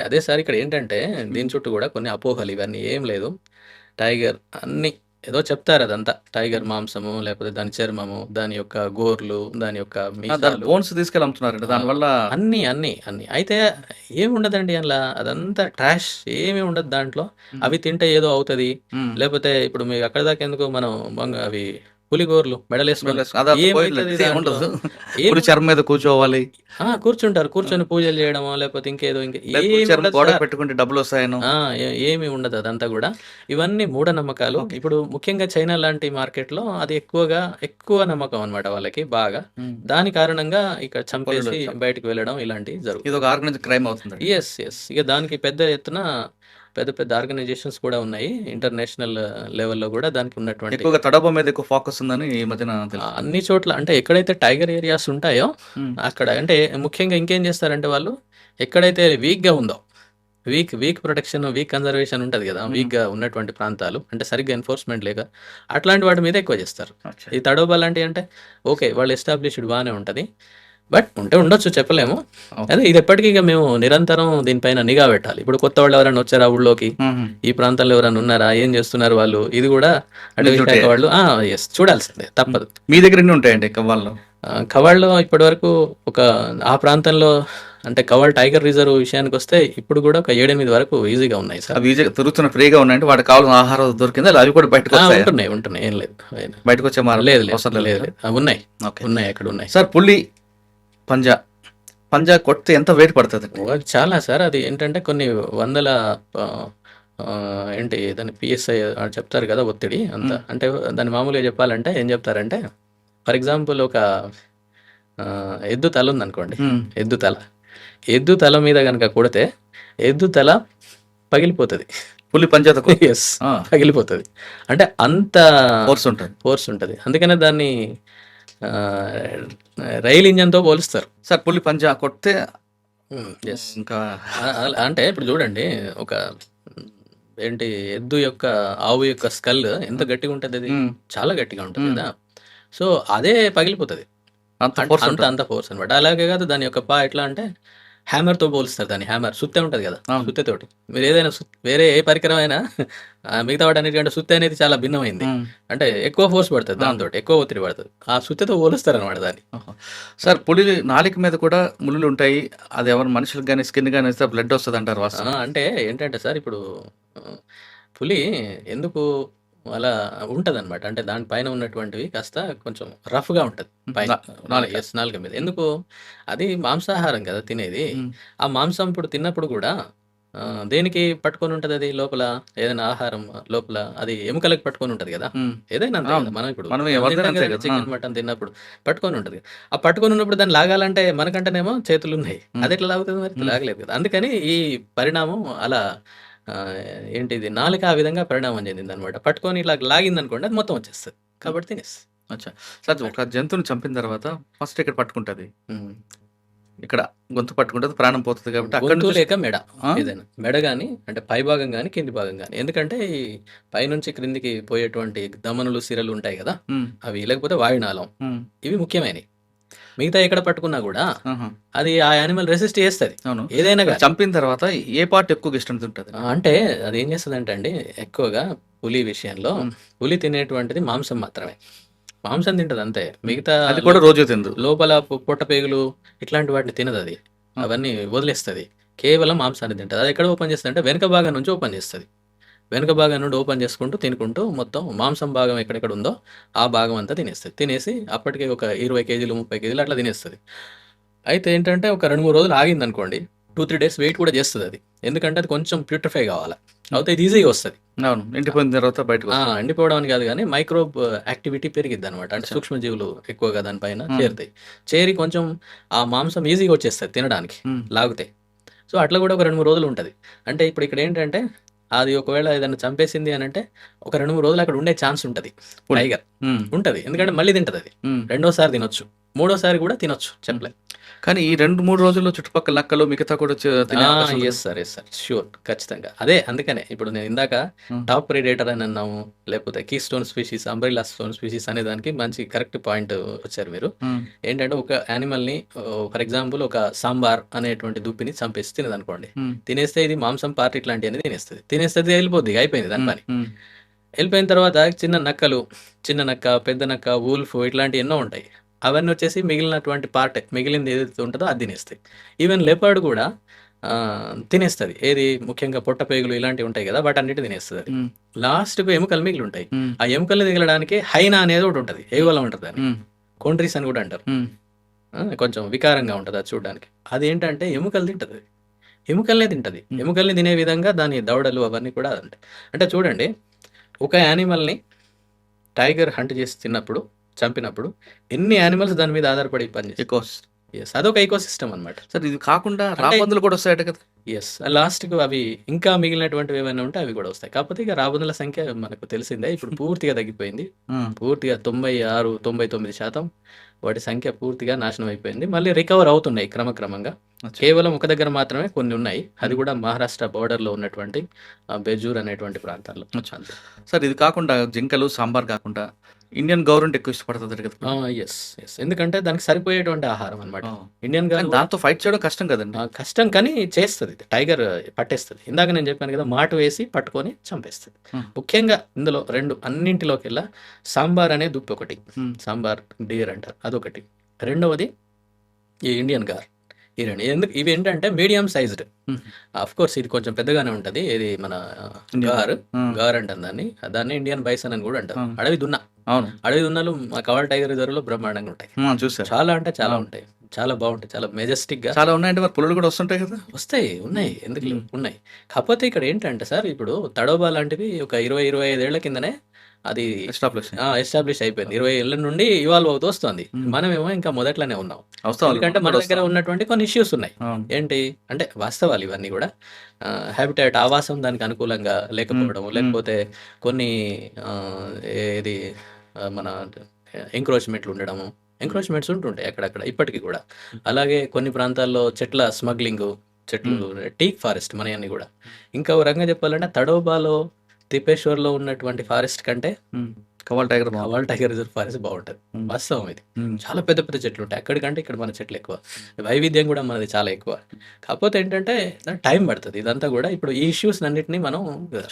అదే సార్, ఇక్కడ ఏంటంటే దీని చుట్టూ కూడా కొన్ని అపోహలు, ఇవన్నీ ఏం లేదు. టైగర్ అన్ని ఏదో చెప్తారు, అదంతా టైగర్ మాంసము, లేకపోతే దాని చర్మము, దాని యొక్క గోర్లు, దాని యొక్క బోన్స్ తీసుకెళ్ళి అమ్ముతున్నారట, దానివల్ల అన్ని అన్ని అన్ని అయితే ఏముండదండి అలా, అదంతా ట్రాష్, ఏమీ ఉండదు దాంట్లో. అవి తింటే ఏదో అవుతుంది, లేకపోతే ఇప్పుడు మీకు అక్కడ దాకా ఎందుకు, మనం అవి పులిగోర్లు మెడలేసుకొని చర్మం మీద కూర్చోవాలి, కూర్చుంటారు, కూర్చొని పూజలు చేయడమో, లేకపోతే ఇంకేదో పెట్టుకుంటే డబ్బులు వస్తాయనో, ఏమి ఉండదు అదంతా కూడా. ఇవన్నీ మూఢనమ్మకాలు. ఇప్పుడు ముఖ్యంగా చైనా లాంటి మార్కెట్ లో అది ఎక్కువ నమ్మకం అన్నమాట వాళ్ళకి బాగా. దాని కారణంగా ఇక్కడ చంపేసి బయటకు వెళ్ళడం ఇలాంటివి జరుగుతుంది. ఇది ఒక ఆర్గనైజ్డ్ క్రైమ్ అవుతుంది. ఎస్. ఇక దానికి పెద్ద ఎత్తున పెద్ద ఆర్గనైజేషన్స్ కూడా ఉన్నాయి, ఇంటర్నేషనల్ లెవెల్లో కూడా దానికి ఉన్నటువంటి. ఎక్కువగా తడబ మీద ఎక్కువ ఫోకస్ ఉందని ఈ మధ్యన అన్ని చోట్ల. అంటే ఎక్కడైతే టైగర్ ఏరియాస్ ఉంటాయో అక్కడ, అంటే ముఖ్యంగా ఇంకేం చేస్తారంటే వాళ్ళు ఎక్కడైతే వీక్గా ఉందో, వీక్ ప్రొటెక్షన్, వీక్ కన్జర్వేషన్ ఉంటుంది కదా, వీక్గా ఉన్నటువంటి ప్రాంతాలు, అంటే సరిగ్గా ఎన్ఫోర్స్మెంట్ లేక అట్లాంటి వాటి మీద ఎక్కువ చేస్తారు. ఈ తడోబా లాంటివి అంటే ఓకే, వాళ్ళు ఎస్టాబ్లిష్డ్ బాగానే ఉంటుంది, బట్ ఉండొచ్చు, చెప్పలేము. అదే ఇది ఎప్పటికీ ఇక మేము నిరంతరం దీనిపైన నిఘా పెట్టాలి. ఇప్పుడు కొత్త వాళ్ళు ఎవరైనా వచ్చారా ఊళ్ళోకి, ఈ ప్రాంతంలో ఎవరైనా ఉన్నారా, ఏం చేస్తున్నారు వాళ్ళు, ఇది కూడా అటవీ శాఖ వాళ్ళు చూడాల్సిందే, తప్పదు. మీ దగ్గర ఎన్ని ఉంటాయండి కవాళ్ళలో ఇప్పటి వరకు ఆ ప్రాంతంలో, అంటే కవాల్ టైగర్ రిజర్వ్ విషయానికి వస్తే ఇప్పుడు కూడా ఒక 7-8 వరకు ఈజీగా ఉన్నాయి సార్. ఈజీగా తిరుగుతున్న, ఫ్రీగా ఉన్నాయంటే వాటికి కావాల్సిన ఆహారం దొరికిందా, అవి కూడా బయటకు ఉంటున్నాయి, ఏం లేదు, బయటకు వచ్చే లేదు, ఉన్నాయి అక్కడ ఉన్నాయి సార్. పులి పంజా కొడితే ఎంత వెయిట్ పడుతుంది? చాలా సార్, అది ఏంటంటే కొన్ని వందల దాని PSI చెప్తారు కదా, ఒత్తిడి అంత. అంటే దాన్ని మామూలుగా చెప్పాలంటే ఏం చెప్తారంటే, ఫర్ ఎగ్జాంపుల్ ఒక ఎద్దు తల ఉందనుకోండి, ఎద్దు తల మీద కనుక కొడితే ఎద్దు తల పగిలిపోతుంది, పులి పంజాతో పగిలిపోతుంది. అంటే అంత ఫోర్స్ ఉంటుంది. అందుకనే దాన్ని రైల్ ఇంజన్తో పోలుస్తారు సార్. పులి పంజా కొడితే ఇంకా అంటే ఇప్పుడు చూడండి, ఒక ఎద్దు యొక్క, ఆవు యొక్క స్కల్ ఎంత గట్టిగా ఉంటుంది, అది చాలా గట్టిగా ఉంటుంది కదా, సో అదే పగిలిపోతుంది, అంత ఫోర్స్ అనమాట. అలాగే కాదు దాని యొక్క ఎట్లా అంటే హ్యామర్తో పోలుస్తారు దాన్ని. హ్యామర్ సుత్తే ఉంటుంది కదా, సుత్తెతోటి మీరు ఏదైనా వేరే ఏ పరికరం అయినా మిగతా వాటి అన్నిటికంటే సుత్తే అనేది చాలా భిన్నమైంది, అంటే ఎక్కువ ఫోర్స్ పడుతుంది, దాంతో ఎక్కువ ఒత్తిడి పడుతుంది, ఆ సుత్తెతో పోలుస్తారు అనమాట దాన్ని. సార్, పులి నాలిక మీద కూడా ముళ్ళు ఉంటాయి, అది ఎవరు మనుషులకు కానీ స్కిన్ కానీ వస్తే బ్లడ్ వస్తుంది అంటారు. అంటే ఏంటంటే సార్, ఇప్పుడు పులి ఎందుకు అలా ఉంటుంది అనమాట, అంటే దానిపైన ఉన్నటువంటివి కాస్త కొంచెం రఫ్గా ఉంటుంది పైన నాలుక మీద. ఎందుకు, అది మాంసాహారం కదా తినేది. ఆ మాంసం ఇప్పుడు తిన్నప్పుడు కూడా దేనికి పట్టుకొని ఉంటుంది, అది లోపల ఏదైనా ఆహారం లోపల అది ఎముకలకు పట్టుకొని ఉంటుంది కదా, ఏదైనా మనం ఇప్పుడు చికెన్ మటన్ తిన్నప్పుడు పట్టుకొని ఉంటుంది. ఆ పట్టుకొని ఉన్నప్పుడు దాన్ని లాగాలంటే మనకంటేనేమో చేతులు ఉన్నాయి, అది ఎట్లా లాగుతుంది, మరి లాగలేదు కదా. అందుకని ఈ పరిణామం అలా ఏంటిది, నాలుక ఆ విధంగా పరిణామం చెందింది అనమాట. పట్టుకొని ఇట్లా లాగింది అనుకోండి, అది మొత్తం వచ్చేస్తుంది, కాబట్టి తినేస్తుంది. అచ్చా సార్, ఒక జంతువుని చంపిన తర్వాత ఫస్ట్ ఇక్కడ పట్టుకుంటుంది, ఇక్కడ గొంతు పట్టుకుంటుంది, ప్రాణం పోతుంది. కాబట్టి గొంతు లేక మెడ, ఏదైనా మెడ కానీ, అంటే పై భాగం కానీ కింది భాగం కానీ. ఎందుకంటే ఈ పైనుంచి క్రిందికి పోయేటువంటి దమనులు, సిరలు ఉంటాయి కదా, అవి, లేకపోతే వాయునాళం, ఇవి ముఖ్యమైనవి. మిగతా ఎక్కడ పట్టుకున్నా కూడా అది ఆ యానిమల్ రెసిస్ట్ చేస్తుంది ఏదైనా. చంపిన తర్వాత ఏ పార్ట్ ఎక్కువ ఇష్టం ఉంటుంది అంటే అది ఏం చేస్తుంది అంటే అండి, ఎక్కువగా పులి విషయంలో పులి తినేటువంటిది మాంసం మాత్రమే, మాంసం తింటది అంతే. మిగతా అది కూడా రోజు తిందు, లోపల పొట్ట పేగులు ఇట్లాంటి వాటిని తినదు అది, అవన్నీ వదిలేస్తుంది, కేవలం మాంసాన్ని తింటది. అది ఎక్కడ ఓపెన్ చేస్తుంది అంటే వెనక భాగం నుంచి ఓపెన్ చేస్తుంది. వెనుక భాగం నుండి ఓపెన్ చేసుకుంటూ తినుకుంటూ మొత్తం మాంసం భాగం ఎక్కడెక్కడ ఉందో ఆ భాగం అంతా తినేస్తుంది. తినేసి అప్పటికే ఒక 20 కేజీలు 30 కేజీలు అట్లా తినేస్తుంది. అయితే ఏంటంటే ఒక 2-3 రోజులు ఆగిందనుకోండి, 2-3 డేస్ వెయిట్ కూడా చేస్తుంది అది. ఎందుకంటే అది కొంచెం ప్యూరిఫై కావాలి. అయితే ఇది ఈజీగా వస్తుంది. అవును, ఎండిపోయిన తర్వాత బయటకు ఎండిపోవడం అని కాదు కానీ మైక్రోబ్ యాక్టివిటీ పెరిగిద్ది అనమాట. అంటే సూక్ష్మజీవులు ఎక్కువగా దానిపైన చేరుతాయి. చేరి కొంచెం ఆ మాంసం ఈజీగా వచ్చేస్తుంది తినడానికి లాగితే. సో అట్లా కూడా ఒక 2-3 రోజులు ఉంటుంది. అంటే ఇప్పుడు ఇక్కడ ఏంటంటే అది ఒకవేళ ఏదైనా చంపేసింది అని అంటే ఒక 2-3 రోజులు అక్కడ ఉండే ఛాన్స్ ఉంటుంది. టైగర్ ఉంటుంది, ఎందుకంటే మళ్ళీ తింటుంది అది. రెండోసారి తినొచ్చు, మూడోసారి కూడా తినొచ్చు చెప్పలే. కానీ ఈ 2-3 రోజుల్లో చుట్టుపక్కల నక్కలు మిగతా కూడా ఎస్ సార్ ష్యూర్, ఖచ్చితంగా. అదే అందుకనే ఇప్పుడు నేను ఇందాక టాప్ ప్రెడేటర్ అని అన్నాము, లేకపోతే keystone species, umbrella stone species అనే దానికి మంచి కరెక్ట్ పాయింట్ వచ్చారు మీరు. ఏంటంటే ఒక యానిమల్ని ఫర్ ఎగ్జాంపుల్ ఒక సాంబార్ అనేటువంటి దుప్పిని చంపేసి తినదనుకోండి, తినేస్తే ఇది మాంసం పార్ట్ ఇట్లాంటి అనేది తినేస్తుంది వెళ్ళిపోద్ది, అయిపోయింది దాని పని. వెళ్ళిపోయిన తర్వాత చిన్న నక్కలు, చిన్న నక్క, పెద్ద నక్క, వూల్ఫ్ ఇట్లాంటివి ఎన్నో ఉంటాయి. అవన్నీ వచ్చేసి మిగిలినటువంటి పార్ట్, మిగిలింది ఏదైతే ఉంటుందో అది తినేస్తాయి. ఈవెన్ లెపర్డ్ కూడా తినేస్తుంది. ఏది ముఖ్యంగా పొట్టపేగులు ఇలాంటివి ఉంటాయి కదా, వాటన్నిటి తినేస్తుంది. లాస్ట్కు ఎముకలు మిగిలి ఉంటాయి. ఆ ఎముకలు మిగలడానికి హైనా అనేది ఒకటి ఉంటుంది, ఏగోళం ఉంటుంది, దాన్ని కొండ్రీస్ అని కూడా అంటారు. కొంచెం వికారంగా ఉంటుంది అది చూడడానికి. అది ఏంటంటే ఎముకలు తింటుంది, ఎముకల్నే తింటుంది. ఎముకల్ని తినే విధంగా దాని దవడలు అవన్నీ కూడా ఉంటాయి. అంటే చూడండి, ఒక యానిమల్ని టైగర్ హంట్ చేసి తిన్నప్పుడు, చంపినప్పుడు ఎన్ని యానిమల్స్ దాని మీద ఆధారపడి పనిచేస్తాయి. ఎస్, అదొక ఈకో సిస్టమ్ అనమాట. సార్ ఇది కాకుండా రాబందులు కూడా వస్తాయట కదా? ఎస్, లాస్ట్కు అవి ఇంకా మిగిలినటువంటివి ఏమైనా ఉంటే అవి కూడా వస్తాయి. కాకపోతే ఇక రాబందుల సంఖ్య మనకు తెలిసిందే, ఇప్పుడు పూర్తిగా తగ్గిపోయింది. పూర్తిగా 96-99% వాటి సంఖ్య పూర్తిగా నాశనం అయిపోయింది. మళ్ళీ రికవర్ అవుతున్నాయి క్రమక్రమంగా. కేవలం ఒక దగ్గర మాత్రమే కొన్ని ఉన్నాయి, అది కూడా మహారాష్ట్ర బోర్డర్లో ఉన్నటువంటి బెజూర్ అనేటువంటి ప్రాంతాల్లో. సార్ ఇది కాకుండా జింకలు, సాంబార్ కాకుండా ఇండియన్ గవర్నమెంట్ ఎక్కువ ఇష్టపడుతుంది కదా? ఎస్, ఎందుకంటే దానికి సరిపోయేటువంటి ఆహారం అనమాట. ఇండియన్ గవర్నమెంట్ దాంతో ఫైట్ చేయడం కష్టం కదండి? కష్టం, కానీ చేస్తుంది. టైగర్ పట్టేస్తుంది. ఇందాక నేను చెప్పాను కదా, మాటు వేసి పట్టుకొని చంపేస్తుంది. ముఖ్యంగా ఇందులో అన్నింటిలోకెల్లా సాంబార్ అనే దుప్పి ఒకటి, సాంబార్ డీర్ అంటారు, అదొకటి. రెండవది ఈ ఇండియన్ గార్. ఈ రెండు ఇవి ఏంటంటే మీడియం సైజ్డ్. ఆఫ్ కోర్స్ ఇది కొంచెం పెద్దగానే ఉంటుంది. ఇది మన గార్ అంటారు దాన్ని ఇండియన్ బైసన్ అని కూడా అంటారు. అడవి దున్న. అవును, అడవి దున్నలు కవర్ టైగర్ రిజర్వ్లో బ్రహ్మాండంగా ఉంటాయి. చూసారు, చాలా అంటే చాలా ఉంటాయి, చాలా బాగుంటాయి, చాలా మెజెస్టిక్ గా చాలా ఉన్నాయంటే మరి పులులు కూడా వస్తుంటాయి కదా? వస్తాయి, ఉన్నాయి, ఎందుకు ఉన్నాయి. కాకపోతే ఇక్కడ ఏంటంటే సార్, ఇప్పుడు తడోబా లాంటివి ఒక 20-25 ఏళ్ల కిందనే అది ఎస్టాబ్లిష్ అయిపోయింది. 20 ఏళ్ళ నుండి ఇవాల్వ్ అవుతూ వస్తుంది. మనమేమో ఇంకా మొదట్లోనే ఉన్నాం. ఎందుకంటే మన దగ్గర ఉన్నటువంటి కొన్ని ఇష్యూస్ ఉన్నాయి. ఏంటి అంటే వాస్తవాలు ఇవన్నీ కూడా. హ్యాబిటాట్, ఆవాసం దానికి అనుకూలంగా లేకపోవడం, లేకపోతే కొన్ని ఏది మన ఎంక్రోచ్మెంట్లు ఉండడము. ఎంక్రోచ్మెంట్స్ ఉంటుంటాయి అక్కడక్కడ ఇప్పటికీ కూడా. అలాగే కొన్ని ప్రాంతాల్లో చెట్ల స్మగ్లింగ్, చెట్లు, టీక్ ఫారెస్ట్ మనయన్నీ కూడా. ఇంకా ఒక రకంగా చెప్పాలంటే తడోబాలో, తిపేశ్వర్లో ఉన్నటువంటి ఫారెస్ట్ కంటే కవాల్ టైగర్ రిజర్వ్ ఫారెస్ట్ బాగుంటుంది. వాస్తవం ఇది. చాలా పెద్ద పెద్ద చెట్లు ఉంటాయి అక్కడికంటే ఇక్కడ మన చెట్లు ఎక్కువ, వైవిధ్యం కూడా మనది చాలా ఎక్కువ. కాకపోతే ఏంటంటే టైం పడుతుంది. ఇదంతా కూడా ఇప్పుడు ఈ ఇష్యూస్ అన్నింటినీ మనం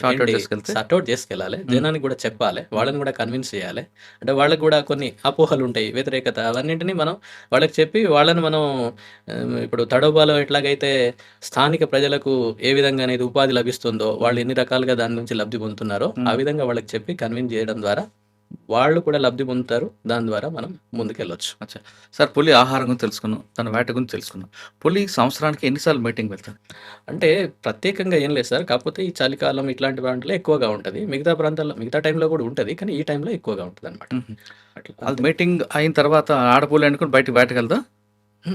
సార్ట్అవుట్ చేసుకెళ్ళాలి, జనానికి కూడా చెప్పాలి, వాళ్ళని కూడా కన్విన్స్ చేయాలి. అంటే వాళ్ళకి కూడా కొన్ని అపోహలు ఉంటాయి, వ్యతిరేకత, అవన్నింటినీ మనం వాళ్ళకి చెప్పి వాళ్ళని మనం ఇప్పుడు తడోబాలో ఎట్లాగైతే స్థానిక ప్రజలకు ఏ విధంగా అనేది ఉపాధి లభిస్తుందో, వాళ్ళు ఎన్ని రకాలుగా దాని నుంచి లబ్ధి పొందుతున్నారో ఆ విధంగా వాళ్ళకి చెప్పి కన్విన్స్ చేయడం ద్వారా వాళ్ళు కూడా లబ్ధి పొందుతారు. దాని ద్వారా మనం ముందుకెళ్ళొచ్చు. అచ్చా సార్, పులి ఆహారం గురించి తెలుసుకున్నాం, తన వేట గురించి తెలుసుకున్నాం. పులి సంవత్సరానికి ఎన్నిసార్లు మీటింగ్ వెళ్తారు? అంటే ప్రత్యేకంగా ఏం లేదు సార్, కాకపోతే ఈ చలికాలం ఇట్లాంటి వాటిలో ఎక్కువగా ఉంటుంది. మిగతా ప్రాంతాల్లో మిగతా టైంలో కూడా ఉంటుంది, కానీ ఈ టైంలో ఎక్కువగా ఉంటుంది అనమాట. అట్లా అది మీటింగ్ అయిన తర్వాత ఆడపులి అనుకుని బయటకు వేటకెళ్తా?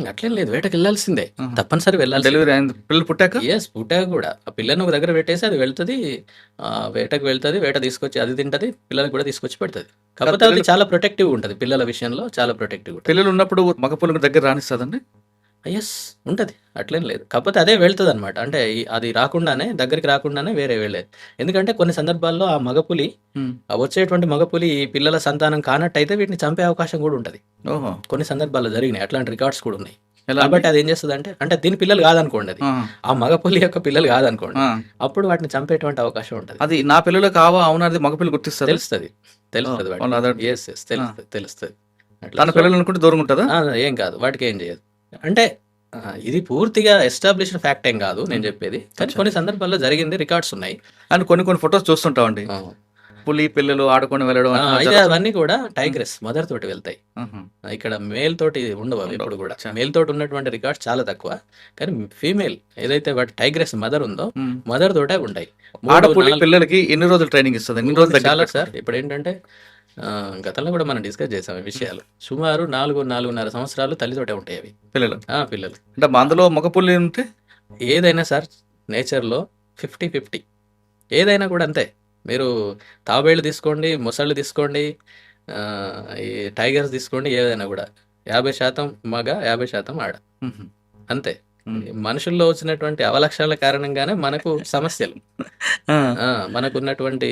అట్లేం లేదు, వేటకి వెళ్ళాల్సిందే, తప్పనిసరి వెళ్ళాలి. డెలివరీ అయింది, పిల్లలు పుట్టాక? ఎస్, పుట్టాక కూడా ఆ పిల్లని ఒక దగ్గర పెట్టేసి అది వెళ్తుంది, వేటకు వెళ్తుంది, వేట తీసుకొచ్చి అది తింటది, పిల్లలకు కూడా తీసుకొచ్చి పెడుతుంది. కాకపోతే అది చాలా ప్రొటెక్టివ్ ఉంటుంది, పిల్లల విషయంలో చాలా ప్రొటెక్టివ్. పిల్లలు ఉన్నప్పుడు మగ పులి దగ్గర రానిస్తుందండి? ఎస్, ఉంటుంది, అట్లేం లేదు. కాకపోతే అదే వెళ్తుంది అనమాట. అంటే అది రాకుండానే, దగ్గరికి రాకుండానే వేరే వెళ్ళేది. ఎందుకంటే కొన్ని సందర్భాల్లో ఆ మగపులి, వచ్చేటువంటి మగపులి ఈ పిల్లల సంతానం కానట్టయితే వీటిని చంపే అవకాశం కూడా ఉంటుంది. కొన్ని సందర్భాల్లో జరిగినాయి, అట్లాంటి రికార్డ్స్ కూడా ఉన్నాయి. కాబట్టి అది ఏం చేస్తుంది అంటే దీని పిల్లలు కాదనుకోండి, అది ఆ మగపులి యొక్క పిల్లలు కాదనుకోండి, అప్పుడు వాటిని చంపేటువంటి అవకాశం ఉంటుంది. అది నా పిల్లలు కావా అవునా అది మగపిల్లి గుర్తిస్తారు? తెలుస్తుంది. తెలుస్తుంది. తన పిల్లలు అనుకుంటే దూరం ఉంటుందా? ఏం కాదు, వాటికి ఏం చేయదు. అంటే ఇది పూర్తిగా ఎస్టాబ్లిష్డ్ ఫ్యాక్ట్ ఏం కాదు నేను చెప్పేది, కానీ కొన్ని సందర్భాల్లో జరిగింది, రికార్డ్స్ ఉన్నాయి. అండ్ కొన్ని ఫొటోస్ చూస్తుంటామండి, ఆ. పులి పిల్లలు ఆడుకొని వెళ్ళడం అట్లా అయితే జరుగుతుంది. అవన్నీ కూడా టైగ్రెస్ మదర్ తోటి వెళ్తాయి. మ్మ్. ఇక్కడ మేల్ తోటి ఉండవు అవి ఎప్పుడు కూడా. మేల్ తోటి ఉన్నటువంటి రికార్డ్స్ చాలా తక్కువ, కానీ ఫీమేల్ ఏదైతే వాటి టైగ్రెస్ మదర్ ఉందో మ్మ్. మదర్ తోటే ఉంటాయి. ఆడపులి పిల్లలకి ఎన్ని రోజులు ట్రైనింగ్ ఇస్తుంది? ఎన్ని రోజులు చాలా దగ్గర సార్. ఇప్పుడు ఏంటంటే గతంలో కూడా మనం డిస్కస్ చేసాం ఈ విషయాలు. సుమారు 4-4.5 సంవత్సరాలు తల్లితోటే ఉంటాయి అవి పిల్లలు పిల్లలు. అంటే అందులో మగ పులి ఉంటే ఏదైనా సార్ నేచర్లో 50-50 ఏదైనా కూడా అంతే. మీరు తాబేళ్ళు తీసుకోండి, మొసళ్ళు తీసుకోండి, ఈ టైగర్స్ తీసుకోండి, ఏదైనా కూడా 50% మగ 50% ఆడ, మ్మ్. అంతే. మ్మ్. మనుషుల్లో వచ్చినటువంటి అవలక్షణాల కారణంగానే మనకు సమస్యలు, ఆ, మనకున్నటువంటి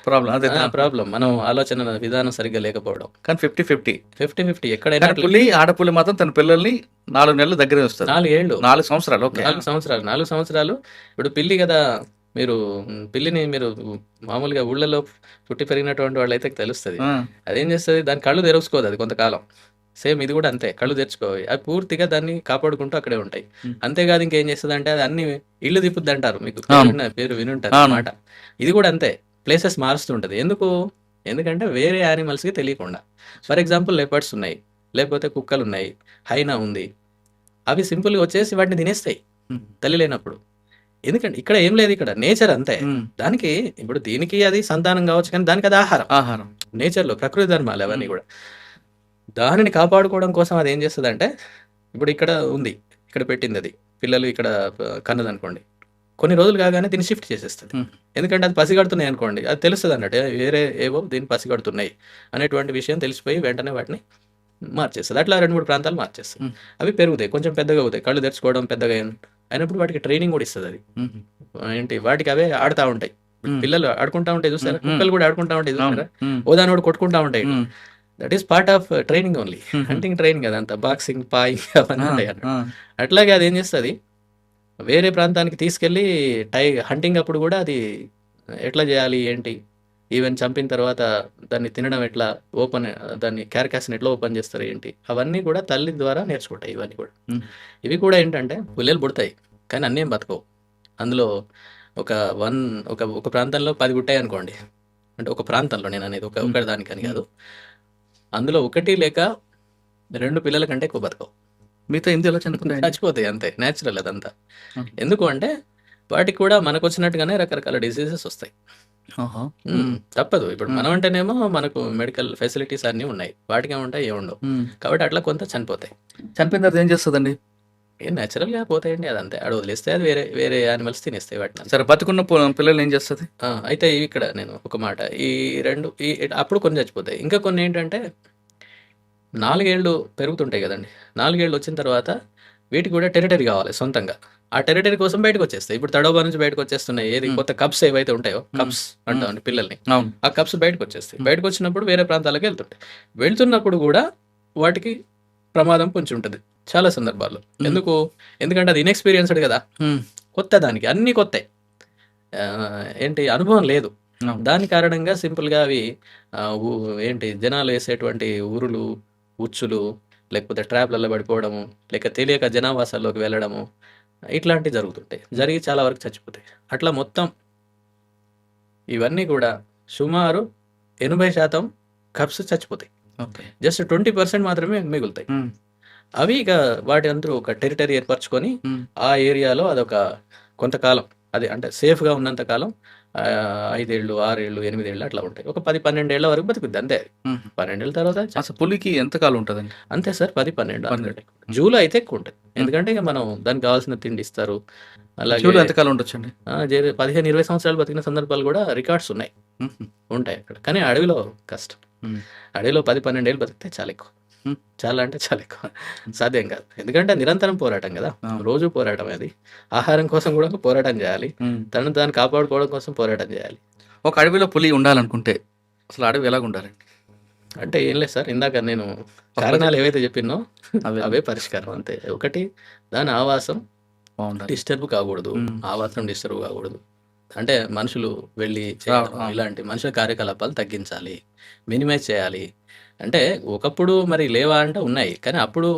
ప్రాబ్లం అదే. ప్రాబ్లం, మనం ఆలోచన విధానం సరిగ్గా లేకపోవడం. కానీ 50-50 50-50 ఎక్కడైనా కానీ పులి ఆడపులి మాత్రం తన పిల్లల్ని 4 నెలలు దగ్గరే వస్తుంది. 4 ఏళ్ళు 4 సంవత్సరాలు. ఓకే. 4 సంవత్సరాలు. ఇప్పుడు పిల్లి కదా, మీరు పిల్లిని మీరు మామూలుగా ఊళ్ళలో పుట్టి పెరిగినటువంటి వాళ్ళు అయితే తెలుస్తుంది. ఆ, అదేం చేస్తుంది, దాని కళ్ళు తెరుచుకోదు అది కొంతకాలం. సేమ్ ఇది కూడా అంతే, కళ్ళు తెరుచుకోవాలి. అవి పూర్తిగా దాన్ని కాపాడుకుంటూ అక్కడే ఉంటాయి. అంతేకాదు ఇంకేం చేస్తుంది అంటే అది అన్ని ఇల్లు తిప్పుద్ది అంటారు, మీకు పేరు వినుంటారు అన్నమాట. ఇది కూడా అంతే, ప్లేసెస్ మారుస్తుంటది. ఎందుకంటే వేరే యానిమల్స్కి తెలియకుండా. ఫర్ ఎగ్జాంపుల్ లెపర్డ్స్ ఉన్నాయి, లేకపోతే కుక్కలు ఉన్నాయి, హైనా ఉంది. అవి సింపుల్గా వచ్చేసి వాటిని తినేస్తాయి తల్లి లేనప్పుడు. ఎందుకంటే ఇక్కడ ఏం లేదు, ఇక్కడ నేచర్ అంతే. దానికి ఇప్పుడు దీనికి అది సంతానం కావచ్చు, కానీ దానికి అది ఆహారం. నేచర్లో ప్రకృతి ధర్మాలు అవన్నీ కూడా. దానిని కాపాడుకోవడం కోసం అది ఏం చేస్తుంది అంటే, ఇప్పుడు ఇక్కడ ఉంది, ఇక్కడ పెట్టింది అది, పిల్లలు ఇక్కడ కన్నదనుకోండి, కొన్ని రోజులు కాగానే దీన్ని షిఫ్ట్ చేసేస్తుంది. ఎందుకంటే అది పసిగడుతున్నాయి అనుకోండి, అది తెలుస్తుంది అన్నట్టు వేరే ఏవో దీన్ని పసిగడుతున్నాయి అనేటువంటి విషయం తెలిసిపోయి వెంటనే వాటిని మార్చేస్తుంది. అట్లా 2-3 ప్రాంతాలు మార్చేస్తుంది. అవి పెరుగుతాయి, కొంచెం పెద్దగా అవుతాయి, కళ్ళు తెరుచుకోవడం పెద్దగా అయినప్పుడు వాటికి ట్రైనింగ్ కూడా ఇస్తుంది అది. ఏంటి వాటికి అవే ఆడుతూ ఉంటాయి, పిల్లలు ఆడుకుంటా ఉంటాయి చూసారా, కుక్కలు కూడా ఆడుకుంటా ఉంటాయి చూసారా, ఓదాని కూడా కొట్టుకుంటా ఉంటాయి. That is part of training only, hunting training అదంతా, బాక్సింగ్ పాయింగ్ అవన్నీ ఉంటాయి అన్నమాట. అట్లాగే అది ఏం చేస్తుంది, వేరే ప్రాంతానికి తీసుకెళ్ళి హంటింగ్ అప్పుడు కూడా అది ఎట్లా చేయాలి ఏంటి, ఈవెన్ చంపిన తర్వాత దాన్ని తినడం ఎట్లా, దాన్ని క్యారకాస్ని ఎట్లా ఓపెన్ చేస్తారు ఏంటి, అవన్నీ కూడా తల్లి ద్వారా నేర్చుకుంటాయి. ఇవన్నీ కూడా ఇవి కూడా ఏంటంటే పుల్లలు పుడతాయి, కానీ అన్నీ ఏం బతకవు. అందులో ఒక ప్రాంతంలో 10 పుట్టాయి అనుకోండి, అంటే ఒక ప్రాంతంలో, నేను అనేది ఒక దానికని కాదు, అందులో 1 లేక 2 పిల్లల కంటే ఎక్కువ బతకవు. మిగతా ఇందులో చచ్చిపోతాయి అంతే, న్యాచురల్ అదంతా. ఎందుకు అంటే వాటికి కూడా మనకు వచ్చినట్టుగానే రకరకాల డిసీజెస్ వస్తాయి. తప్పదు. ఇప్పుడు మనం అంటేనేమో మనకు మెడికల్ ఫెసిలిటీస్ అన్నీ ఉన్నాయి, వాటికి ఏముంటాయి ఏముండవు. కాబట్టి అట్లా కొంత చనిపోతాయి. చనిపోయిన తర్వాత ఏం చేస్తుందండి? ఏం న్యాచురల్గా పోతాయండి, అదంతే. అక్కడ వదిలేస్తే అది వేరే యానిమల్స్ తినేస్తాయి వాటిని. సరే, బతుకున్న పిల్లలు ఏం చేస్తుంది? అయితే ఇక్కడ నేను ఒక మాట, అప్పుడు కొన్ని చచ్చిపోతాయి. ఇంకా కొన్ని ఏంటంటే 4 ఏళ్ళు పెరుగుతుంటాయి కదండి, 4 ఏళ్ళు వచ్చిన తర్వాత వీటికి కూడా టెరిటరీ కావాలి సొంతంగా. ఆ టెరిటరీ కోసం బయటకు వచ్చేస్తాయి. ఇప్పుడు తడోబా నుంచి బయటకు వచ్చేస్తున్నాయి, ఏది కొత్త కప్స్ ఏవైతే ఉంటాయో, కప్స్ అంటామండి పిల్లల్ని, ఆ కప్స్ బయటకు వచ్చేస్తాయి. బయటకు వచ్చినప్పుడు వేరే ప్రాంతాలకు వెళ్తుంటాయి. వెళ్తున్నప్పుడు కూడా వాటికి ప్రమాదం కొంచెం ఉంటుంది చాలా సందర్భాల్లో. ఎందుకంటే అది ఇన్ఎక్స్పీరియన్స్డ్ కదా, కొత్త, దానికి అన్ని కొత్త, ఏంటి అనుభవం లేదు. దాని కారణంగా సింపుల్గా అవి జనాలు వేసేటువంటి ఊరులు, ఉచ్చులు, లేకపోతే ట్రాప్లలో పడిపోవడము, లేక తెలియక జనావాసాల్లోకి వెళ్ళడము, ఇట్లాంటివి జరుగుతుంటాయి. జరిగి చాలా వరకు చచ్చిపోతాయి. అట్లా మొత్తం ఇవన్నీ కూడా సుమారు 80% కప్స్ చచ్చిపోతాయి. జస్ట్ 20% మాత్రమే మిగులుతాయి. అవి ఇక వాటి అందరూ ఒక టెరిటరీ ఏర్పరచుకొని ఆ ఏరియాలో అదొక కొంతకాలం, అది అంటే సేఫ్గా ఉన్నంత కాలం 5 ఏళ్ళు 6 ఏళ్ళు 8 ఏళ్ళు అట్లా ఉంటాయి. ఒక 10-12 ఏళ్ల వరకు బతుకుద్ది అంతే. 12 ఏళ్ళ తర్వాత అసలు పులికి ఎంతకాలం ఉంటుందండి? అంతే సార్, 10-12. జూలో అయితే ఎక్కువ ఉంటుంది, ఎందుకంటే ఇక మనం దానికి కావాల్సిన తిండి ఇస్తారు. అలాగే ఎంతకాలం ఉండొచ్చండి? 15-20 సంవత్సరాలు బతికిన సందర్భాలు కూడా రికార్డ్స్ ఉంటాయి అక్కడ. కానీ అడవిలో కష్టం. అడవిలో 10-12 ఏళ్ళు బతికితే చాలా ఎక్కువ, చాలా అంటే చాలా ఎక్కువ, సాధ్యం కాదు. ఎందుకంటే నిరంతరం పోరాటం కదా, రోజు పోరాటం. అది ఆహారం కోసం కూడా పోరాటం చేయాలి, దాన్ని కాపాడుకోవడం కోసం పోరాటం చేయాలి. ఒక అడవిలో పులి ఉండాలనుకుంటే అసలు అడవి ఎలాగ ఉండాలండి? అంటే ఏం లేదు సార్, ఇందాక నేను కారణాలు ఏవైతే చెప్పినో అవే పరిష్కారం అంతే. ఒకటి, దాని ఆవాసం డిస్టర్బ్ కాకూడదు, ఆవాసం డిస్టర్బ్ కాకూడదు. అంటే మనుషులు వెళ్ళి ఇలాంటి మనుషుల కార్యకలాపాలు తగ్గించాలి, మినిమైజ్ చేయాలి. అంటే ఒకప్పుడు మరి లేవా అంటే ఉన్నాయి, కానీ అప్పుడు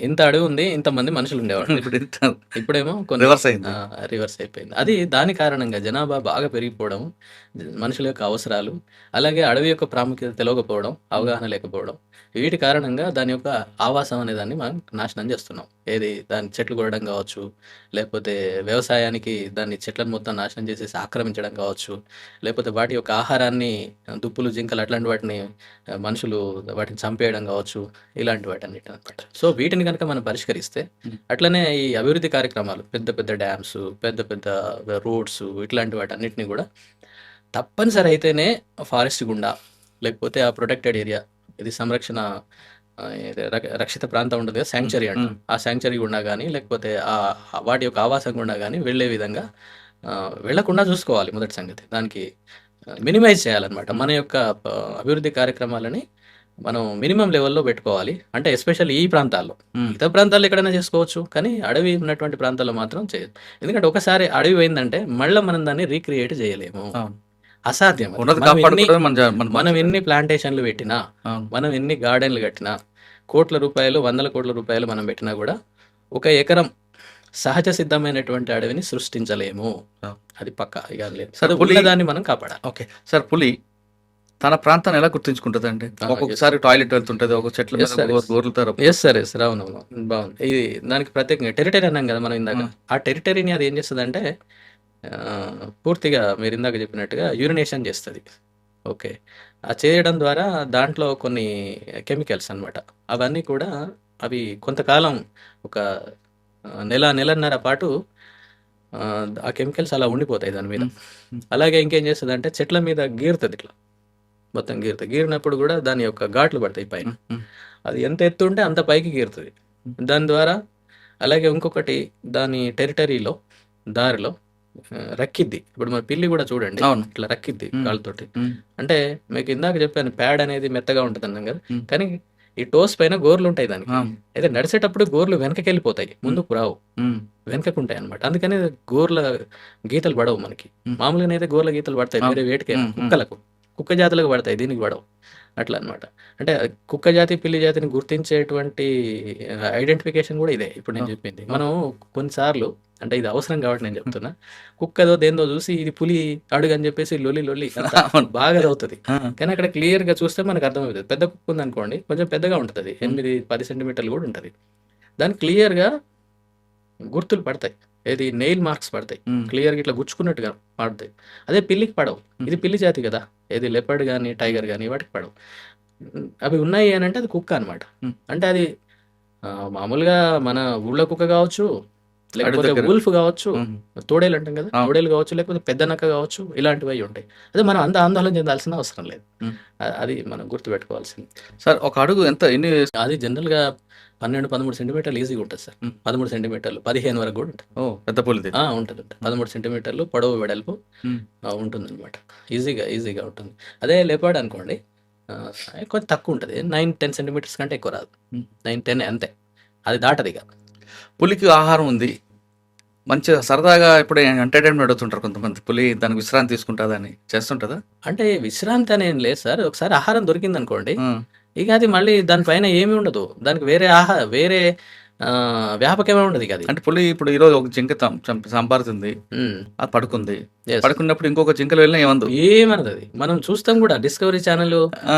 ఇంత అడవి ఉంది, ఇంతమంది మనుషులు ఉండేవాళ్ళు. ఇప్పుడు ఇంత ఇప్పుడేమో కొన్ని రివర్స్ అయింది. రివర్స్ అయిపోయింది. అది దాని కారణంగా జనాభా బాగా పెరిగిపోవడం, మనుషుల యొక్క అవసరాలు, అలాగే అడవి యొక్క ప్రాముఖ్యత తెలవకపోవడం, అవగాహన లేకపోవడం, వీటి కారణంగా దాని యొక్క ఆవాసం అనే దాన్ని మనం నాశనం చేస్తున్నాం. ఏది దాని చెట్లు కొట్టడం కావచ్చు, లేకపోతే వ్యవసాయానికి దాన్ని చెట్లను మొత్తం నాశనం చేసేసి ఆక్రమించడం కావచ్చు, లేకపోతే వాటి యొక్క ఆహారాన్ని దుప్పులు, జింకలు అట్లాంటి వాటిని మనుషులు వాటిని చంపేయడం కావచ్చు, ఇలాంటి వాటన్నిటి అనమాట. సో వీటిని కనుక మనం పరిష్కరిస్తే, అట్లనే ఈ అభివృద్ధి కార్యక్రమాలు, పెద్ద పెద్ద డ్యామ్స్, పెద్ద పెద్ద రోడ్స్, ఇట్లాంటి వాటన్నిటిని కూడా తప్పనిసరి అయితేనే ఫారెస్ట్ గుండా, లేకపోతే ఆ ప్రొటెక్టెడ్ ఏరియా, ఇది సంరక్షణ ఇది రక్షిత ప్రాంతం ఉంటుంది కదా, శాంక్చరీ అంటాం, ఆ శాంక్చరీ గుండా కానీ, లేకపోతే వాటి యొక్క ఆవాసం గుండా కానీ వెళ్ళే విధంగా వెళ్లకుండా చూసుకోవాలి. మొదటి సంగతి దానికి మినిమైజ్ చేయాలన్నమాట. మన యొక్క అభివృద్ధి కార్యక్రమాలని మనం మినిమం లెవెల్లో పెట్టుకోవాలి. అంటే ఎస్పెషల్లీ ఈ ప్రాంతాల్లో, ఇతర ప్రాంతాల్లో ఎక్కడైనా చేసుకోవచ్చు, కానీ అడవి ఉన్నటువంటి ప్రాంతాల్లో మాత్రం చేయదు. ఎందుకంటే ఒకసారి అడవి పోయిందంటే మళ్ళీ మనం దాన్ని రీక్రియేట్ చేయలేము, అసాధ్యం. మనం ఎన్ని ప్లాంటేషన్లు పెట్టినా, మనం ఎన్ని గార్డెన్లు కట్టినా, కోట్ల రూపాయలు, వందల కోట్ల రూపాయలు మనం పెట్టినా కూడా 1 ఎకరం సహజ సిద్ధమైనటువంటి అడవిని సృష్టించలేము. అది పక్కా ఇక లేదు. సరే, దాన్ని మనం కాపాడాలి. ఓకే సార్, పులి తన ప్రాంతాన్ని ఎలా గుర్తించుకుంటుంది అండి? ఒక్కొక్కసారి టాయిలెట్ వెళ్తుంటది, ఒక చెట్ల మీద గోర్లుతారు. ఎస్ సార్, ఎస్, అవునవును, బాగుంది. ఇది దానికి ప్రత్యేకంగా టెరిటరీ అన్నాం కదా మనం ఇందాక. ఆ టెరిటరీని అది ఏం చేస్తుంది అంటే పూర్తిగా మీరు ఇందాక చెప్పినట్టుగా యూరినేషన్ చేస్తుంది. ఓకే, ఆ చేయడం ద్వారా దాంట్లో కొన్ని కెమికల్స్ అన్నమాట, అవన్నీ కూడా అవి కొంతకాలం, ఒక నెలన్నర పాటు ఆ కెమికల్స్ అలా ఉండిపోతాయి దాని మీద. అలాగే ఇంకేం చేస్తుంది అంటే చెట్ల మీద గీరుతుంది, ఇట్లా మొత్తం గీరినప్పుడు కూడా దాని యొక్క ఘాట్లు పడతాయి పైన. అది ఎంత ఎత్తు ఉంటే అంత పైకి గీరుతుంది దాని ద్వారా. అలాగే ఇంకొకటి, దాని టెరిటరీలో దారిలో రక్కిద్ది. ఇప్పుడు మన పిల్లి కూడా చూడండి, ఇట్లా రక్కిద్ది కాళ్ళతోటి. అంటే మీకు ఇందాక చెప్పాను, ప్యాడ్ అనేది మెత్తగా ఉంటుంది అన్నాం కదా, కానీ ఈ టోస్ పైన గోర్లు ఉంటాయి దానికి. అయితే నడిచేటప్పుడు గోర్లు వెనకకి వెళ్ళిపోతాయి, ముందుకు రావు, వెనకకుంటాయి అనమాట. అందుకని గోర్ల గీతలు పడవు మనకి. మామూలుగా అయితే గోర్ల గీతలు పడతాయి వేరే వేటికి, కుక్క జాతులకు పడతాయి, దీనికి పడవు, అట్లా అనమాట. అంటే కుక్క జాతి, పిల్లి జాతిని గుర్తించేటువంటి ఐడెంటిఫికేషన్ కూడా ఇదే ఇప్పుడు నేను చెప్పింది. మనం కొన్నిసార్లు, అంటే ఇది అవసరం కాబట్టి నేను చెప్తున్నా, కుక్కదో దేందో చూసి ఇది పులి అడుగు అని చెప్పేసి లొల్లి బాగా అవుతుంది. కానీ అక్కడ క్లియర్ గా చూస్తే మనకు అర్థమవుతుంది. పెద్ద కుక్క ఉంది అనుకోండి, కొంచెం పెద్దగా ఉంటుంది, 8-10 సెంటీమీటర్లు కూడా ఉంటుంది. దానికి క్లియర్ గా గుర్తులు పడతాయి, ఏది నెయిల్ మార్క్స్ పడతాయి, క్లియర్ గా ఇట్లా గుచ్చుకున్నట్టుగా పడతాయి. అదే పిల్లికి పడవు. ఇది పిల్లి జాతి కదా, ఏది లెపర్డ్ కానీ టైగర్ కానీ వాటికి పడవు. అవి ఉన్నాయి అని అంటే అది కుక్క అనమాట. అంటే అది మామూలుగా మన ఊళ్ళో కుక్క కావచ్చు, లేకపోతే వుల్ఫ్ కావచ్చు, తోడేలు అంటాం కదా, తోడేలు కావచ్చు, లేకపోతే పెద్ద నక్క కావచ్చు, ఇలాంటివి అవి ఉంటాయి. అదే మనం అంత ఆందోళన చెందాల్సిన అవసరం లేదు. అది మనం గుర్తుపెట్టుకోవాల్సింది. సార్, ఒక అడుగు ఎంత, ఎన్ని? అది జనరల్ గా 12-13 సెంటీమీటర్లు ఈజీగా ఉంటుంది సార్. 13 సెంటీమీటర్లు, 15 వరకు కూడా ఉంటుంది. పెద్ద పులిది ఉంటుంది. 13 సెంటీమీటర్లు పొడవు, వెడల్పు ఉంటుంది అనమాట. ఈజీగా ఉంటుంది. అదే లేపాడు అనుకోండి, కొంచెం తక్కువ ఉంటుంది, 9-10 సెంటీమీటర్స్ కంటే ఎక్కువ రాదు, 9-10 అంతే, అది దాటది ఇక. పులికి ఆహారం ఉంది, మంచిగా సరదాగా ఇప్పుడు ఎంటర్టైన్మెంట్ అడుగుతుంటారు కొంతమంది, పులి దానికి విశ్రాంతి తీసుకుంటుందని చేస్తుంటుందా? అంటే విశ్రాంతి అని ఏం లేదు సార్. ఒకసారి ఆహారం దొరికింది అనుకోండి, ఇక అది మళ్ళీ దానిపైన ఏమీ ఉండదు, దానికి వేరే వ్యాపకమే ఉండదు ఇక అది. అంటే పులి ఇప్పుడు ఈరోజు ఒక జింక సంపారుతుంది, అది పడుకుంది, పడుకున్నప్పుడు ఇంకొక జింకలు వెళ్ళినా ఏమన్నది అది మనం చూస్తాం కూడా. డిస్కవరీ ఛానల్,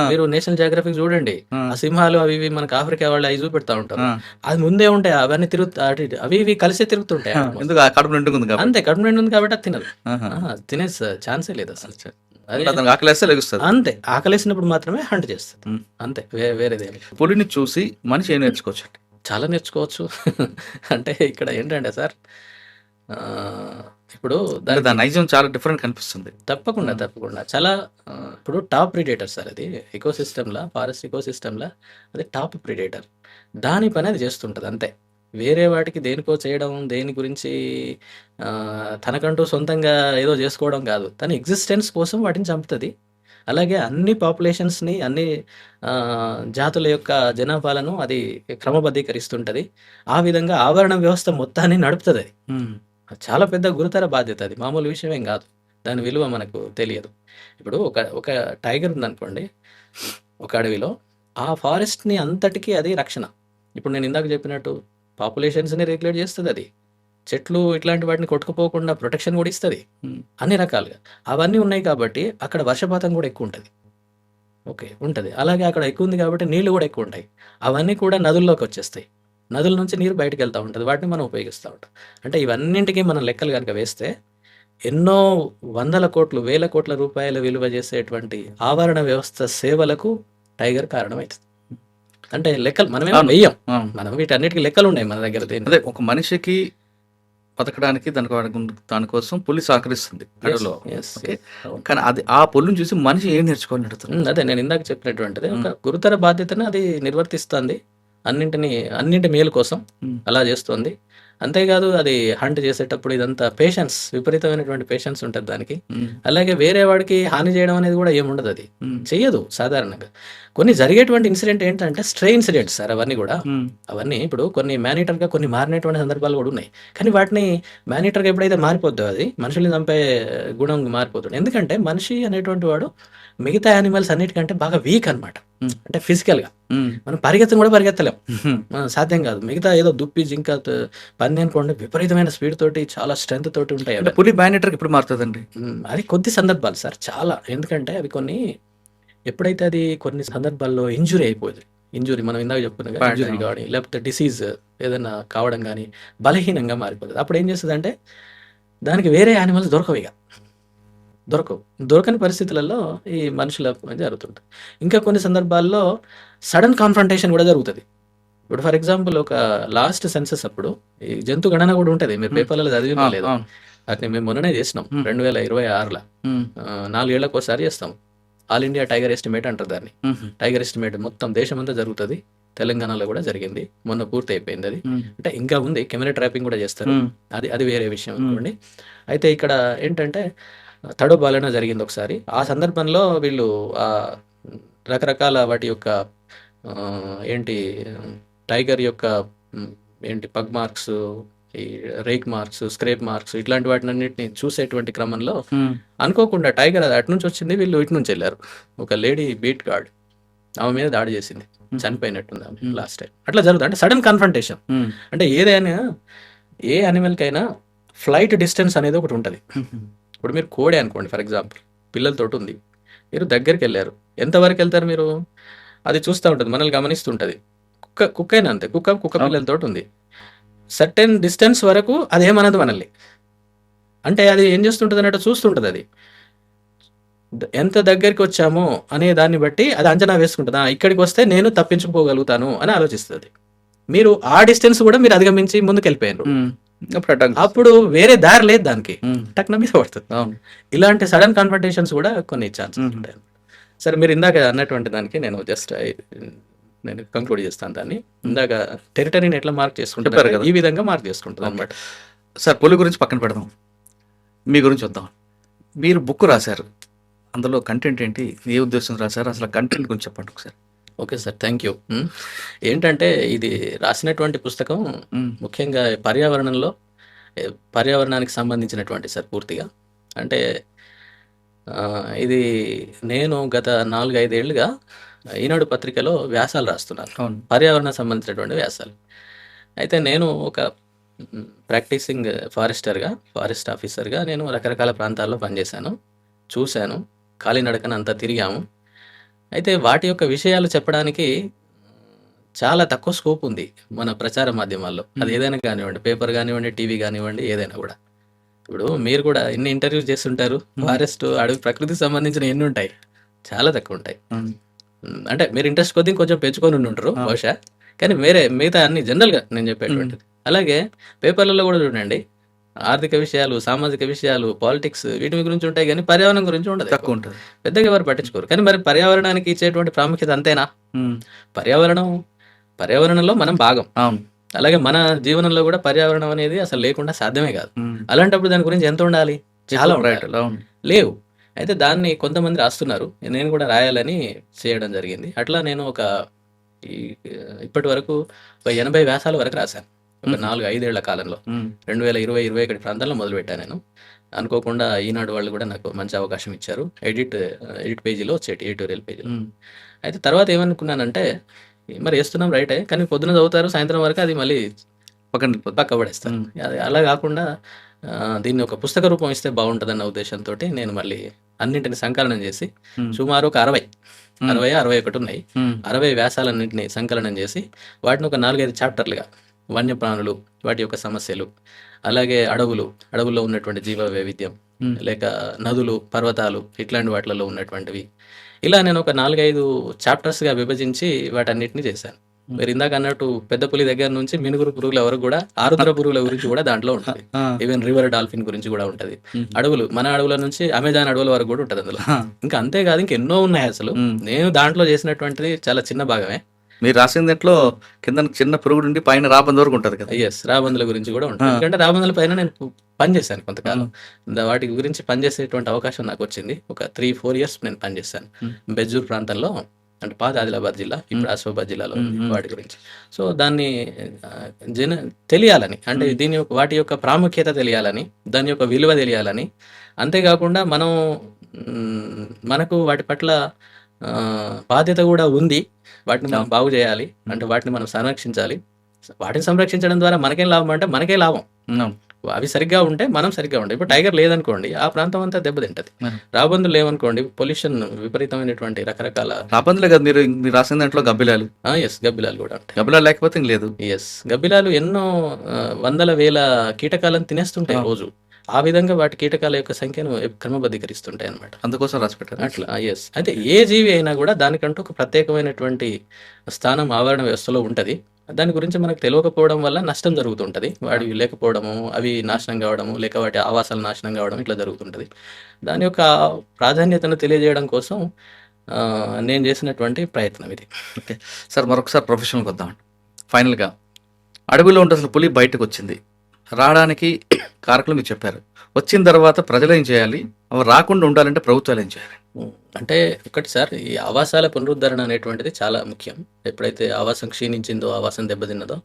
మీరు నేషనల్ జియోగ్రఫిక్ చూడండి, ఆ సింహాలు అవి ఇవి మనకు ఆఫ్రికా వాళ్ళు అవి చూపెడతా ఉంటారు, అది ముందే ఉంటాయి, అవన్నీ అవి ఇవి కలిసే తిరుగుతుంటాయి. ఎందుకు? కడుపు నిండుకుంది, అంతే, కడుపు నిండు ఉంది కాబట్టి అది తినదు, తినే ఛాన్సే లేదు అసలు. ఆకలేస్తే లెగుస్తుంది, అంతే, ఆకలేసినప్పుడు మాత్రమే హంట్ చేస్తుంది, అంతే, వేరేదేమి. పులిని చూసి మనిషి ఏం నేర్చుకోవచ్చు? చాలా నేర్చుకోవచ్చు. అంటే ఇక్కడ ఏంటంటే సార్, ఇప్పుడు దాని నైజం చాలా డిఫరెంట్ కనిపిస్తుంది. తప్పకుండా చాలా. ఇప్పుడు టాప్ ప్రిడేటర్ సార్, అది ఎకోసిస్టమ్లా, ఫారెస్ట్ ఎకోసిస్టమ్లా అది టాప్ ప్రిడేటర్. దాని పని అది చేస్తుంటుంది అంతే. వేరే వాటికి దేనికో చేయడం, దేని గురించి తనకంటూ సొంతంగా ఏదో చేసుకోవడం కాదు, తన ఎగ్జిస్టెన్స్ కోసం వాటిని చంపుతుంది. అలాగే అన్ని పాపులేషన్స్ని, అన్ని జాతుల యొక్క జనాభాలను అది క్రమబద్ధీకరిస్తుంటుంది. ఆ విధంగా ఆవరణ వ్యవస్థ మొత్తాన్ని నడుపుతుంది. అది చాలా పెద్ద గురుతర బాధ్యత, అది మామూలు విషయం ఏం కాదు. దాని విలువ మనకు తెలియదు. ఇప్పుడు ఒక టైగర్ ఉందనుకోండి ఒక అడవిలో, ఆ ఫారెస్ట్ని అంతటికీ అది రక్షణ. ఇప్పుడు నేను ఇందాక చెప్పినట్టు పాపులేషన్స్ని రెగ్యులేట్ చేస్తుంది అది. చెట్లు ఇట్లాంటి వాటిని కొట్టుకుపోకుండా ప్రొటెక్షన్ కూడా ఇస్తుంది అన్ని రకాలుగా. అవన్నీ ఉన్నాయి కాబట్టి అక్కడ వర్షపాతం కూడా ఎక్కువ ఉంటుంది. ఓకే, ఉంటుంది. అలాగే అక్కడ ఎక్కువ ఉంది కాబట్టి నీళ్లు కూడా ఎక్కువ ఉంటాయి. అవన్నీ కూడా నదుల్లోకి వచ్చేస్తాయి. నదుల నుంచి నీరు బయటకు వెళ్తూ ఉంటుంది. వాటిని మనం ఉపయోగిస్తూ ఉంటాం. అంటే ఇవన్నింటికి మనం లెక్కలు కనుక వేస్తే ఎన్నో వందల కోట్లు, వేల కోట్ల రూపాయల విలువ చేసేటువంటి ఆవరణ వ్యవస్థ సేవలకు టైగర్ కారణమవుతుంది. అంటే లెక్కలు మనమేమో వెయ్యం, మనం వీటన్నిటికీ లెక్కలు ఉన్నాయి మన దగ్గర. అదే ఒక మనిషికి బతకడానికి దానికోసం పులి సహకరిస్తుంది అడవిలో. ఓకే. కానీ అది ఆ పులిని చూసి మనిషి ఏం నేర్చుకోవాలని అడుగుతుంది. అదే నేను ఇందాక చెప్పినటువంటిది ఒక గురుతర బాధ్యతను అది నిర్వర్తిస్తుంది. అన్నింటి మేలు కోసం అలా చేస్తుంది. అంతేకాదు అది హంట్ చేసేటప్పుడు ఇదంతా పేషెన్స్, విపరీతమైనటువంటి పేషెన్స్ ఉంటుంది దానికి. అలాగే వేరే వాడికి హాని చేయడం అనేది కూడా ఏముండదు, అది చెయ్యదు సాధారణంగా. కొన్ని జరిగేటువంటి ఇన్సిడెంట్ ఏంటంటే స్ట్రే ఇన్సిడెంట్స్ సార్ అవన్నీ కూడా. అవన్నీ ఇప్పుడు కొన్ని మేనేటర్గా కొన్ని మారినటువంటి సందర్భాలు కూడా ఉన్నాయి. కానీ వాటిని మేనేటర్గా ఎప్పుడైతే మారిపోద్దో అది మనుషుల్ని చంపే గుణం మారిపోతుంది. ఎందుకంటే మనిషి అనేటువంటి వాడు మిగతా యానిమల్స్ అన్నిటికంటే బాగా వీక్ అనమాట. అంటే ఫిజికల్గా మనం పరిగెత్తను కూడా పరిగెత్తలేం, సాధ్యం కాదు. మిగతా ఏదో దుప్పి, జింక, పంది అనుకోండి విపరీతమైన స్పీడ్ తోటి చాలా స్ట్రెంత్ తోటి ఉంటాయి. పులి మేనేటర్కి ఇప్పుడు మారుతుందండి అది కొద్ది సందర్భాలు సార్, చాలా. ఎందుకంటే అవి ఎప్పుడైతే అది కొన్ని సందర్భాల్లో ఇంజురీ అయిపోయింది, మనం ఇందాక చెప్పుకున్నాం ఇంజురీ కానీ లేకపోతే డిసీజ్ ఏదైనా కావడం కానీ బలహీనంగా మారిపోతుంది. అప్పుడు ఏం చేస్తుంది అంటే దానికి వేరే యానిమల్స్ దొరకని పరిస్థితులలో ఈ మనుషుల జరుగుతుంది. ఇంకా కొన్ని సందర్భాల్లో సడన్ కాన్ఫ్రంటేషన్ కూడా జరుగుతుంది. ఇప్పుడు ఫర్ ఎగ్జాంపుల్ ఒక లాస్ట్ సెన్సస్ అప్పుడు ఈ జంతు గణన కూడా ఉంటుంది, మీరు పేపర్లలో చదివినా లేదు. అది మేము మొన్ననే చేసినాం 2026లో. 4 ఏళ్లకు ఒకసారి చేస్తాం. ఆల్ ఇండియా టైగర్ ఎస్టిమేట్ అంటారు దాన్ని. టైగర్ ఎస్టిమేట్ మొత్తం దేశమంతా జరుగుతుంది. తెలంగాణలో కూడా జరిగింది, మొన్న పూర్తి అయిపోయింది అది. అంటే ఇంకా ఉంది, కెమెరా ట్రాపింగ్ కూడా చేస్తారు, అది వేరే విషయం అనుకోండి. అయితే ఇక్కడ ఏంటంటే తడోబాలన జరిగింది ఒకసారి. ఆ సందర్భంలో వీళ్ళు రకరకాల వాటి యొక్క టైగర్ యొక్క పగ్ మార్క్స్, ఈ రేక్ మార్క్స్, స్క్రేప్ మార్క్స్ ఇట్లాంటి వాటినన్నింటినీ చూసేటువంటి క్రమంలో అనుకోకుండా టైగర్ అది అటు నుంచి వచ్చింది, వీళ్ళు ఇటు నుంచి వెళ్ళారు. ఒక లేడీ బీట్ గార్డ్ ఆమె మీద దాడి చేసింది, చనిపోయినట్టుంది ఆమె లాస్ట్ టైం. అట్లా జరుగుతుంది. అంటే సడన్ కన్ఫ్రంటేషన్. అంటే ఏదైనా ఏ యానిమల్కైనా ఫ్లైట్ డిస్టెన్స్ అనేది ఒకటి ఉంటుంది. ఇప్పుడు మీరు కోడే అనుకోండి ఫర్ ఎగ్జాంపుల్, పిల్లలతోటి ఉంది, మీరు దగ్గరికి వెళ్ళారు, ఎంతవరకు వెళ్తారు మీరు? అది చూస్తూ ఉంటుంది, మనల్ని గమనిస్తుంటుంది. కుక్క అయినా అంతే, కుక్క పిల్లలతో ఉంది, సర్టెన్ డిస్టెన్స్ వరకు అదేమన్నది మనల్ని. అంటే అది ఏం చేస్తుంటుంది అన్నట్టు చూస్తుంటుంది. అది ఎంత దగ్గరికి వచ్చామో అనే దాన్ని బట్టి అది అంచనా వేసుకుంటుందా, ఇక్కడికి వస్తే నేను తప్పించుకోగలుగుతాను అని ఆలోచిస్తుంది. మీరు ఆ డిస్టెన్స్ కూడా మీరు అధిగమించి ముందుకు వెళ్ళిపోయారు, అప్పుడు వేరే దారి లేదు దానికి, టక్న మీద పడుతుంది. ఇలాంటి సడన్ కాన్ఫ్రంటేషన్స్ కూడా కొన్ని ఛాన్సెస్ ఉంటాయి. సరే, మీరు ఇందాక అన్నటువంటి దానికి నేను కంక్లూడ్ చేస్తాను దాన్ని. ఇందాక టెరిటరీని ఎట్లా మార్క్ చేసుకుంటారు కదా, ఈ విధంగా మార్క్ చేసుకుంటుంది అనమాట. సార్, పులి గురించి పక్కన పెడదాం, మీ గురించి వద్దాం. మీరు బుక్ రాశారు, అందులో కంటెంట్ ఏంటి, ఏ ఉద్దేశం రాశారు, అసలు కంటెంట్ గురించి చెప్పండి ఒకసారి. Okay sir, thank you. ఏంటంటే ఇది రాసినటువంటి పుస్తకం ముఖ్యంగా పర్యావరణానికి సంబంధించినటువంటి సార్ పూర్తిగా. అంటే ఇది నేను గత 4-5 ఏళ్ళుగా ఈనాడు పత్రికలో వ్యాసాలు రాస్తున్నాను, పర్యావరణానికి సంబంధించినటువంటి వ్యాసాలు. అయితే నేను ఒక ప్రాక్టీసింగ్ ఫారెస్ట్ ఆఫీసర్గా నేను రకరకాల ప్రాంతాల్లో పనిచేశాను, చూశాను, కాలినడకన అంతా తిరిగాము. అయితే వాటి యొక్క విషయాలు చెప్పడానికి చాలా తక్కువ స్కోప్ ఉంది మన ప్రచార మాధ్యమాల్లో. అది ఏదైనా కానివ్వండి, పేపర్ కానివ్వండి, టీవీ కానివ్వండి, ఏదైనా కూడా. ఇప్పుడు మీరు కూడా ఎన్ని ఇంటర్వ్యూస్ చేస్తుంటారు, ఫారెస్ట్ అడవి ప్రకృతికి సంబంధించిన ఎన్ని ఉంటాయి, చాలా తక్కువ ఉంటాయి. అంటే మీరు ఇంట్రెస్ట్ కొద్దిగా కొంచెం పెంచుకొని ఉంటారు బహుశా, కానీ మిగతా అన్ని జనరల్గా నేను చెప్పేటువంటిది. అలాగే పేపర్లలో కూడా చూడండి, ఆర్థిక విషయాలు, సామాజిక విషయాలు, పాలిటిక్స్ వీటి గురించి ఉంటాయి, కానీ పర్యావరణం గురించి ఉండదు, తక్కువ ఉంటుంది, పెద్దగా ఎవరు పట్టించుకోరు. కానీ మరి పర్యావరణానికి ఇచ్చేటువంటి ప్రాముఖ్యత అంతేనా? పర్యావరణంలో మనం భాగం. అలాగే మన జీవనంలో కూడా పర్యావరణం అనేది అసలు లేకుండా సాధ్యమే కాదు. అలాంటప్పుడు దాని గురించి ఎంత ఉండాలి, చాలా లేవు. అయితే దాన్ని కొంతమంది రాస్తున్నారు, నేను కూడా రాయాలని చేయడం జరిగింది. అట్లా నేను ఇప్పటి వరకు 80 వ్యాసాల వరకు రాశాను ఒక 4-5 ఏళ్ల కాలంలో. 2020-21 ప్రాంతాల్లో మొదలుపెట్టాను నేను. అనుకోకుండా ఈనాడు వాళ్ళు కూడా నాకు మంచి అవకాశం ఇచ్చారు, ఎడిట్ పేజీలో వచ్చేటి, ఎడిటోరియల్ పేజీలో. అయితే తర్వాత ఏమనుకున్నానంటే మరి వేస్తున్నాం రైటే, కానీ పొద్దున చదువుతారు, సాయంత్రం వరకు అది మళ్ళీ పక్కన వెళ్ళిపోతుంది. పక్క పడేస్తారు. అది అలా కాకుండా దీన్ని ఒక పుస్తక రూపం ఇస్తే బాగుంటుందన్న ఉద్దేశంతో నేను మళ్ళీ అన్నింటిని సంకలనం చేసి సుమారు ఒక 61 ఉన్నాయి. 60 వ్యాసాలన్నింటినీ సంకలనం చేసి వాటిని ఒక 4-5 చాప్టర్లుగా వన్యప్రాణులు, వాటి యొక్క సమస్యలు, అలాగే అడవుల్లో ఉన్నటువంటి జీవ వైవిధ్యం, లేక నదులు, పర్వతాలు, ఇట్లాంటి వాటిలలో ఉన్నటువంటివి, ఇలా నేను ఒక 4-5 చాప్టర్స్గా విభజించి వాటన్నిటిని చేశాను. మీరు ఇందాక అన్నట్టు పెద్ద పులి దగ్గర నుంచి మినుగురు పురుగుల వరకు కూడా, ఆరుద్ర పురుగుల గురించి కూడా దాంట్లో ఉంటుంది. ఈవెన్ రివర్ డాల్ఫిన్ గురించి కూడా ఉంటుంది. అడవులు, మన అడవుల నుంచి అమెజాన్ అడవుల వరకు కూడా ఉంటుంది అందులో. ఇంకా అంతేకాదు, ఇంకెన్నో ఉన్నాయి. అసలు నేను దాంట్లో చేసినటువంటిది చాలా చిన్న భాగమే. మీరు రాసిన దాంట్లో కింద చిన్న పురుగు నుండి పైన రాబందు వరకు ఉంటుంది కదా. ఎస్, రాబందుల గురించి కూడా ఉంటుంది. ఎందుకంటే రాబందుల పైన నేను పనిచేశాను కొంతకాలం. వాటి గురించి పనిచేసేటువంటి అవకాశం నాకు వచ్చింది. ఒక 3-4 years నేను పనిచేశాను బెజ్జూర్ ప్రాంతంలో, అంటే పాత ఆదిలాబాద్ జిల్లా, ఇప్పుడు ఆసిఫాబాద్ జిల్లాలో వాటి గురించి. సో దాన్ని తెలియాలని, అంటే వాటి యొక్క ప్రాముఖ్యత తెలియాలని, దాని యొక్క విలువ తెలియాలని, అంతేకాకుండా మనకు వాటి పట్ల బాధ్యత కూడా ఉంది. వాటిని మనం బాగు చేయాలి, అంటే వాటిని మనం సంరక్షించాలి. వాటిని సంరక్షించడం ద్వారా మనకేం లాభం అంటే మనకే లాభం. అవి సరిగ్గా ఉంటే మనం సరిగ్గా ఉంటాయి. ఇప్పుడు టైగర్ లేదనుకోండి, ఆ ప్రాంతం అంతా దెబ్బతింటది. రాబందులు లేవనుకోండి, పొల్యూషన్ విపరీతమైన రకరకాల రాబందులే కదా మీరు రాసిన దాంట్లో గబ్బిలాలు. ఎస్, గబ్బిలాలు కూడా ఉంటాయి. గబ్బిలాలు లేకపోతే లేదు. ఎస్, గబ్బిలాలు ఎన్నో వందల వేల కీటకాలను తినేస్తుంటాయి రోజు. ఆ విధంగా వాటి కీటకాల యొక్క సంఖ్యను క్రమబద్ధీకరిస్తుంటాయి అన్నమాట. అందుకోసం రాసిపెట్టారు అట్లా. ఎస్, అయితే ఏ జీవి అయినా కూడా దానికంటూ ఒక ప్రత్యేకమైనటువంటి స్థానం ఆవరణ వ్యవస్థలో ఉంటుంది. దాని గురించి మనకు తెలియకపోవడం వల్ల నష్టం జరుగుతుంటుంది. వాడి లేకపోవడము, అవి నాశనం కావడము, లేక వాటి ఆవాసాలు నాశనం కావడం, ఇట్లా జరుగుతుంటుంది. దాని యొక్క ప్రాధాన్యతను తెలియజేయడం కోసం నేను చేసినటువంటి ప్రయత్నం ఇది. ఓకే సార్, మరొకసారి ప్రొఫెషనల్కి వద్దామండి. ఫైనల్గా అడవిలో ఉంటే అసలు పులి బయటకు వచ్చింది, రావడానికి కారకులు మీరు చెప్పారు. వచ్చిన తర్వాత ప్రజలు ఏం చేయాలి, అవి రాకుండా ఉండాలంటే ప్రభుత్వాలు ఏం చేయాలి? అంటే ఒకటి సార్, ఈ ఆవాసాల పునరుద్ధరణ అనేటువంటిది చాలా ముఖ్యం. ఎప్పుడైతే ఆవాసం క్షీణించిందో, ఆవాసం దెబ్బతిన్నదో,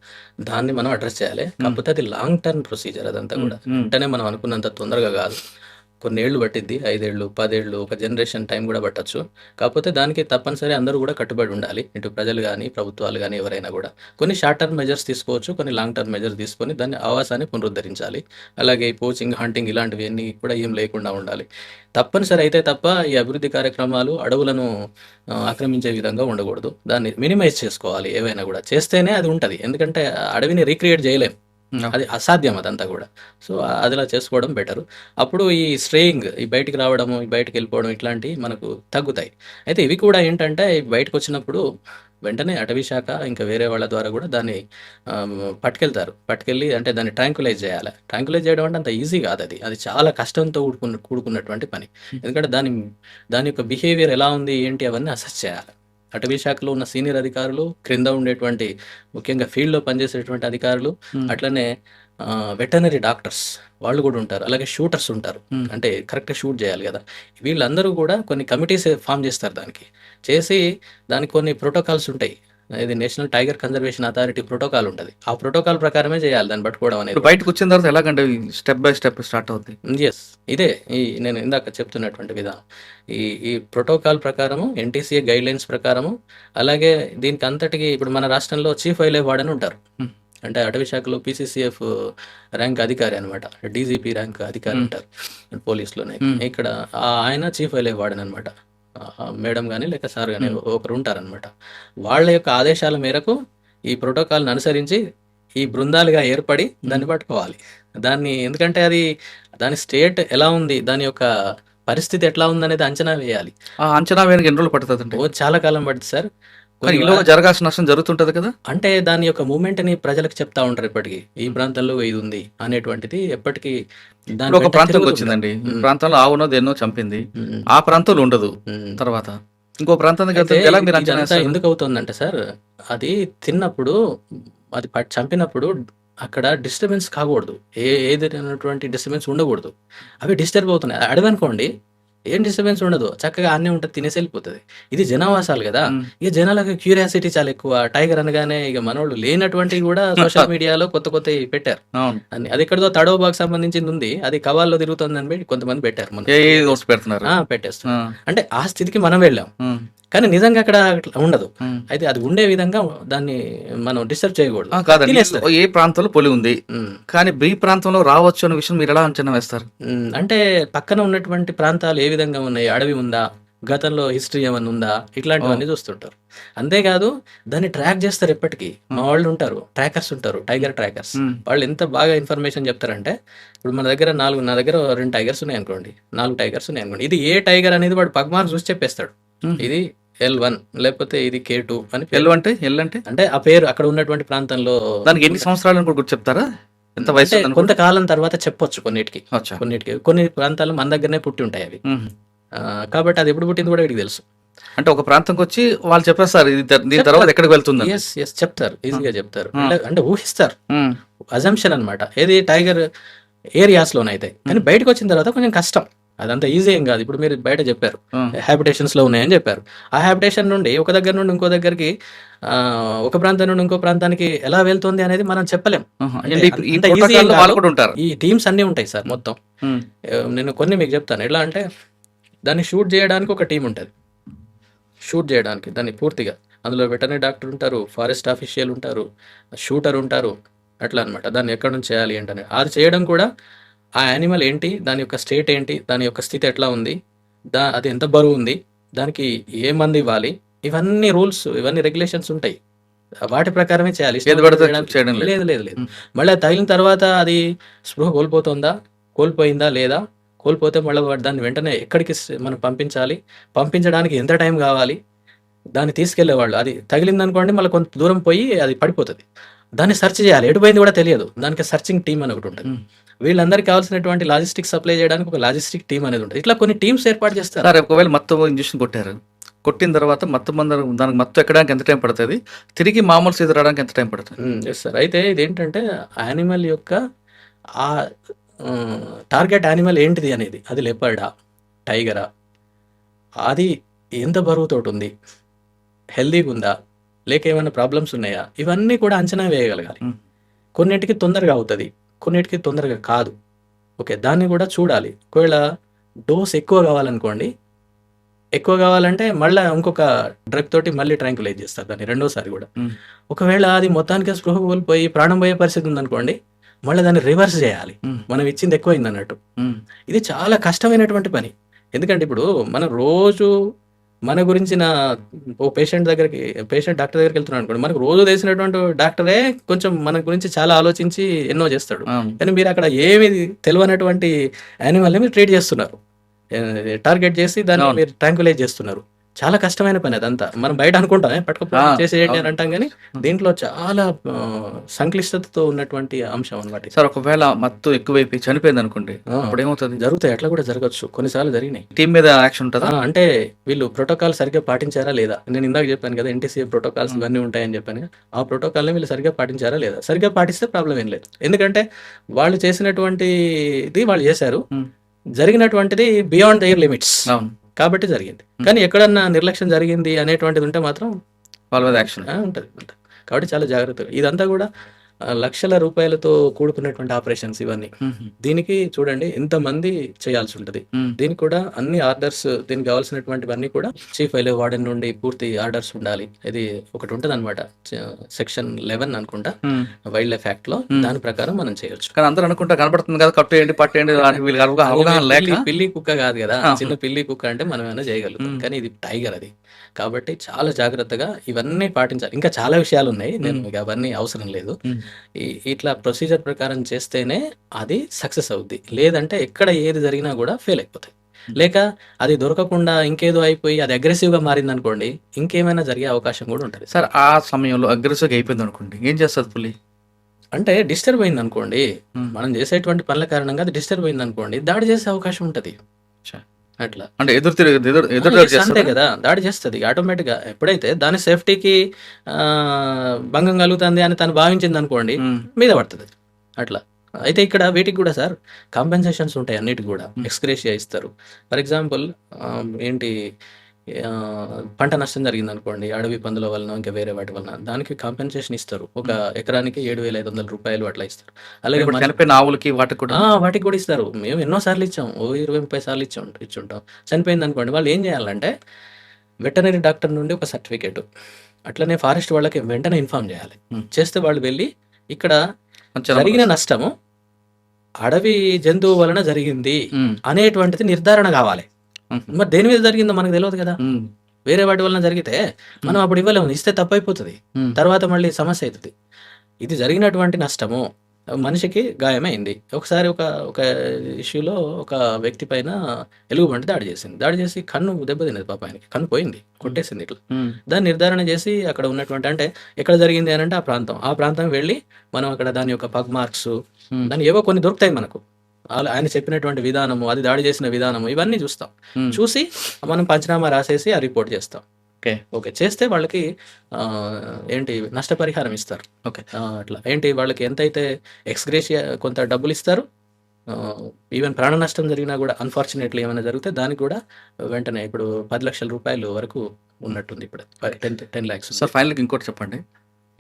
దాన్ని మనం అడ్రస్ చేయాలి. కాకపోతే అది లాంగ్ టర్మ్ ప్రొసీజర్. అదంతా కూడా వెంటనే మనం అనుకున్నంత తొందరగా కాదు. కొన్ని ఏళ్ళు పట్టిద్ది, 5 ఏళ్ళు, 10 ఏళ్ళు, ఒక జనరేషన్ టైం కూడా పట్టచ్చు. కాకపోతే దానికి తప్పనిసరి అందరూ కూడా కట్టుబడి ఉండాలి. ఇటు ప్రజలు కానీ, ప్రభుత్వాలు కానీ, ఎవరైనా కూడా కొన్ని షార్ట్ టర్మ్ మెజర్స్ తీసుకోవచ్చు, కొన్ని లాంగ్ టర్మ్ మెజర్స్ తీసుకొని దాన్ని ఆవాసాన్ని పునరుద్ధరించాలి. అలాగే పోచింగ్, హంటింగ్ ఇలాంటివన్నీ కూడా ఏం లేకుండా ఉండాలి. తప్పనిసరి అయితే తప్ప ఈ అభివృద్ధి కార్యక్రమాలు అడవులను ఆక్రమించే విధంగా ఉండకూడదు. దాన్ని మినిమైజ్ చేసుకోవాలి. ఏవైనా కూడా చేస్తేనే అది ఉంటుంది. ఎందుకంటే అడవిని రీక్రియేట్ చేయలేం, అది అసాధ్యం అదంతా కూడా. సో అదిలా చేసుకోవడం బెటరు. అప్పుడు ఈ స్ట్రేయింగ్, ఈ బయటికి రావడము, ఈ బయటికి వెళ్ళిపోవడం, ఇట్లాంటివి మనకు తగ్గుతాయి. అయితే ఇవి కూడా ఏంటంటే బయటకు వచ్చినప్పుడు వెంటనే అటవీ శాఖ ఇంకా వేరే వాళ్ళ ద్వారా కూడా దాన్ని పట్టుకెళ్ళి అంటే దాన్ని ట్రాంక్యులైజ్ చేయాలి. ట్రాంక్యులైజ్ చేయడం అంటే అంత ఈజీ కాదు. అది చాలా కష్టంతో కూడుకున్నటువంటి పని. ఎందుకంటే దాని యొక్క బిహేవియర్ ఎలా ఉంది, ఏంటి, అవన్నీ అసెస్ చేయాలి. అటవీ శాఖలో ఉన్న సీనియర్ అధికారులు, క్రింద ఉండేటువంటి ముఖ్యంగా ఫీల్డ్లో పనిచేసేటువంటి అధికారులు, అట్లనే వెటర్నరీ డాక్టర్స్ వాళ్ళు కూడా ఉంటారు. అలాగే షూటర్స్ ఉంటారు, అంటే కరెక్ట్గా షూట్ చేయాలి కదా. వీళ్ళందరూ కూడా కొన్ని కమిటీస్ ఫామ్ చేస్తారు. దానికి కొన్ని ప్రోటోకాల్స్ ఉంటాయి. ఇది national tiger conservation authority protocol ఉంటుంది. ఆ ప్రోటోకాల్ ప్రకారమే చేయాలి దాన్ని పట్టుకోవడం అనేది. బయటకు వచ్చిన తర్వాత ఎలాగంటే స్టెప్ బై స్టెప్ స్టార్ట్ అవుతుంది. ఎస్, ఇదే నేను ఇందాక చెప్తున్నటువంటి విధానం. ఈ ప్రోటోకాల్ ప్రకారము, ఎన్టీసీఏ గైడ్ లైన్స్ ప్రకారము, అలాగే దీనికి అంతటికి ఇప్పుడు మన రాష్ట్రంలో చీఫ్ వైల్డ్ లైఫ్ వార్డెన్ ఉంటారు. అంటే అటవీ శాఖలో PCCF ర్యాంక్ అధికారి అనమాట, DGP ర్యాంక్ అధికారి ఉంటారు పోలీసులోనే. ఇక్కడ ఆయన చీఫ్ వైల్డ్ లైఫ్ వార్డెన్ అనమాట. మేడం కానీ లేక సార్ కానీ ఒకరు ఉంటారనమాట. వాళ్ళ యొక్క ఆదేశాల మేరకు ఈ ప్రోటోకాల్ని అనుసరించి ఈ బృందాలుగా ఏర్పడి దాన్ని పట్టుకోవాలి. ఎందుకంటే దాని స్టేట్ ఎలా ఉంది, దాని యొక్క పరిస్థితి ఎట్లా ఉందనేది అంచనా వేయాలి. అంచనా వేయడానికి ఎన్ని రోజులు పడుతుంది? చాలా కాలం పడుతుంది సార్. జరగాల్సిన నష్టం జరుగుతుంటది కదా. అంటే దాని యొక్క మూమెంట్ ని ప్రజలకు చెప్తా ఉంటారు. ఇప్పటికీ ఈ ప్రాంతంలో ఇది ఉంది అనేటువంటిది ఎప్పటికీ. ఒక ప్రాంతంకి వచ్చిందండి, ఈ ప్రాంతంలో ఆవునో దేన్నో చంపింది, ఆ ప్రాంతంలో ఉండదు, తర్వాత ఇంకో ప్రాంతానికి ఎందుకు అవుతుందంటే సార్, అది తిన్నప్పుడు, అది చంపినప్పుడు అక్కడ డిస్టర్బెన్స్ కాకూడదు, ఏదైనటువంటి డిస్టర్బెన్స్ ఉండకూడదు. అవి డిస్టర్బ్ అవుతున్నాయి. అడవి అనుకోండి, ఏం డిస్టర్బెన్స్ ఉండదు, చక్కగా అన్నీ ఉంటుంది, తినేసి వెళ్ళిపోతుంది. ఇది జనావాసాలు కదా. ఇక జనాలకు క్యూరియాసిటీ చాలా ఎక్కువ. టైగర్ అనగానే ఇక మనోళ్ళు లేనటువంటివి కూడా సోషల్ మీడియాలో కొత్త పెట్టారు. అది ఎక్కడదో తడోబాకు సంబంధించింది ఉంది, అది కవాల్లో తిరుగుతుందని కొంతమంది పెట్టారు, పెట్టేస్తున్నారు. అంటే ఆ స్థితికి మనం వెళ్ళాం. కానీ నిజంగా అక్కడ అట్లా ఉండదు. ఉమ్. అయితే అది ఉండే విధంగా దాన్ని మనం డిస్టర్బ్ చేయకూడదు. కాదండి, తినేస్తాయి. ఏ ప్రాంతంలో పులి ఉంది ఉమ్. కానీ బి ప్రాంతంలో రావచ్చు అనే విషయం మీరు ఎలా అంచనా వేస్తారు? అంటే పక్కన ఉన్నటువంటి ప్రాంతాలు ఏ విధంగా ఉన్నాయి, అడవి ఉందా, గతంలో హిస్టరీ ఏమైనా ఉందా, ఇట్లాంటివన్నీ చూస్తుంటారు. అంతేకాదు దాన్ని ట్రాక్ చేస్తారు ఎప్పటికీ. మా వాళ్ళు ఉంటారు, ట్రాకర్స్ ఉంటారు, టైగర్ ట్రాకర్స్. ఉమ్. వాళ్ళు ఎంత బాగా ఇన్ఫర్మేషన్ చెప్తారంటే, ఇప్పుడు మన దగ్గర నా దగ్గర 2 టైగర్స్ ఉన్నాయి అనుకోండి, 4 టైగర్స్ ఉన్నాయి అనుకోండి, ఇది ఏ టైగర్ అనేది వాడు పగ్మార్క్ చూసి చెప్పేస్తాడు. ఉమ్. ఇది L1 లేకపోతే ఇది K2 అని పేరు. ఎల్లు అంటే అంటే ఆ పేరు అక్కడ ఉన్నటువంటి ప్రాంతంలో దానికి ఎన్ని సంవత్సరాలు కూడా గుర్తు చెప్తారా? ఎంత వయసు అంటే ఉందనుకుంటా? కొంతకాలం తర్వాత చెప్పొచ్చు కొన్నిటికి. అచ్చా. కొన్ని ప్రాంతాలు మన దగ్గరనే పుట్టి ఉంటాయి అవి. ఉమ్. కాబట్టి అది ఎప్పుడు పుట్టింది కూడా వీడికి తెలుసు. అంటే ఒక ప్రాంతంకి వచ్చి వాళ్ళు చెప్పేస్తారు ఇది దీని తర్వాత ఎక్కడికి వెళ్తుంది. ఎస్ చెప్తారు, ఈజీగా చెప్తారు. అంటే ఊహిస్తారు, ఉమ్. అజంప్షన్ అన్నమాట. ఏది టైగర్ ఏరియాస్లోనైతే. కానీ బయటకు వచ్చిన తర్వాత కొంచెం కష్టం. అదంతా ఈజీ ఏం కాదు. ఇప్పుడు మీరు బయట చెప్పారు హ్యాబిటేషన్స్ లో ఉన్నాయని చెప్పారు. ఆ హ్యాబిటేషన్ నుండి ఒక దగ్గర నుండి ఇంకో దగ్గరికి, ఒక ప్రాంతం నుండి ఇంకో ప్రాంతానికి ఎలా వెళ్తుంది అనేది మనం చెప్పలేం. అంటే ఈ అంత easy ఏం ప్రోటోకాల్లో కాదు. వాళ్ళు కూడా ఉంటారు. ఈ టీమ్స్ అన్నీ ఉంటాయి సార్ మొత్తం. ఉమ్. నేను కొన్ని మీకు చెప్తాను. ఎలా అంటే దాన్ని షూట్ చేయడానికి ఒక టీం ఉంటుంది. షూట్ చేయడానికి దాన్ని పూర్తిగా అందులో వెటర్నరీ డాక్టర్ ఉంటారు, ఫారెస్ట్ ఆఫీషియల్ ఉంటారు, షూటర్ ఉంటారు, అట్లా అనమాట. దాన్ని ఎక్కడ నుంచి చేయాలి ఏంటని అది చేయడం కూడా, ఆ యానిమల్ ఏంటి, దాని యొక్క స్టేట్ ఏంటి, దాని యొక్క స్థితి ఎట్లా ఉంది, అది ఎంత బరువు ఉంది, దానికి ఏ మంది ఇవ్వాలి, ఇవన్నీ రూల్స్, ఇవన్నీ రెగ్యులేషన్స్ ఉంటాయి. వాటి ప్రకారమే చేయాలి. ఏది పడితే అది చేయడం లేదు. లేదు లేదు లేదు. మళ్ళీ అది తగిలిన తర్వాత అది స్పృహ కోల్పోయిందా లేదా, కోల్పోతే మళ్ళీ దాన్ని వెంటనే ఎక్కడికి మనం పంపించడానికి ఎంత టైం కావాలి, దాన్ని తీసుకెళ్లేవాళ్ళు. అది తగిలింది అనుకోండి, మళ్ళీ కొంత దూరం పోయి అది పడిపోతుంది. దాన్ని సెర్చ్ చేయాలి, ఎటుపోయింది కూడా తెలియదు. దానికి సర్చింగ్ టీం అని ఒకటి ఉంటుంది. వీళ్ళందరికీ కావాల్సినటువంటి లాజిస్టిక్స్ సప్లై చేయడానికి ఒక లాజిస్టిక్ టీం అనేది ఉంటుంది. ఇట్లా కొన్ని టీమ్స్ ఏర్పాటు చేస్తారు. సరే, ఒకవేళ మొత్తం ఇంజక్షన్ కొట్టిన తర్వాత దానికి మత్తు ఎక్కడానికి ఎంత టైం పడుతుంది, తిరిగి మామూలు స్థితి రావడానికి ఎంత టైం పడుతుంది? Yes sir. అయితే ఇదేంటంటే యానిమల్ యొక్క ఆ టార్గెట్ యానిమల్ ఏంటిది అనేది, అది లెపర్డా, టైగరా, అది ఎంత బరువుతోటి ఉంది, హెల్దీగా ఉందా, లేక ఏమైనా ప్రాబ్లమ్స్ ఉన్నాయా, ఇవన్నీ కూడా అంచనా వేయగలగాలి. కొన్నిటికి తొందరగా అవుతుంది, కొన్నిటికి తొందరగా కాదు. ఓకే, దాన్ని కూడా చూడాలి. ఒకవేళ డోస్ ఎక్కువ కావాలనుకోండి, ఎక్కువ కావాలంటే మళ్ళీ ఇంకొక డ్రగ్ తోటి మళ్ళీ ట్రాంక్యులైజ్ చేస్తారు దాన్ని రెండోసారి కూడా. ఒకవేళ అది మొత్తానికి స్పృహ కోల్పోయి ప్రాణం పోయే పరిస్థితి ఉందనుకోండి, మళ్ళీ దాన్ని రివర్స్ చేయాలి. మనం ఇచ్చింది ఎక్కువైంది అన్నట్టు. ఇది చాలా కష్టమైనటువంటి పని. ఎందుకంటే ఇప్పుడు మనం రోజు మన గురించిన పేషెంట్ డాక్టర్ దగ్గరికి వెళ్తున్నాడు అనుకోండి, మనకు రోజు తెలిసినటువంటి డాక్టరే కొంచెం మన గురించి చాలా ఆలోచించి ఎన్నో చేస్తాడు. కానీ మీరు అక్కడ ఏమి తెలియనటువంటి యానిమల్ని మీరు ట్రీట్ చేస్తున్నారు, టార్గెట్ చేసి దాన్ని మీరు ట్రాంక్యులైజ్ చేస్తున్నారు. చాలా కష్టమైన పని అదంతా. మనం బయట అనుకుంటాం పట్టుకుపోయి చేసేయండి అని అంటాం, కానీ దీంట్లో చాలా సంక్లిష్టతతో ఉన్నటువంటి అంశం అనమాట. సార్, ఒకవేళ మత్తు ఎక్కువైపోయి చనిపోయింది అనుకోండి, అప్పుడు ఏమవుతుంది? జరుగుతాయి, అట్లా కూడా జరగచ్చు, కొన్నిసార్లు జరిగినాయి. టీం మీద యాక్షన్ ఉంటుందా? అంటే వీళ్ళు ప్రోటోకాల్ సరిగ్గా పాటించారా లేదా, నేను ఇందాక చెప్పాను కదా NTCA ప్రోటోకాల్స్ ఇవన్నీ ఉంటాయని చెప్పాను. ఆ ప్రోటోకాల్ని వీళ్ళు సరిగ్గా పాటించారా లేదా, సరిగ్గా పాటిస్తే ప్రాబ్లం ఏం లేదు. ఎందుకంటే వాళ్ళు చేసినటువంటిది వాళ్ళు చేశారు, జరిగినటువంటిది బియాండ్ దైర్ లిమిట్స్ కాబట్టి జరిగింది. కానీ ఎక్కడన్నా నిర్లక్ష్యం జరిగింది అనేటువంటిది ఉంటే మాత్రం వాళ్ళ మీద యాక్షన్ ఉంటుంది. కాబట్టి చాలా జాగ్రత్తగా. ఇదంతా కూడా లక్షల రూపాయలతో కూడుకున్నటువంటి ఆపరేషన్స్ ఇవన్నీ. దీనికి చూడండి ఎంతమంది చేయాల్సి ఉంటుంది. దీనికి కూడా అన్ని ఆర్డర్స్, దీనికి కావాల్సినటువంటివన్నీ కూడా చీఫ్ వైల్డ్ వార్డెన్ నుండి పూర్తి ఆర్డర్స్ ఉండాలి. ఇది ఒకటి ఉంటుంది అనమాట, సెక్షన్ 11 అనుకుంటా వైల్డ్ లైఫ్ యాక్ట్ లో. దాని ప్రకారం మనం చేయొచ్చు. కానీ అందరూ అనుకుంటా కనపడుతుంది కదా, కట్టేయండి పట్టేయండి, పిల్లి కుక్క కాదు కదా, చిన్న పిల్లి కుక్క అంటే మనం ఏమైనా చేయగలుగుతాం. కానీ ఇది టైగర్, అది. కాబట్టి చాలా జాగ్రత్తగా ఇవన్నీ పాటించాలి. ఇంకా చాలా విషయాలు ఉన్నాయి, నేను మీకు అవన్నీ అవసరం లేదు. ఇట్లా ప్రొసీజర్ ప్రకారం చేస్తేనే అది సక్సెస్ అవుద్ది. లేదంటే ఎక్కడ ఏది జరిగినా కూడా ఫెయిల్ అయిపోతాయి. లేక అది దొరకకుండా ఇంకేదో అయిపోయి అది అగ్రెసివ్గా మారింది అనుకోండి, ఇంకేమైనా జరిగే అవకాశం కూడా ఉంటుంది. సార్, ఆ సమయంలో అగ్రెసివ్గా అయిపోయింది అనుకోండి, ఏం చేస్తుంది పులి? అంటే డిస్టర్బ్ అయింది అనుకోండి, మనం చేసేటువంటి పనుల కారణంగా అది డిస్టర్బ్ అయింది అనుకోండి, దాడి చేసే అవకాశం ఉంటుంది. అట్లా అంటే అంతే కదా, దాడి చేస్తుంది ఆటోమేటిక్గా. ఎప్పుడైతే దాని సేఫ్టీకి భంగం కలుగుతుంది అని తను భావించింది అనుకోండి, మీద పడుతుంది అట్లా. అయితే ఇక్కడ వీటికి కూడా సార్ కాంపెన్సేషన్స్ ఉంటాయి, అన్నిటికి కూడా ఎక్స్గ్రేషియా ఇస్తారు. ఫర్ ఎగ్జాంపుల్ ఏంటి, పంట నష్టం జరిగింది అనుకోండి, అడవి పందుల వలన ఇంకా వేరే వాటి వలన, దానికి కాంపెన్సేషన్ ఇస్తారు. ఒక ఎకరానికి 7,500 రూపాయలు అట్లా ఇస్తారు. అలాగే చనిపోయిన ఆవులకి వాటికి కూడా ఇస్తారు. మేము ఎన్నో సార్లు ఇచ్చాం, 20-30 సార్లు ఇచ్చుంటాం. చనిపోయింది అనుకోండి, వాళ్ళు ఏం చేయాలంటే వెటనరీ డాక్టర్ నుండి ఒక సర్టిఫికేట్, అట్లనే ఫారెస్ట్ వాళ్ళకి వెంటనే ఇన్ఫార్మ్ చేయాలి. చేస్తే వాళ్ళు వెళ్ళి ఇక్కడ జరిగిన నష్టము అడవి జంతువు వలన జరిగింది అనేటువంటిది నిర్ధారణ కావాలి. మరి దేని మీద జరిగిందో మనకు తెలియదు కదా. వేరే వాటి వలన జరిగితే మనం అప్పుడు ఇవ్వలేము, ఇస్తే తప్పైపోతుంది, తర్వాత మళ్ళీ సమస్య అవుతుంది. ఇది జరిగినటువంటి నష్టము, మనిషికి గాయమైంది. ఒకసారి ఒక ఇష్యూలో ఒక వ్యక్తి పైన ఎలుగుబంటి దాడి చేసి కన్ను దెబ్బతిన్నది. పాప ఆయనకి కన్ను పోయింది, కొట్టేసింది ఇట్లా. దాన్ని నిర్ధారణ చేసి అక్కడ ఉన్నటువంటి, అంటే ఎక్కడ జరిగింది అని అంటే ఆ ప్రాంతం వెళ్ళి మనం అక్కడ దాని యొక్క పగ్ మార్క్స్, దాని ఏవో కొన్ని దొరుకుతాయి మనకు. ఆయన చెప్పినటువంటి విధానము, అది దాడి చేసిన విధానము, ఇవన్నీ చూస్తాం. చూసి మనం పంచనామా రాసేసి ఆ రిపోర్ట్ చేస్తాం. ఓకే చేస్తే వాళ్ళకి ఏంటి నష్టపరిహారం ఇస్తారు. ఓకే అట్లా ఏంటి వాళ్ళకి ఎంతైతే ఎక్స్గ్రేషియా కొంత డబ్బులు ఇస్తారు. ఈవెన్ ప్రాణ నష్టం జరిగినా కూడా అన్ఫార్చునేట్లీ ఏమైనా జరిగితే దానికి కూడా వెంటనే ఇప్పుడు 10 లక్షల రూపాయలు వరకు ఉన్నట్టుంది. ఇప్పుడు 10 lakhs. సార్ ఫైనల్గా ఇంకోటి చెప్పండి,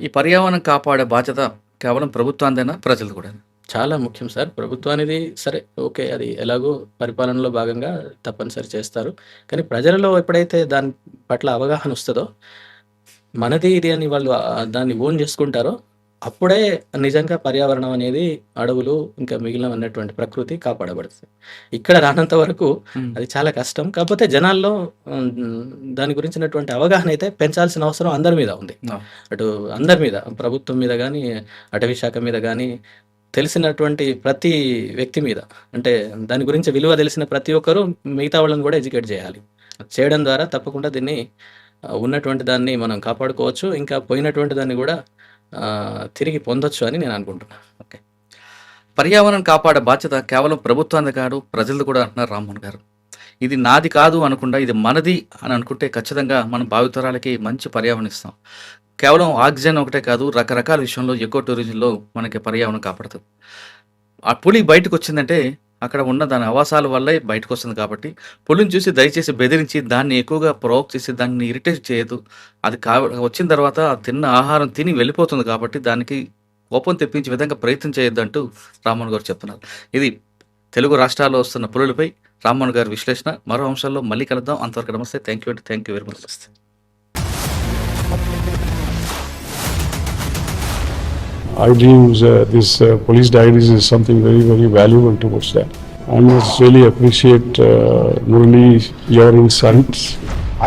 ఈ పర్యావరణం కాపాడే బాధ్యత కేవలం ప్రభుత్వాందేనా, ప్రజలు కూడా? చాలా ముఖ్యం సార్. ప్రభుత్వానికి సరే ఓకే, అది ఎలాగో పరిపాలనలో భాగంగా తప్పనిసరి చేస్తారు. కానీ ప్రజలలో ఎప్పుడైతే దాని పట్ల అవగాహన వస్తుందో, మనది ఇది అని వాళ్ళు దాన్ని ఓన్ చేసుకుంటారో, అప్పుడే నిజంగా పర్యావరణం అనేది, అడవులు ఇంకా మిగిలిన అన్నటువంటి ప్రకృతి కాపాడబడుతుంది. ఇక్కడ రానంత వరకు అది చాలా కష్టం. కాకపోతే జనాల్లో దాని గురించినటువంటి అవగాహన అయితే పెంచాల్సిన అవసరం అందరి మీద ఉంది. అటు అందరి మీద, ప్రభుత్వం మీద కానీ, అటవీ శాఖ మీద కానీ, తెలిసినటువంటి ప్రతి వ్యక్తి మీద, అంటే దాని గురించి విలువ తెలిసిన ప్రతి ఒక్కరూ మిగతా వాళ్ళని కూడా ఎడ్యుకేట్ చేయాలి. చేయడం ద్వారా తప్పకుండా దీన్ని ఉన్నటువంటి దాన్ని మనం కాపాడుకోవచ్చు, ఇంకా పోయినటువంటి దాన్ని కూడా తిరిగి పొందొచ్చు అని నేను అనుకుంటున్నాను. ఓకే, పర్యావరణం కాపాడే బాధ్యత కేవలం ప్రభుత్వాన్ని కాదు, ప్రజలు కూడా అంటున్నారు రామ్మోహన్ గారు. ఇది నాది కాదు అనకుండా ఇది మనది అని అనుకుంటే ఖచ్చితంగా మనం భావితరాలకి మంచి పర్యావరణం ఇస్తాం. కేవలం ఆక్సిజన్ ఒకటే కాదు, రకరకాల విషయంలో ఎకో టూరిజంలో మనకి పర్యావరణం కాపాడుతుంది. ఆ పులి బయటకు వచ్చిందంటే అక్కడ ఉన్న దాని ఆవాసాల వల్లే బయటకు వస్తుంది. కాబట్టి పులిని చూసి దయచేసి బెదిరించి దాన్ని ఎక్కువగా ప్రొవోక్ చేసి దాన్ని ఇరిటేట్ చేయదు. అది వచ్చిన తర్వాత తిన్న ఆహారం తిని వెళ్ళిపోతుంది. కాబట్టి దానికి కోపం తెప్పించే విధంగా ప్రయత్నం చేయొద్దంటూ రామ్మోహన్ గారు చెప్తున్నారు. ఇది తెలుగు రాష్ట్రాల్లో వస్తున్న పులులపై రామ్మోహన్ గారి విశ్లేషణ. మరో అంశాల్లో మళ్ళీ కలుద్దాం. అంతవరకు నమస్తే. Thank you very much. I dreams, this police diaries is something very, very valuable towards that. I must really appreciate Murali, your insights.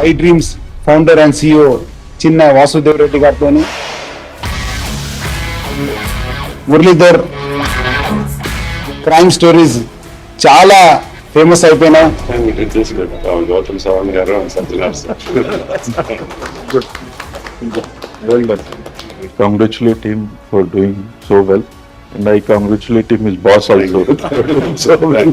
I Dreams founder and CEO Chinna Vasudev Reddy Gartoni, Muralidhar crime stories చాలా famous అయిపోయినా. Gautam Savan garu and something else. Good. Well done. I congratulate him for doing so well, and I congratulate him his boss also. So well.